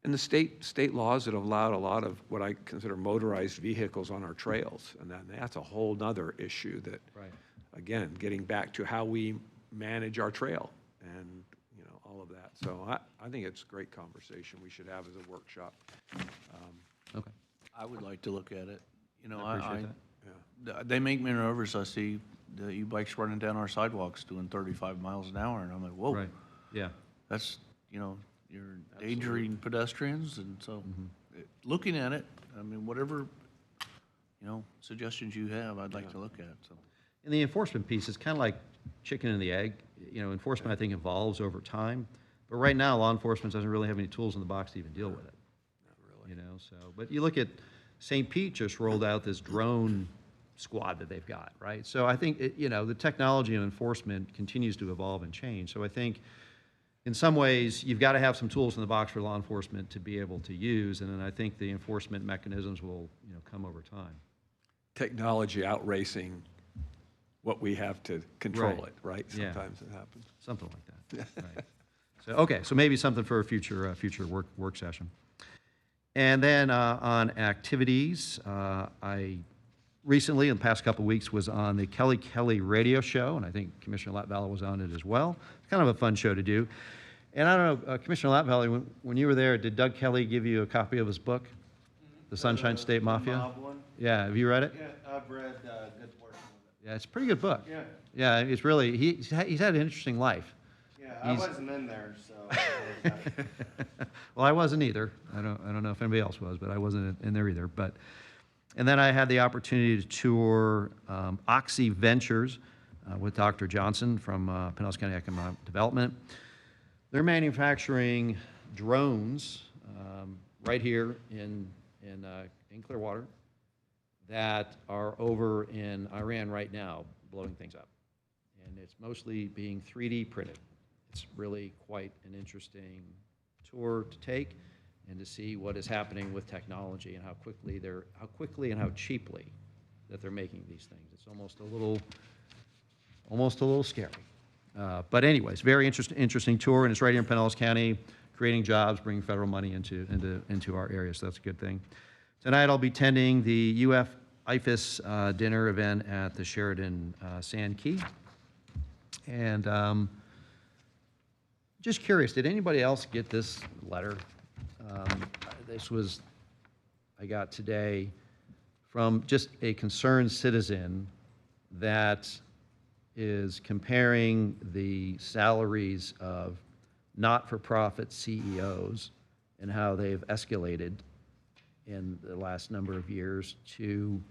Speaker 12: and the state laws that have allowed a lot of what I consider motorized vehicles on our trails, and that's a whole nother issue that, right. Again, getting back to how we manage our trail and all of that. So I think it's a great conversation we should have as a workshop.
Speaker 3: Okay.
Speaker 4: I would like to look at it.
Speaker 3: I appreciate that.
Speaker 4: They make me nervous. I see the e-bikes running down our sidewalks doing 35 miles an hour, and I'm like, whoa.
Speaker 3: Right. Yeah.
Speaker 4: That's, you're endangering pedestrians, and so looking at it, I mean, whatever, suggestions you have, I'd like to look at, so.
Speaker 3: And the enforcement piece is kind of like chicken and the egg. Enforcement, I think, evolves over time. But right now, law enforcement doesn't really have any tools in the box to even deal with it. Not really. But you look at St. Pete just rolled out this drone squad that they've got, right? So I think, the technology and enforcement continues to evolve and change. So I think in some ways, you've got to have some tools in the box for law enforcement to be able to use, and then I think the enforcement mechanisms will, come over time.
Speaker 12: Technology outracing what we have to control
Speaker 3: Right.
Speaker 12: it, right?
Speaker 3: Yeah.
Speaker 12: Sometimes it happens.
Speaker 3: Something like that. Right. So, okay, so maybe something for a future work session. And then on activities, I recently, in the past couple of weeks, was on the Kelly Kelly radio show, and I think Commissioner Latvala was on it as well. It's kind of a fun show to do. And I don't know, Commissioner Latvala, when you were there, did Doug Kelly give you a copy of his book, The Sunshine State Mafia?
Speaker 23: Mob one?
Speaker 3: Yeah, have you read it?
Speaker 23: Yeah, I've read a good portion of
Speaker 3: Yeah, it's a pretty good book.
Speaker 23: Yeah.
Speaker 3: Yeah, it's really, he's had an interesting life.
Speaker 23: it. Yeah, I wasn't in there, so.
Speaker 3: Well, I wasn't either. I don't know if anybody else was, but I wasn't in there either. And then I had the opportunity to tour Oxy Ventures with Dr. Johnson from Pinellas County Economic Development. They're manufacturing drones right here in Clearwater that are over in Iran right now, blowing things up. And it's mostly being 3D printed. It's really quite an interesting tour to take and to see what is happening with technology and how quickly and how cheaply that they're making these things. It's almost a little scary. But anyways, very interesting tour, and it's right here in Pinellas County, creating jobs, bringing federal money into our area, so that's a good thing. Tonight I'll be attending the UF IFAS dinner event at the Sheraton Sand Key. And just curious, did anybody else get this letter? I got today from just a concerned citizen that is comparing the salaries of not-for-profit CEOs and how they've escalated in the last number of years to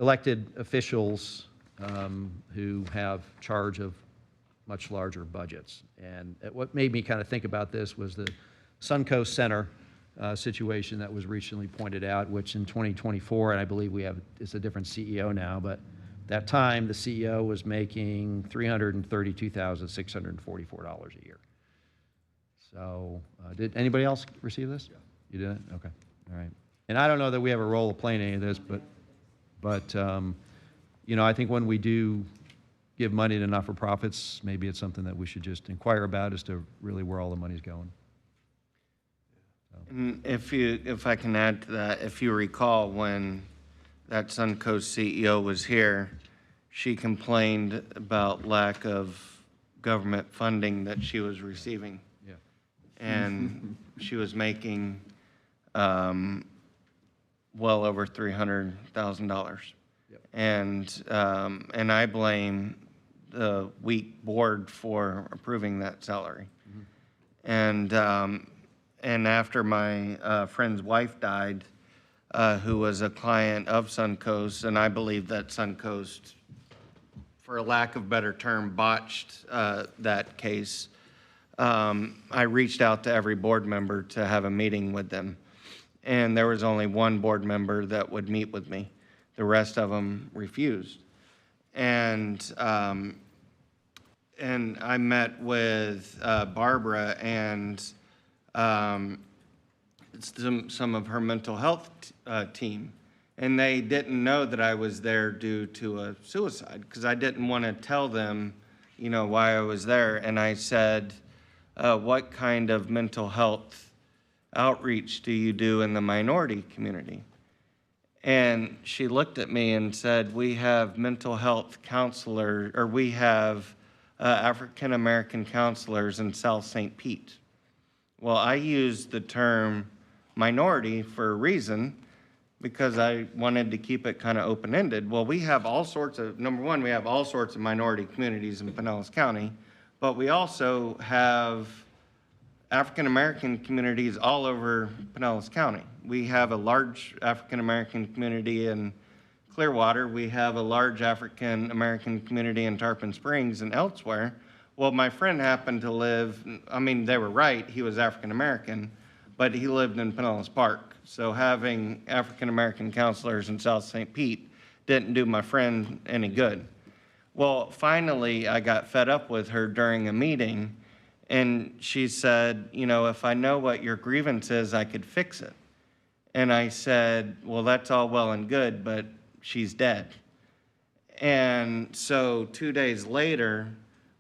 Speaker 3: elected officials who have charge of much larger budgets. And what made me kind of think about this was the Suncoast Center situation that was recently pointed out, which in 2024, and I believe it's a different CEO now, but that time the CEO was making $332,644 a year. So did anybody else receive this? Yeah. You did it? Okay. All right. And I don't know that we have a role to play in any of this, but I think when we do give money to not-for-profits, maybe it's something that we should just inquire about as to really where all the money's going.
Speaker 23: And if I can add to that, if you recall, when that Suncoast CEO was here, she complained about lack of government funding that she was receiving.
Speaker 3: Yeah.
Speaker 23: And she was making well over $300,000.
Speaker 3: Yep.
Speaker 23: And I blame the weak board for approving that salary. And after my friend's wife died, who was a client of Suncoast, and I believe that Suncoast, for a lack of better term, botched that case, I reached out to every board member to have a meeting with them. And there was only one board member that would meet with me. The rest of them refused. And I met with Barbara and some of her mental health team, and they didn't know that I was there due to a suicide, because I didn't want to tell them, why I was there. And I said, what kind of mental health outreach do you do in the minority community? And she looked at me and said, we have mental health counselor, or we have African-American counselors in South St. Pete. Well, I used the term minority for a reason, because I wanted to keep it kind of open-ended. Well, we have all sorts of, number one, we have all sorts of minority communities in Pinellas County, but we also have African-American communities all over Pinellas County. We have a large African-American community in Clearwater. We have a large African-American community in Tarpon Springs and elsewhere. Well, my friend happened to live, they were right, he was African-American, but he lived in Pinellas Park. So having African-American counselors in South St. Pete didn't do my friend any good. Well, finally, I got fed up with her during a meeting, And she said, you know, if I know what your grievance is, I could fix it. And I said, well, that's all well and good, but she's dead. And so 2 days later,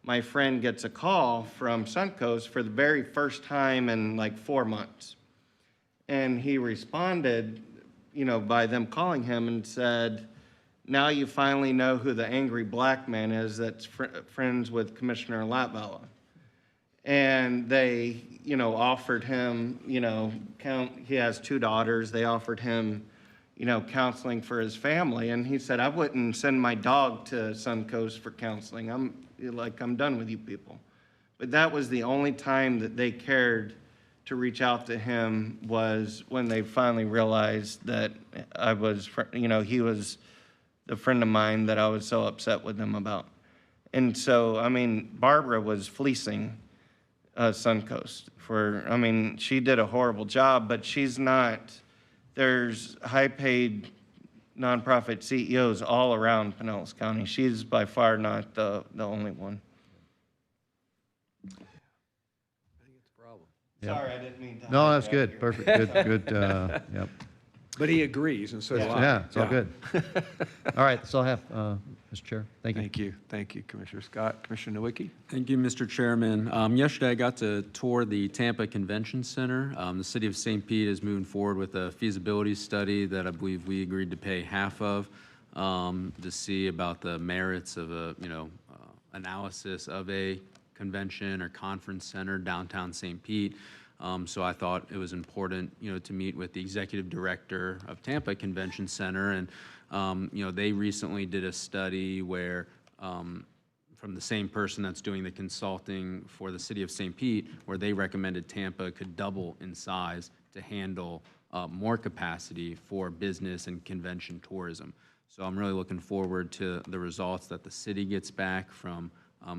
Speaker 23: my friend gets a call from Suncoast for the very first time in like 4 months. And he responded, you know, by them calling him and said, now you finally know who the angry black man is that's friends with Commissioner Latvala. And they, you know, offered him, you know, he has 2 daughters. They offered him, you know, counseling for his family. And he said, I wouldn't send my dog to Suncoast for counseling. I'm done with you people. But that was the only time that they cared to reach out to him, was when they finally realized that I was, you know, he was the friend of mine that I was so upset with him about. And so, I mean, Barbara was fleecing Suncoast for, I mean, she did a horrible job, but she's not, there's high-paid nonprofit CEOs all around Pinellas County. She's by far not the only one.
Speaker 3: Yeah.
Speaker 23: Sorry, I didn't mean to.
Speaker 3: No, that's
Speaker 23: hijack
Speaker 3: good,
Speaker 23: your-
Speaker 3: perfect, good, yep.
Speaker 12: But he agrees, and so do I.
Speaker 3: Yeah, it's all good. All right, that's all I have, Mr. Chair. Thank you.
Speaker 12: Thank you. Thank you, Commissioner Scott. Commissioner Nowicki?
Speaker 6: Thank you, Mr. Chairman. Yesterday, I got to tour the Tampa Convention Center. The city of St. Pete is moving forward with a feasibility study that I believe we agreed to pay half of, to see about the merits of a, analysis of a convention or conference center downtown St. Pete. So I thought it was important, to meet with the executive director of Tampa Convention Center. And, they recently did a study where, from the same person that's doing the consulting for the city of St. Pete, where they recommended Tampa could double in size to handle more capacity for business and convention tourism. So I'm really looking forward to the results that the city gets back from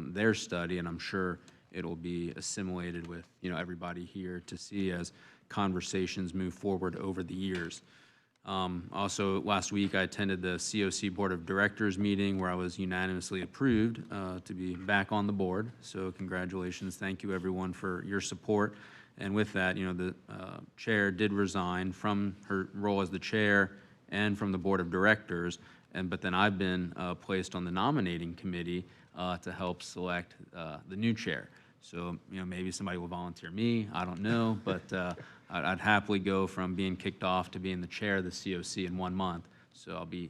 Speaker 6: their study, and I'm sure it'll be assimilated with, everybody here to see as conversations move forward over the years. Also, last week, I attended the COC Board of Directors meeting where I was unanimously approved to be back on the board. So congratulations. Thank you, everyone, for your support. And with that, the chair did resign from her role as the chair and from the Board of Directors. But then I've been placed on the nominating committee to help select the new chair. So, maybe somebody will volunteer me, I don't know, but I'd happily go from being kicked off to being the chair of the COC in 1 month. So I'll be,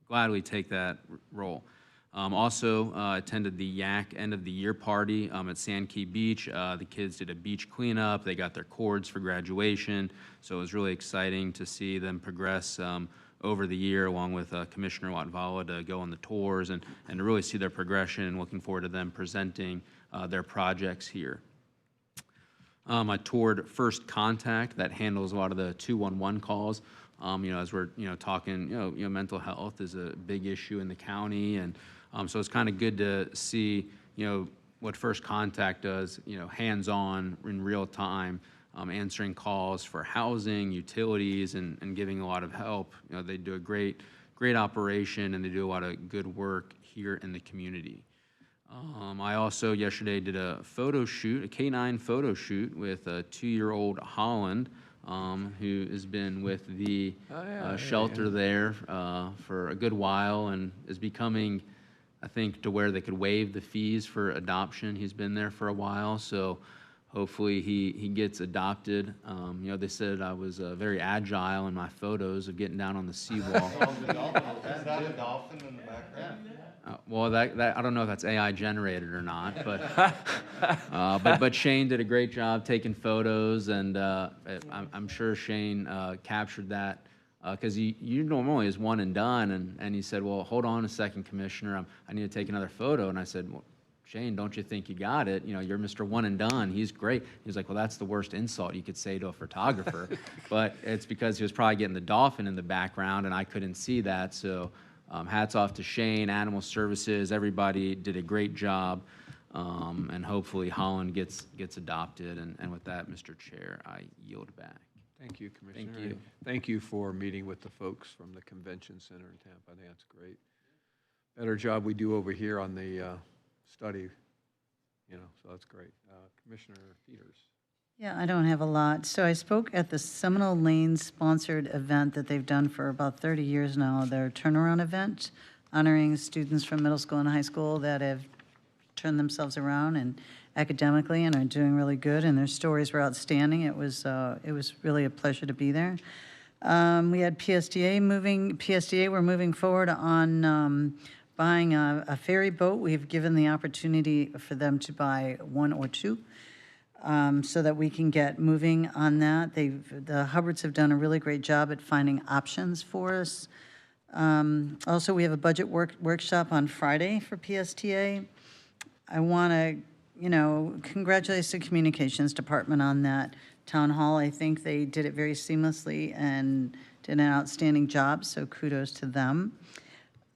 Speaker 6: gladly take that role. Also attended the Yak end of the year party at Sand Key Beach. The kids did a beach cleanup. They got their cords for graduation. So it was really exciting to see them progress over the year, along with Commissioner Latvala, to go on the tours and to really see their progression, and looking forward to them presenting their projects here. I toured First Contact, that handles a lot of the 211 calls. As we're talking, mental health is a big issue in the county, and so it's kind of good to see what First Contact does, hands-on in real time, answering calls for housing, utilities, and giving a lot of help. They do a great operation, and they do a lot of good work here in the community. I also yesterday did a photo shoot, a K9 photo shoot with a 2-year-old Holland, who has been with the shelter there for a good while and is becoming, I think, to where they could waive the fees for adoption. He's been there for a while, so hopefully he gets adopted. They said I was very agile in my photos of getting down on the seawall.
Speaker 23: Is that a dolphin in the background?
Speaker 6: Well, that I don't know if that's AI generated or not, but Shane did a great job taking photos, and I'm sure Shane captured that because you normally is one and done, and he said, well, hold on a second, Commissioner, I need to take another photo, and I said, well, Shane, don't you think you got it? You're Mr. One and Done. He's great. He's like, well, that's the worst insult you could say to a photographer, but it's because he was probably getting the dolphin in the background, and I couldn't see that, so. Hats off to Shane, Animal Services, everybody did a great job, and hopefully Holland gets adopted. And with that, Mr. Chair, I yield back.
Speaker 12: Thank you, Commissioner.
Speaker 6: Thank you.
Speaker 12: Thank you for meeting with the folks from the Convention Center in Tampa. I think that's great. Better job we do over here on the study so that's great. Commissioner Peters.
Speaker 8: Yeah, I don't have a lot. So I spoke at the Seminole Lane sponsored event that they've done for about 30 years now, their turnaround event, honoring students from middle school and high school that have turned themselves around and academically and are doing really good, and their stories were outstanding. It was really a pleasure to be there. We had PSDA, we're moving forward on buying a ferry boat. We've given the opportunity for them to buy one or two so that we can get moving on that. The Hubbards have done a really great job at finding options for us. Also, we have a budget workshop on Friday for PSTA. I want to, congratulate the Communications Department on that town hall. I think they did it very seamlessly and did an outstanding job, so kudos to them.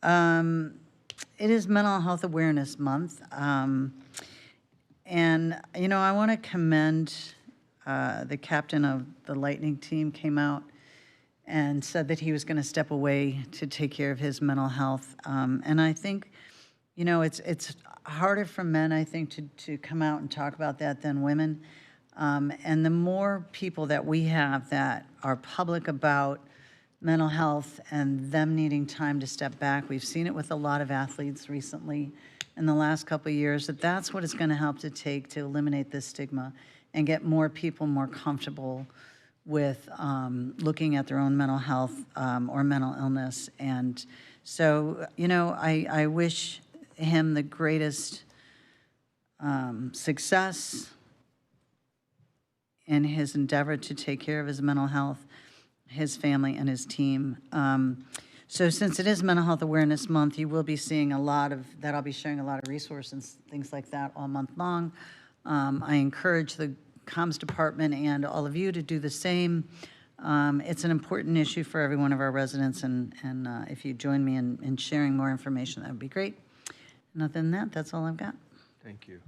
Speaker 8: It is Mental Health Awareness Month, and, I want to commend the captain of the Lightning team came out and said that he was going to step away to take care of his mental health. And I think, it's harder for men, I think, to come out and talk about that than women. And the more people that we have that are public about mental health and them needing time to step back, we've seen it with a lot of athletes recently in the last couple of years, that's what it's going to help to take to eliminate this stigma and get more people more comfortable with looking at their own mental health or mental illness. And so, I wish him the greatest success in his endeavor to take care of his mental health, his family, and his team. So since it is Mental Health Awareness Month, you will be seeing a lot of that. I'll be sharing a lot of resources and things like that all month long. I encourage the comms department and all of you to do the same. It's an important issue for every one of our residents, and if you join me in sharing more information, that would be great. And other than that, that's all I've got.
Speaker 12: Thank you.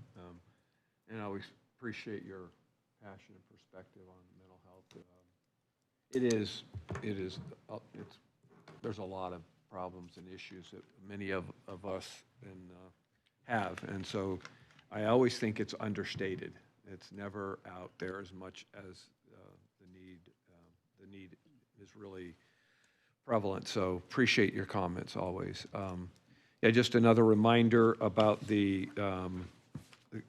Speaker 12: And I always appreciate your passion and perspective on mental health. There's a lot of problems and issues that many of us have, and so I always think it's understated. It's never out there as much as the need is really prevalent. So appreciate your comments always. Yeah, just another reminder about the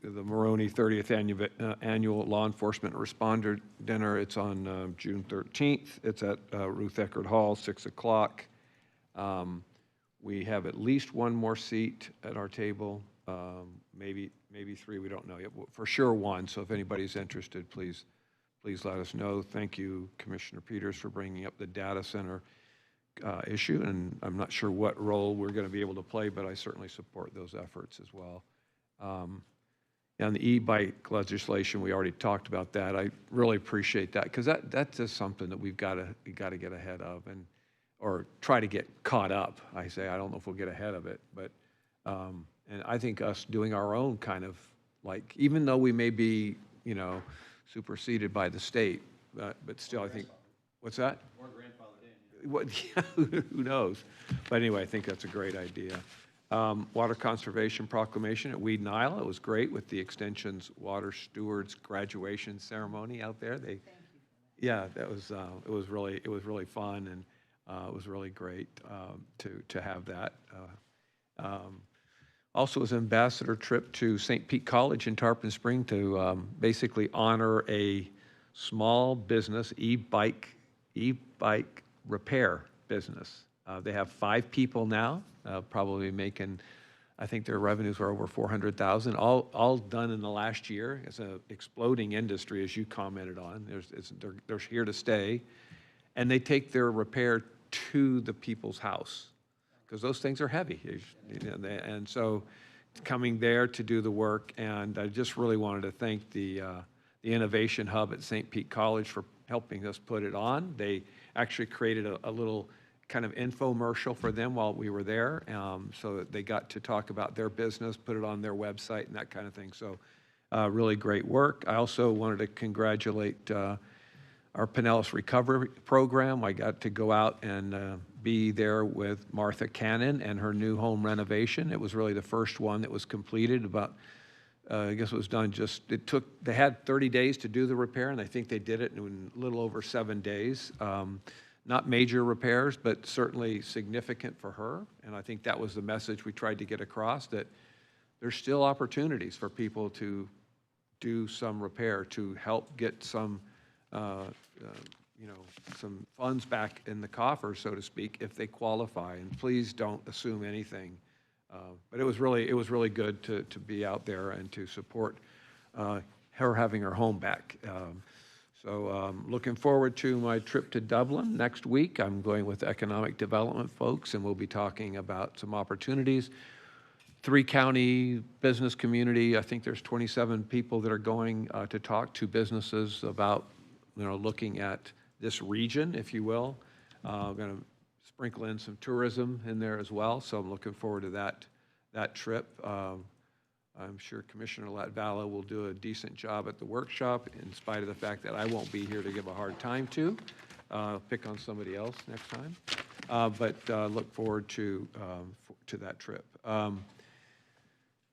Speaker 12: Maroney 30th annual Law Enforcement Responder Dinner. It's on June 13th. It's at Ruth Eckerd Hall, 6 o'clock. We have at least one more seat at our table, maybe three, we don't know yet. For sure one, so if anybody's interested, please let us know. Thank you, Commissioner Peters, for bringing up the data center issue, and I'm not sure what role we're going to be able to play, but I certainly support those efforts as well. And the e-bike legislation, we already talked about that. I really appreciate that, because that's just something that we've got to get ahead of, or try to get caught up. I say, I don't know if we'll get ahead of it, but and I think us doing our own kind of, like, even though we may be, superseded by the state, but still, I think, what's that? More grandfathered in. What? Yeah, who knows? But anyway, I think that's a great idea. Water Conservation Proclamation at Weed and Isle. It was great with the Extension's Water Stewards graduation ceremony out there. Yeah, that was it was really fun, and it was really great to have that. Also, was an ambassador trip to St. Pete College in Tarpon Spring to basically honor a small business e-bike repair business. They have 5 people now, probably making, I think their revenues were over $400,000, all done in the last year. It's an exploding industry, as you commented on. They're here to stay, and they take their repair to the people's house, because those things are heavy. And so coming there to do the work, and I just really wanted to thank the Innovation Hub at St. Pete College for helping us put it on. They actually created a little kind of infomercial for them while we were there, so that they got to talk about their business, put it on their website and that kind of thing. So really great work. I also wanted to congratulate our Pinellas Recovery Program. I got to go out and be there with Martha Cannon and her new home renovation. It was really the first one that was completed about I guess it was done they had 30 days to do the repair, and I think they did it in a little over 7 days. Not major repairs, but certainly significant for her. And I think that was the message we tried to get across, that there's still opportunities for people to do some repair, to help get some, some funds back in the coffer, so to speak, if they qualify. And please don't assume anything. But it was really good to be out there and to support her having her home back. So looking forward to my trip to Dublin next week. I'm going with economic development folks, and we'll be talking about some opportunities. 3-county business community, I think there's 27 people that are going to talk to businesses about, looking at this region, if you will. I'm going to sprinkle in some tourism in there as well, so I'm looking forward to that trip. I'm sure Commissioner Latvala will do a decent job at the workshop, in spite of the fact that I won't be here to give a hard time to. Pick on somebody else next time. But look forward to that trip.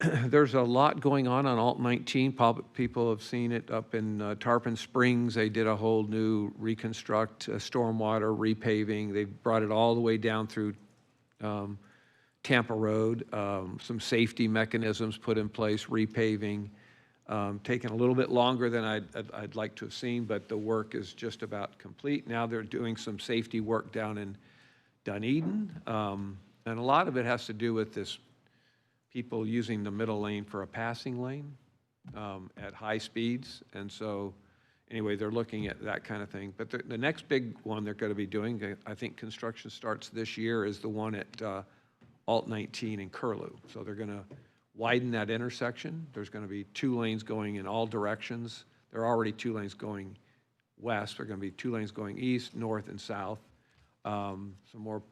Speaker 12: There's a lot going on Alt 19. People have seen it up in Tarpon Springs. They did a whole new reconstruct, stormwater, repaving. They brought it all the way down through Tampa Road. Some safety mechanisms put in place, repaving. Taken a little bit longer than I'd like to have seen, but the work is just about complete. Now they're doing some safety work down in Dunedin. And a lot of it has to do with this people using the middle lane for a passing lane at high speeds. And so anyway, they're looking at that kind of thing. But the next big one they're going to be doing, I think construction starts this year, is the one at Alt 19 in Curlew. So they're going to widen that intersection. There's going to be 2 lanes going in all directions. There are already 2 lanes going west. There are going to be 2 lanes going east, north, and south. Some more,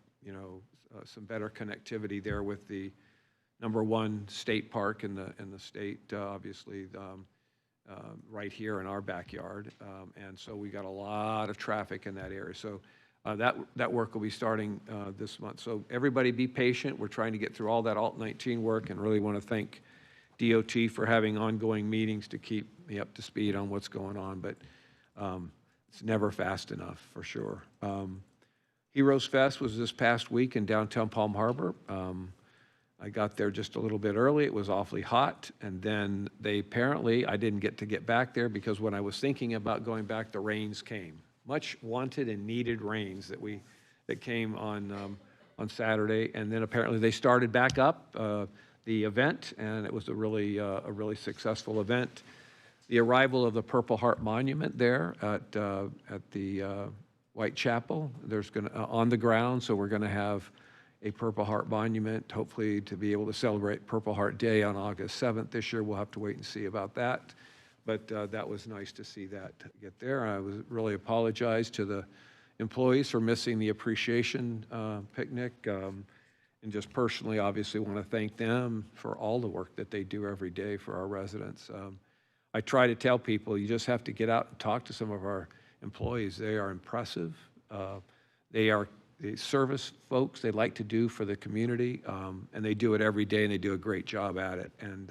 Speaker 12: some better connectivity there with the #1 state park in the state, obviously, right here in our backyard. And so we got a lot of traffic in that area. So that work will be starting this month. So everybody be patient. We're trying to get through all that Alt 19 work, and really want to thank DOT for having ongoing meetings to keep me up to speed on what's going on. But it's never fast enough, for sure. Heroes Fest was this past week in downtown Palm Harbor. I got there just a little bit early. It was awfully hot. And then I didn't get back there, because when I was thinking about going back, the rains came. Much wanted and needed rains that came on Saturday. And then apparently they started back up the event, and it was a really successful event. The arrival of the Purple Heart Monument there at the Whitechapel, there's on the ground, so we're going to have a Purple Heart Monument, hopefully to be able to celebrate Purple Heart Day on August 7th this year. We'll have to wait and see about that. But that was nice to see that get there. I really apologize to the employees for missing the appreciation picnic. And just personally, obviously, want to thank them for all the work that they do every day for our residents. I try to tell people, you just have to get out and talk to some of our employees. They are impressive. They are the service folks. They like to do for the community, and they do it every day, and they do a great job at it. And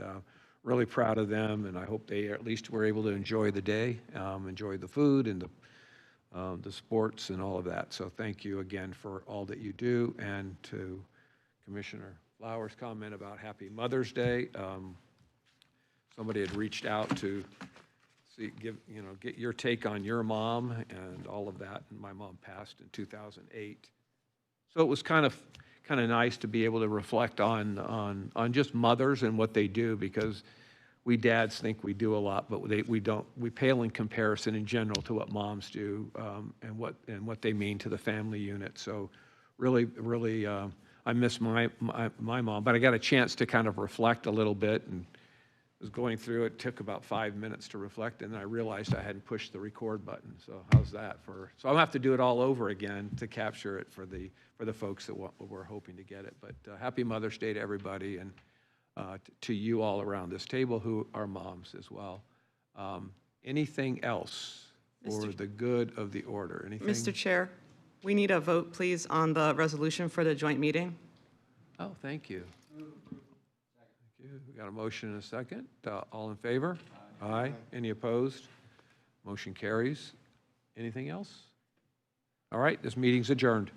Speaker 12: really proud of them, and I hope they at least were able to enjoy the day, enjoy the food and the sports and all of that. So thank you again for all that you do. And to Commissioner Flowers' comment about Happy Mother's Day, somebody had reached out to get your take on your mom and all of that. And my mom passed in 2008. So it was kind of nice to be able to reflect on just mothers and what they do, because we dads think we do a lot, but we don't. We pale in comparison in general to what moms do, and what they mean to the family unit. So really, I miss my mom, but I got a chance to kind of reflect a little bit, and was going through it. Took about 5 minutes to reflect, and then I realized I hadn't pushed the record button. So how's that so I'll have to do it all over again to capture it for the folks that were hoping to get it. But happy Mother's Day to everybody, and to you all around this table who are moms as well. Anything else for the good of the order? Anything?
Speaker 15: Mr. Chair, we need a vote, please, on the resolution for the joint meeting.
Speaker 12: Oh, thank you. We got a motion and a second. All in favor? Aye. Any opposed? Motion carries. Anything else? All right, this meeting's adjourned.